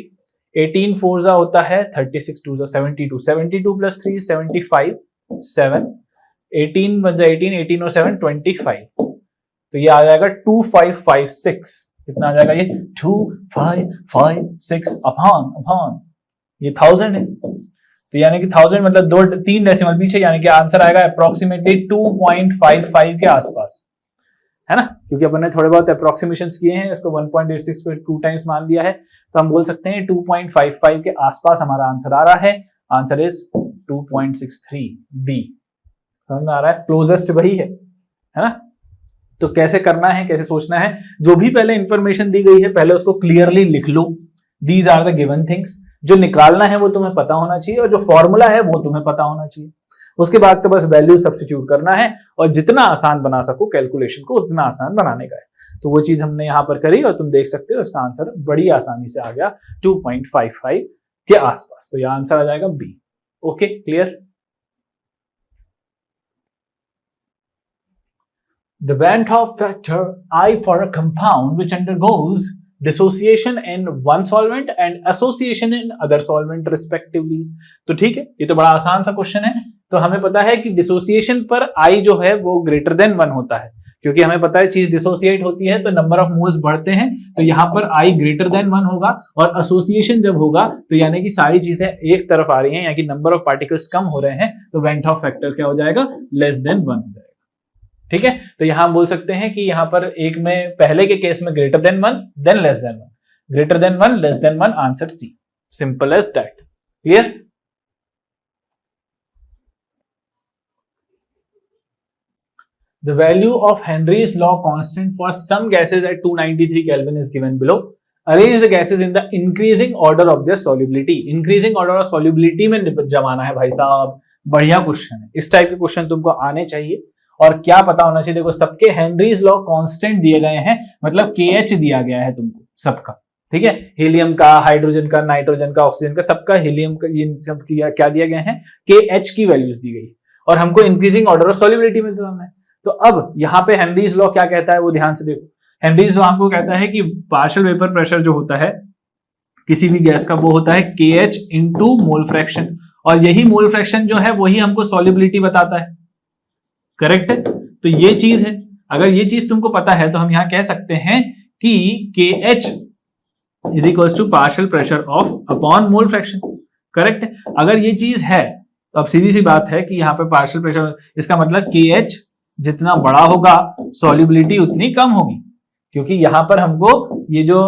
18 4 जा होता है 36 2 जा 72, 72 प्लस 3 75, 7, 18 बन जाए 18, 18 और 7 25, तो ये आ जाएगा 2556, कितना आ जाएगा ये 2556 अपॉन ये 1000 है, तो यानी कि 1000 मतलब 3 डेसिमल पीछे, यानी कि आंसर आएगा अप्रोक्सीमेटली 2.55 के आसपास, है ना, क्योंकि अपन ने थोड़े बहुत अप्रोक्सीमेशंस किए हैं, इसको 1.86 को 2 टाइम्स मान लिया है, तो हम बोल सकते हैं 2.55 के आसपास हमारा आंसर आ रहा है, आंसर इज 2.63 बी। समझ में आ रहा है, क्लोजेस्ट वही है ना। तो कैसे करना है, कैसे सोचना है, जो भी पहले इंफॉर्मेशन दी गई है पहले उसको क्लियरली लिख लो, these are the given things, जो निकालना है वो तुम्हें पता होना चाहिए और जो फॉर्मूला है वो तुम्हें पता होना चाहिए, उसके बाद तो बस वैल्यू सब्स्टिट्यूट करना है और जितना आसान बना सको कैलकुलेशन को उतना आसान बनाने का है। तो वो चीज हमने यहां पर करी और तुम देख सकते हो इसका आंसर बड़ी आसानी से आ गया 2.55 के आसपास, तो यह आंसर आ जाएगा B. Okay, clear. The Van 't Hoff factor I for a compound which undergoes dissociation in one solvent and association in other solvent respectively। तो ठीक है, ये तो बड़ा आसान सा क्वेश्चन है। तो हमें पता है कि डिसोसिएशन पर I जो है वो ग्रेटर देन 1 होता है, क्योंकि हमें पता है चीज डिसोसिएट होती है तो नंबर ऑफ मोल्स बढ़ते हैं, तो यहाँ पर I ग्रेटर देन 1 होगा, और एसोसिएशन जब होगा तो यानी कि सारी चीजें एक तरफ आ रही हैं, यानी कि नंबर ऑफ पार्टिकल्स कम हो रहे हैं, तो वैन 't Hoff फैक्टर क्या हो जाएगा, लेस देन 1 हो जाएगा। ठीक है, तो यहां हम बोल सकते हैं कि यहां पर एक में पहले के केस में greater than 1 than less than 1, greater than 1 less than 1, answer C, simple as that. Clear. The value of Henry's law constant for some gases at 293 Kelvin is given below. Arrange the gases in the increasing order of their solubility. Increasing order of solubility में जमाना है भाई साहब, बढ़िया question है, इस type के question तुमको आने चाहिए और क्या पता होना चाहिए, देखो सबके हेनरीज लॉ कांस्टेंट दिए गए हैं, मतलब KH दिया गया है तुमको सबका, ठीक है, हीलियम का, हाइड्रोजन का, नाइट्रोजन का, ऑक्सीजन का, सबका, हीलियम का, ये सब क्या दिया गया है, KH की वैल्यूज दी गई और हमको इंक्रीजिंग ऑर्डर ऑफ सॉल्युबिलिटी में बताना है। तो अब यहाँ पे हेनरीज लॉ क्या कहता है वो ध्यान से देखो। हेनरीज लॉ हमको कहता है कि पार्शियल वेपर प्रेशर जो होता है किसी भी गैस का वो होता है KH इंटू मोल फ्रैक्शन, और यही मोल फ्रैक्शन जो है वही हमको सॉल्युबिलिटी बताता है, करेक्ट है। तो ये चीज है, अगर ये चीज तुमको पता है तो हम यहां कह सकते हैं कि KH is equal to partial pressure of upon mole fraction, correct है। अगर ये चीज है तो अब सीधी सी बात है कि यहाँ पे पार्शियल प्रेशर, इसका मतलब KH जितना बड़ा होगा सॉल्युबिलिटी उतनी कम होगी, क्योंकि यहां पर हमको ये जो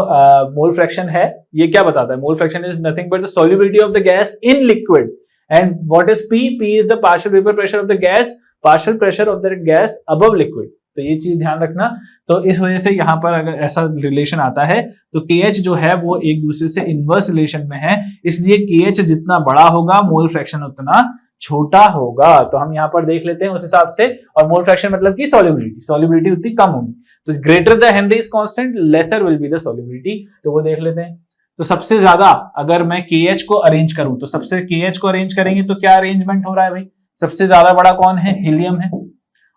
मोल फ्रैक्शन है ये क्या बताता है, mole fraction is nothing but the solubility of the gas in liquid, and what is P is the partial vapour pressure of the gas, partial pressure of the gas above liquid. तो ये चीज ध्यान रखना। तो इस वजह से यहाँ पर अगर ऐसा रिलेशन आता है तो KH जो है वो एक दूसरे से इनवर्स रिलेशन में है, इसलिए KH जितना बड़ा होगा मोल फ्रैक्शन उतना छोटा होगा। तो हम यहाँ पर देख लेते हैं उस हिसाब से, और मोल फ्रैक्शन मतलब कि सॉल्युबिलिटी उतनी कम होगी, तो greater the Henrys constant laser will be the solubility. तो वो देख लेते हैं। तो सबसे ज्यादा अगर मैं KH को अरेंज करूं तो सबसे KH को अरेंज करेंगे तो क्या अरेंजमेंट हो रहा है भाई, सबसे ज्यादा बड़ा कौन है, हीलियम है,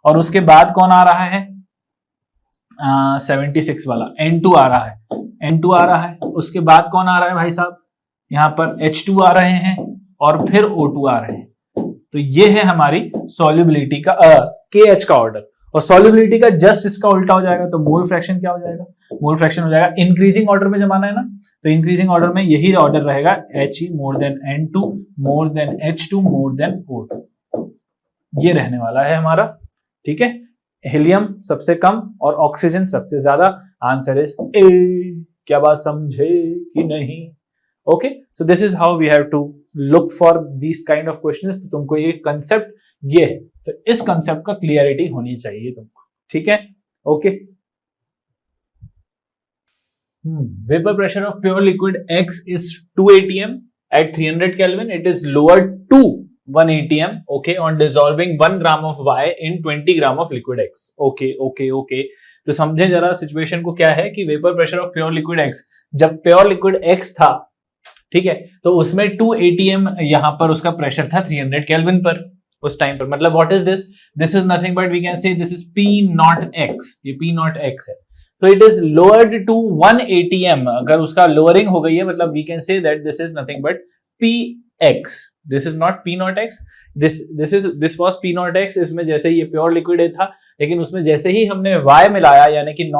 और उसके बाद कौन आ रहा है 76 वाला N2 आ रहा है, N2 आ रहा है, उसके बाद कौन आ रहा है भाई साहब, यहाँ पर H2 आ रहे हैं और फिर O2 आ रहे हैं। तो ये है हमारी सॉल्युबिलिटी का KH का ऑर्डर, और सॉल्युबिलिटी का जस्ट इसका उल्टा हो जाएगा। तो मोल फ्रैक्शन क्या हो जाएगा, मोल फ्रैक्शन हो जाएगा इंक्रीजिंग ऑर्डर में जमाना है ना, तो इंक्रीजिंग ऑर्डर में यही ऑर्डर रहेगा He more than N2 more than H2 more than O2, ये रहने वाला है हमारा, ठीक है। हीलियम सबसे कम और ऑक्सीजन सबसे ज्यादा, आंसर इज ए। क्या बात समझे कि नहीं? Okay, so this is how we have to look for this kind of questions. तो तुमको ये कंसेप्ट ये है, तो इस कंसेप्ट का क्लियरिटी होनी चाहिए तुमको, ठीक है। Okay, vapour pressure of pure liquid X is 2 atm at 300 Kelvin. It is lowered to 1 atm, okay, on dissolving 1 gram of Y in 20 gram of liquid X. Okay. तो समझे जरा सिचुएशन को, क्या है कि vapour pressure of pure liquid X, जब pure liquid X था, ठीक है, तो उसमें 2 atm यहां पर उसका प्रेशर था 300 केल्विन पर उस टाइम पर। मतलब what is this, this is nothing but we can say this is P0X, ये P0X है। तो it is lowered to 1 atm, अगर उसका लोअरिंग हो गई है मतलब we can say that this is nothing but PX, this is not P0X, this was P0X। इसमें जैसे ही ये प्योर लिक्विड था, लेकिन उसमें जैसे ही हमने Y मिलाया, यानी कि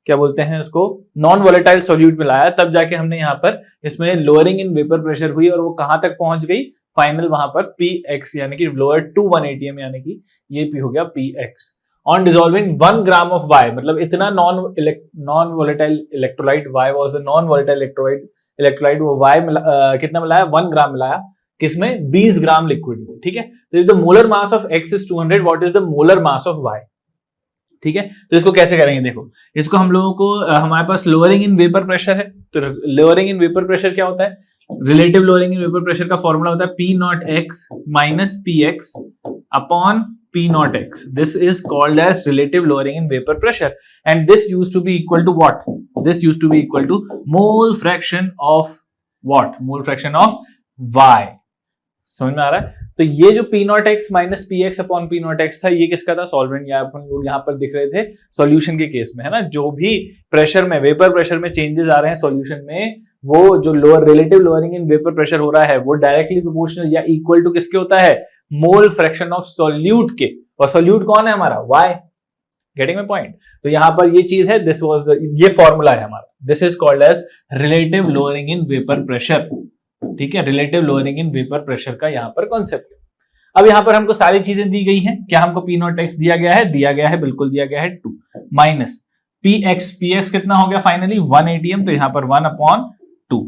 क्या बोलते हैं उसको, नॉन वोलेटाइल सॉल्यूट मिलाया, तब जाके हमने यहाँ पर इसमें लोअरिंग इन वेपर प्रेशर हुई, और वो कहां तक पहुंच गई, फाइनल वहां पर PX, यानी कि लोअर टू 1 atm, यानी कि ये P हो गया PX on dissolving 1 gram of Y। मतलब इतना non volatile electrolyte, Y was a non volatile electrolyte, वो Y कितना मिलाया, 1 ग्राम मिलाया, किसमें, 20 ग्राम लिक्विड में, ठीक है। तो the molar mass of X is 200, what is the molar mass of Y, ठीक है। तो इसको कैसे करेंगे, देखो इसको हम लोगों को, हमारे पास लोअरिंग इन वेपर प्रेशर है, तो लोअरिंग इन वेपर प्रेशर क्या होता है, relative lowering in vapour pressure का फॉर्मूला होता है P0X minus PX upon P0X. This is called as relative lowering in vapor pressure, and this used to be equal to what? This used to be equal to mole fraction of what? Mole fraction of Y. समझ में आ रहा है? तो ये जो P0X minus PX upon P0X था, ये किसका था, सॉल्वेंट, या अपन लोग यहाँ पर दिख रहे थे सॉल्यूशन के केस में, है ना। जो भी प्रेशर में, वेपर प्रेशर में चेंजेस आ रहे हैं सॉल्यूशन में, वो जो lower relative lowering in vapour pressure हो रहा है, वो डायरेक्टली प्रोपोर्शनल या इक्वल टू किसके होता है, मोल फ्रैक्शन ऑफ सॉल्यूट के, और सॉल्यूट कौन है हमारा, Y। Getting my point? तो यहाँ पर ये चीज है, दिस वाज द, ये फॉर्मूला है हमारा, this is called as relative lowering in vapour pressure, ठीक है। Relative lowering in vapour pressure का यहाँ पर कॉन्सेप्ट। अब यहाँ पर हमको सारी चीजें दी गई हैं, क्या हमको P0X दिया गया है, बिल्कुल दिया गया है 2 माइनस PX कितना हो गया फाइनली 1 atm, तो यहाँ पर 1/2,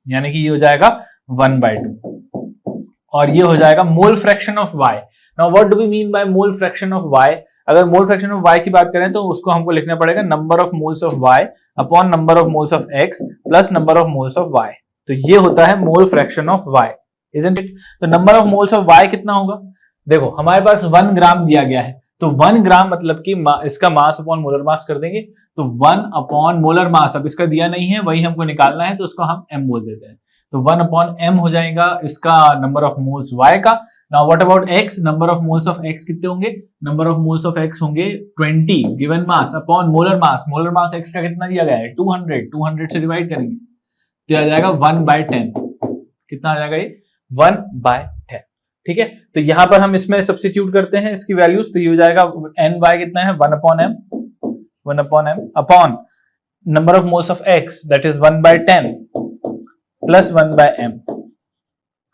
यानी कि ये हो जाएगा 1/2, और ये हो जाएगा mole fraction of Y। Now what do we mean by mole fraction of Y? अगर मोल फ्रैक्शन ऑफ Y की बात करें तो उसको हमको लिखना पड़ेगा number of moles of Y upon number of moles of X plus number of moles of Y। तो ये होता है mole fraction of Y, isn't it? तो number of moles of Y कितना होगा, देखो हमारे पास 1 ग्राम दिया गया है, तो 1 ग्राम मतलब कि इसका मास अपॉन मोलर मास कर देंगे, तो 1 अपॉन मोलर मास, अब इसका दिया नहीं है वही हमको निकालना है, तो उसको हम m बोल देते हैं, तो 1 अपॉन m हो जाएगा इसका नंबर ऑफ मोल्स y का। Now what about x, number of moles of x कितने होंगे, number of moles of x होंगे 20 गिवन मास अपॉन मोलर मास, मोलर मास x का कितना दिया गया है 200 से डिवाइड करेंगे तो आ जाएगा 1/10, कितना आ जाएगा ये 1/10, ठीक है। तो यहां पर हम इसमें सब्स्टिट्यूट करते हैं इसकी वैल्यूज, तो ये हो जाएगा n बाय कितना है 1 upon m upon number of moles of x that is 1/10 plus 1/m,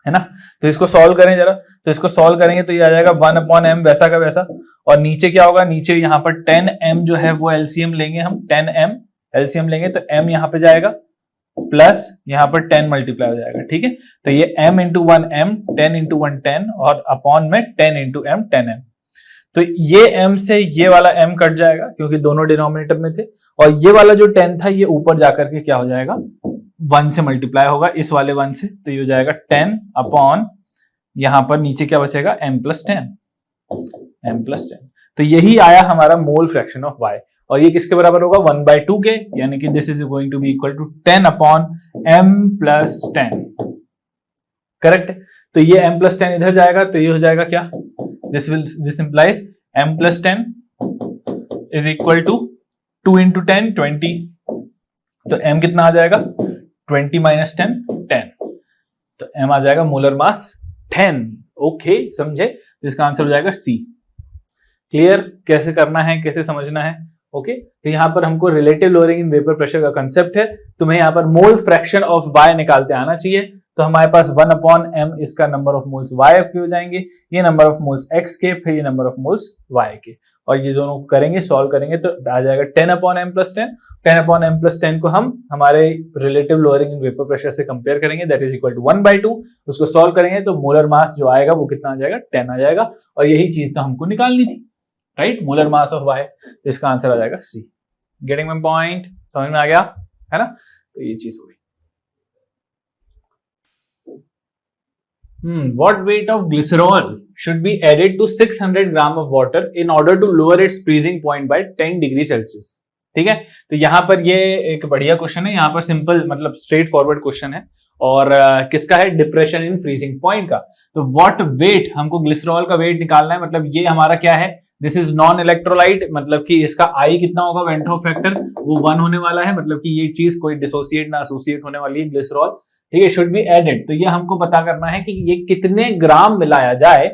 है ना। तो इसको सॉल्व करें जरा, तो इसको सॉल्व करेंगे तो ये आ जाएगा 1 अपॉन m वैसा का वैसा, और नीचे क्या होगा, नीचे यहाँ पर 10m जो है वो एलसीएम लेंगे हम, 10m एलसीएम लेंगे तो m यहाँ पे जाएगा प्लस यहाँ पर 10 मल्टीप्लाई हो जाएगा, ठीक है। तो ये m इंटू 1 m, 10 इंटू 1 10 और अपॉन में 10 इंटू m 10m, तो ये m से ये वाला m कट जाएगा क्योंकि दोनों डिनोमिनेटर में थे, और ये वाला जो 10 था ये ऊपर जाकर के क्या हो जाएगा 1 से मल्टीप्लाई होगा इस वाले 1 से, तो ये हो जाएगा 10 अपॉन यहां पर नीचे क्या बचेगा m प्लस 10, तो यही आया हमारा मोल फ्रैक्शन ऑफ y, और ये किसके बराबर होगा 1/2 के, यानी कि this is going to be equal to 10 upon m plus 10, correct. तो ये m प्लस 10 इधर जाएगा तो ये हो जाएगा क्या, this implies m plus 10 is equal to 2 into 10 20, तो m कितना आ जाएगा 20 माइनस 10 10, तो m आ जाएगा मोलर मास 10, ओके समझे, इसका आंसर हो जाएगा C। क्लियर कैसे करना है, कैसे समझना है, ओके। तो यहाँ पर हमको relative lowering in vapour pressure का कंसेप्ट है, तुम्हें यहाँ पर मोल फ्रैक्शन ऑफ y निकालते आना चाहिए, तो हमारे पास 1 अपॉन m इसका नंबर ऑफ मोल्स y के हो जाएंगे, ये नंबर ऑफ मोल्स x के, फिर ये नंबर ऑफ मोल्स y के, और ये दोनों करेंगे सॉल्व करेंगे तो आ जाएगा 10 upon m plus 10, 10 upon m plus 10 को हम हमारे relative lowering in vapour pressure से कंपेयर करेंगे, दैट इज इक्वल टू 1/2, उसको सॉल्व करेंगे तो मोलर मास जो आएगा वो कितना आ जाएगा 10 आ जाएगा, और यही चीज तो हमको निकालनी थी, right, molar mass of y, तो इसका आंसर आ जाएगा C। गेटिंग माय पॉइंट, समझ में आ गया है ना, तो ये चीज हो गई। What weight of glycerol should be added to 600 gram of water in order to lower its freezing point by 10 degree Celsius, ठीक है। तो यहाँ पर ये एक बढ़िया क्वेश्चन है, यहाँ पर सिंपल मतलब स्ट्रेट फॉरवर्ड क्वेश्चन है, और किसका है, डिप्रेशन इन फ्रीजिंग पॉइंट का। तो व्हाट वेट, हमको ग्लिसरॉल का वेट निकालना है, मतलब ये हमारा क्या है, दिस इज नॉन इलेक्ट्रोलाइट, मतलब कि इसका आई कितना होगा, वेन टू फैक्टर वो 1 होने वाला है, मतलब कि ये चीज कोई डिसोसिएट ना एसोसिएट होने वाली है ग्लिसरॉल, ठीक है, शुड बी एडेड। तो ये हमको पता करना है कि ये कितने ग्राम मिलाया जाए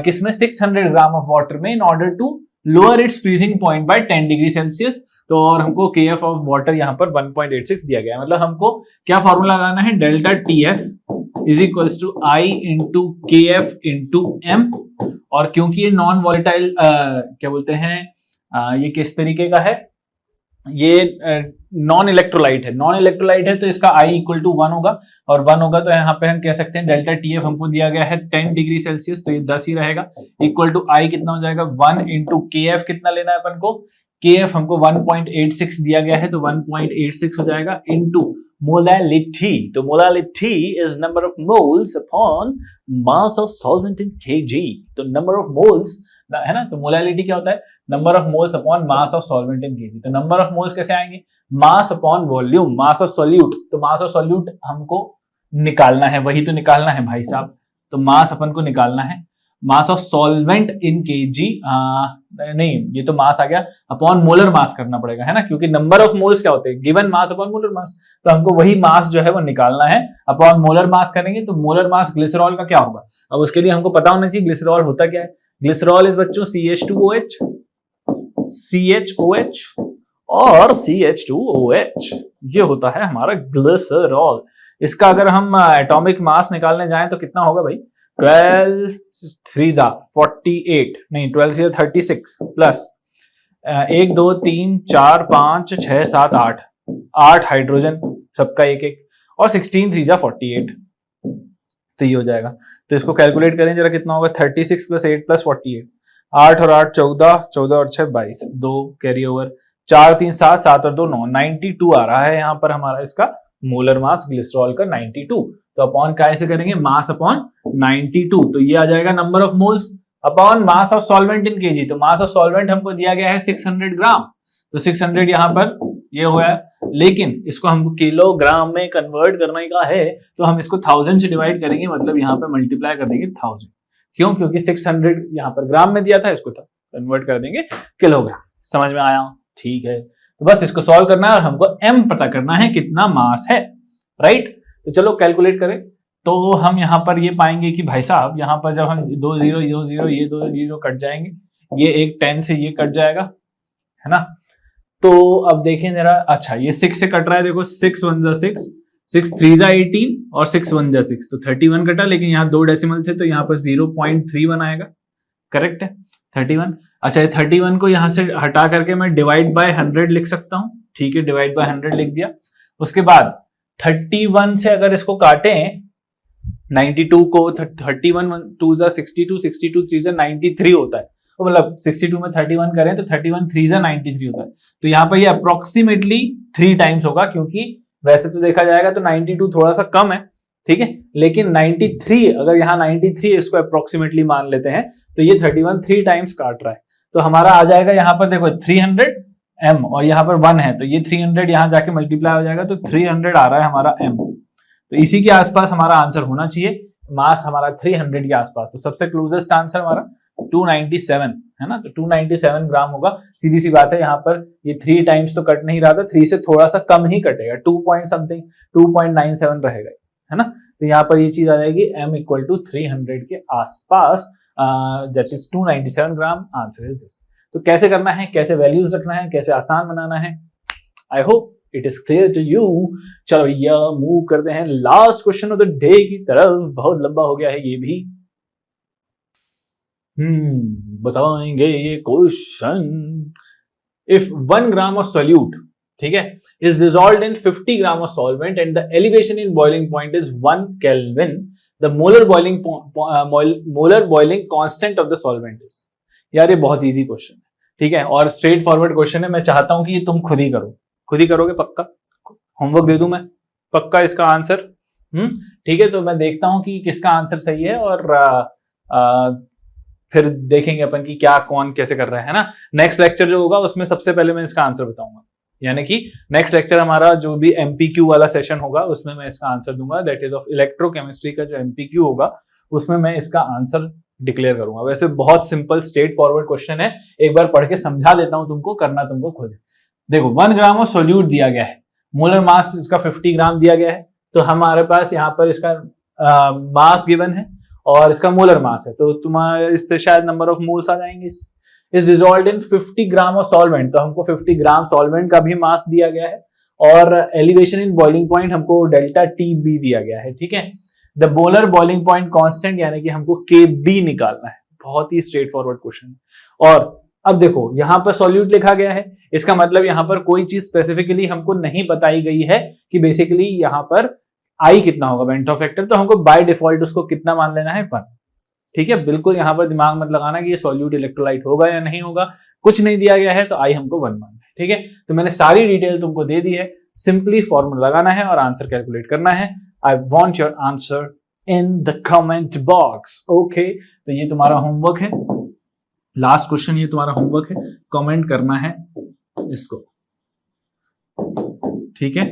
किसमें 600 ग्राम ऑफ वाटर में in order to lower its freezing point by 10 degree Celsius. तो और हमको KF ऑफ वाटर यहाँ पर 1.86 दिया गया है, मतलब हमको क्या फॉर्मूला लगाना है, delta TF is equals to I into KF into M, और क्योंकि ये नॉन वॉलेटाइल क्या बोलते हैं ये किस तरीके का है, ये नॉन इलेक्ट्रोलाइट है, नॉन इलेक्ट्रोलाइट है तो इसका I इक्वल टू 1 होगा, और 1 होगा तो यहाँ पे हम कह सकते हैं डेल्टा TF हमको दिया गया है 10 डिग्री सेल्सियस, तो ये 10 ही रहेगा, इक्वल टू I कितना हो जाएगा 1 इंटू KF कितना लेना है अपन को, KF हमको 1.86 दिया गया है तो 1.86 हो जाएगा इंटू मोलालिटी, तो molality is number of moles upon mass of solvent in kg, तो नंबर ऑफ मोल्स है ना, तो मोलालिटी क्या होता है, number of moles upon mass of solvent in kg। तो नंबर ऑफ मोल्स कैसे आएंगे, mass upon volume, mass of solute, तो मास ऑफ सॉल्यूट हमको निकालना है, वही तो निकालना है भाई साहब, तो मास अपन को निकालना है, मास ऑफ सॉल्वेंट इन kg, नहीं ये तो मास आ गया, अपॉन मोलर मास करना पड़ेगा, है ना, क्योंकि नंबर ऑफ मोल्स क्या होते हैं, given mass upon molar mass, तो हमको वही मास जो है वो निकालना है, अपॉन मोलर मास करेंगे तो मोलर मास ग्लिसरॉल का क्या होगा। अब उसके लिए हमको पता होना चाहिए ग्लिसरॉल होता क्या है, ग्लिसरॉल इज बच्चों CH2OH, CHOH और CH2OH, ये होता है हमारा ग्लिसरॉल। इसका अगर हम एटॉमिक मास निकालने जाएं तो कितना होगा भाई, 12 3 48, नहीं 12 3 36 प्लस 1 2 3 4 5 6 7 8 हाइड्रोजन सबका एक एक, और 16 3 48, तो ये हो जाएगा। तो इसको कैलकुलेट करें जरा कितना होगा, 36 प्लस 8 प्लस 48, 8 और 8 14, 14 और 6 22, 2 कैरी ओवर, 4 3 7, 7 और 2 9, 92 आ रहा है यहाँ पर हमारा इसका मोलर मास ग्लिसरॉल का 92। तो अपॉन कैसे करेंगे, मास अपॉन 92, तो ये आ जाएगा number of moles upon mass of solvent in kg. तो मास ऑफ सॉल्वेंट हमको दिया गया है 600 ग्राम, तो 600 यहां पर ये हो गया, लेकिन इसको हमको किलोग्राम में कन्वर्ट करने का है, तो हम इसको 1000 से डिवाइड करेंगे, मतलब यहाँ पे मल्टीप्लाई कर देंगे 1000। क्यों? क्योंकि 600 यहाँ पर ग्राम में दिया था, इसको कन्वर्ट कर देंगे किलोग्राम। समझ में आया? ठीक है, तो बस इसको सॉल्व करना है और हमको m पता करना है कितना मास है, राइट। तो चलो कैलकुलेट करें। तो हम यहाँ पर ये पाएंगे कि भाई साहब यहाँ पर जब हम 2 0 0 0 ये 2 0 कट जाएंगे, ये एक 10 से ये कट जाएगा, है ना। तो अब देखें जरा, अच्छा ये 6 से कट रहा है, देखो 6 1 जा 6, 6 3 जा 18 और 6 1 जा 6, तो 31 कटा, लेकिन यहाँ 2 डेसिमल थे तो यहाँ पर 0.31 आएगा, करेक्ट है 31। अच्छा ये 31 को यहाँ से हटा करके मैं डिवाइड बाय 100 लिख सकता हूँ, ठीक है, डिवाइड बाय 100 लिख दिया। उसके बाद 31 से अगर इसको काटें 92 को, 31 2 जा 62, 62 3 जा 93 होता है, तो मतलब 62 में 31 करें तो 31 3 जा 93 होता है। तो यहाँ पर ये अप्रोक्सीमेटली 3 टाइम्स होगा, क्योंकि वैसे तो देखा जाएगा तो 92 थोड़ा सा कम है, ठीक है, लेकिन 93 अगर यहाँ 93 इसको अप्रोक्सीमेटली मान लेते हैं तो ये 31 3 टाइम्स काट रहा है, तो हमारा आ जाएगा यहाँ पर देखो 300 m और यहाँ पर 1 है, तो ये 300 यहाँ जाके मल्टीप्लाई हो जाएगा, तो 300 आ रहा है हमारा m। तो इसी के आसपास हमारा आंसर होना चाहिए, मास हमारा 300 के आसपास। तो सबसे क्लोजेस्ट आंसर हमारा 297 है ना, तो 297 ग्राम होगा। सीधी सी बात है, यहाँ पर ये 3 टाइम्स तो कट नहीं रहा था, 3 से थोड़ा सा कम ही कटेगा, 2 पॉइंट समथिंग 2.97 रहेगा, है ना। तो यहाँ पर ये चीज आ जाएगी m इक्वल टू 300 के आसपास, that is 297 gram. Answer is this. तो कैसे करना है, कैसे वैल्यूज रखना है, कैसे आसान बनाना है, I hope it is clear to you. चलो भैया मूव करते हैं last question of the day की तरफ। बहुत लंबा हो गया है ये भी, बताएंगे ये question. If 1 gram of solute, ठीक है, is dissolved in 50 gram of solvent and the elevation in boiling point is 1 kelvin, the molar boiling constant of the solvent is. यार ये बहुत इजी क्वेश्चन है, ठीक है, और स्ट्रेट फॉरवर्ड क्वेश्चन है। मैं चाहता हूं कि ये तुम खुद ही करो, खुद ही करोगे पक्का? होमवर्क दे दूं मैं पक्का इसका आंसर? ठीक है, तो मैं देखता हूं कि किसका आंसर सही है और फिर देखेंगे अपन की क्या कौन कैसे कर रहा है ना। नेक्स्ट लेक्चर जो होगा उसमें सबसे पहले मैं इसका आंसर बताऊंगा, यानी कि नेक्स्ट लेक्चर हमारा जो भी एमपीक्यू वाला सेशन होगा उसमें मैं इसका आंसर दूंगा, दैट इज ऑफ इलेक्ट्रोकेमिस्ट्री का जो एमपीक्यू होगा उसमें मैं इसका आंसर डिक्लेयर करूंगा। वैसे बहुत सिंपल स्ट्रेट फॉरवर्ड क्वेश्चन है, एक बार पढ़ के समझा देता हूं तुमको, करना तुमको खुद। देखो 1 ग्राम ऑफ सोल्यूट दिया गया है, मोलर मास इसका 50 ग्राम दिया गया है, तो हमारे पास यहाँ पर इसका मास गिवन है और इसका मोलर मास है, तो तुम्हारे इससे शायद नंबर ऑफ मोल्स आ जाएंगे। Is dissolved in 50 gram of solvent, तो हमको 50 ग्राम सॉल्वेंट का भी मास दिया गया है और एलिवेशन इन बॉइलिंग पॉइंट हमको डेल्टा टी बी दिया गया है, ठीक है। The molar boiling point constant यानी कि हमको के बी निकालना है। बहुत ही स्ट्रेट फॉरवर्ड क्वेश्चन है। और अब देखो यहाँ पर सॉल्यूट लिखा गया है, इसका मतलब यहाँ पर कोई चीज स्पेसिफिकली हमको नहीं बताई गई है कि बेसिकली यहाँ पर आई कितना होगा बेंटो फैक्टर, तो हमको बाय डिफॉल्ट उसको कितना मान लेना है 1, ठीक है। बिल्कुल यहाँ पर दिमाग मत लगाना कि ये सॉल्यूट इलेक्ट्रोलाइट होगा या नहीं होगा, कुछ नहीं दिया गया है तो आई हमको 1 मानना है, ठीक है। तो मैंने सारी डिटेल तुमको दे दी है, सिंपली फॉर्मूला लगाना है और आंसर कैलकुलेट करना है। I want your answer in the comment box, okay. तो ये तुम्हारा होमवर्क है, लास्ट क्वेश्चन ये तुम्हारा होमवर्क है, कमेंट करना है इसको, ठीक है।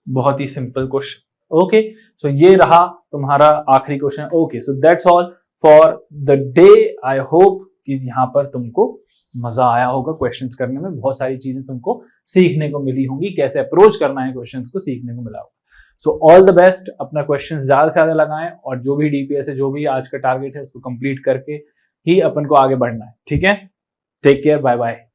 बहुत ही सिंपल क्वेश्चन, ओके। सो ये रहा तुम्हारा आखिरी question, okay. So that's all for the day. I hope कि यहाँ पर तुमको मजा आया होगा क्वेश्चंस करने में, बहुत सारी चीजें तुमको सीखने को मिली होंगी, कैसे अप्रोच करना है क्वेश्चंस को सीखने को मिला होगा। सो ऑल द बेस्ट, अपना क्वेश्चंस ज्यादा से ज्यादा लगाएं और जो भी डीपीएस है, जो भी आज का टारगेट है उसको कंप्लीट करके ही अपन को आगे बढ़ना है, ठीक है। Take care, bye bye.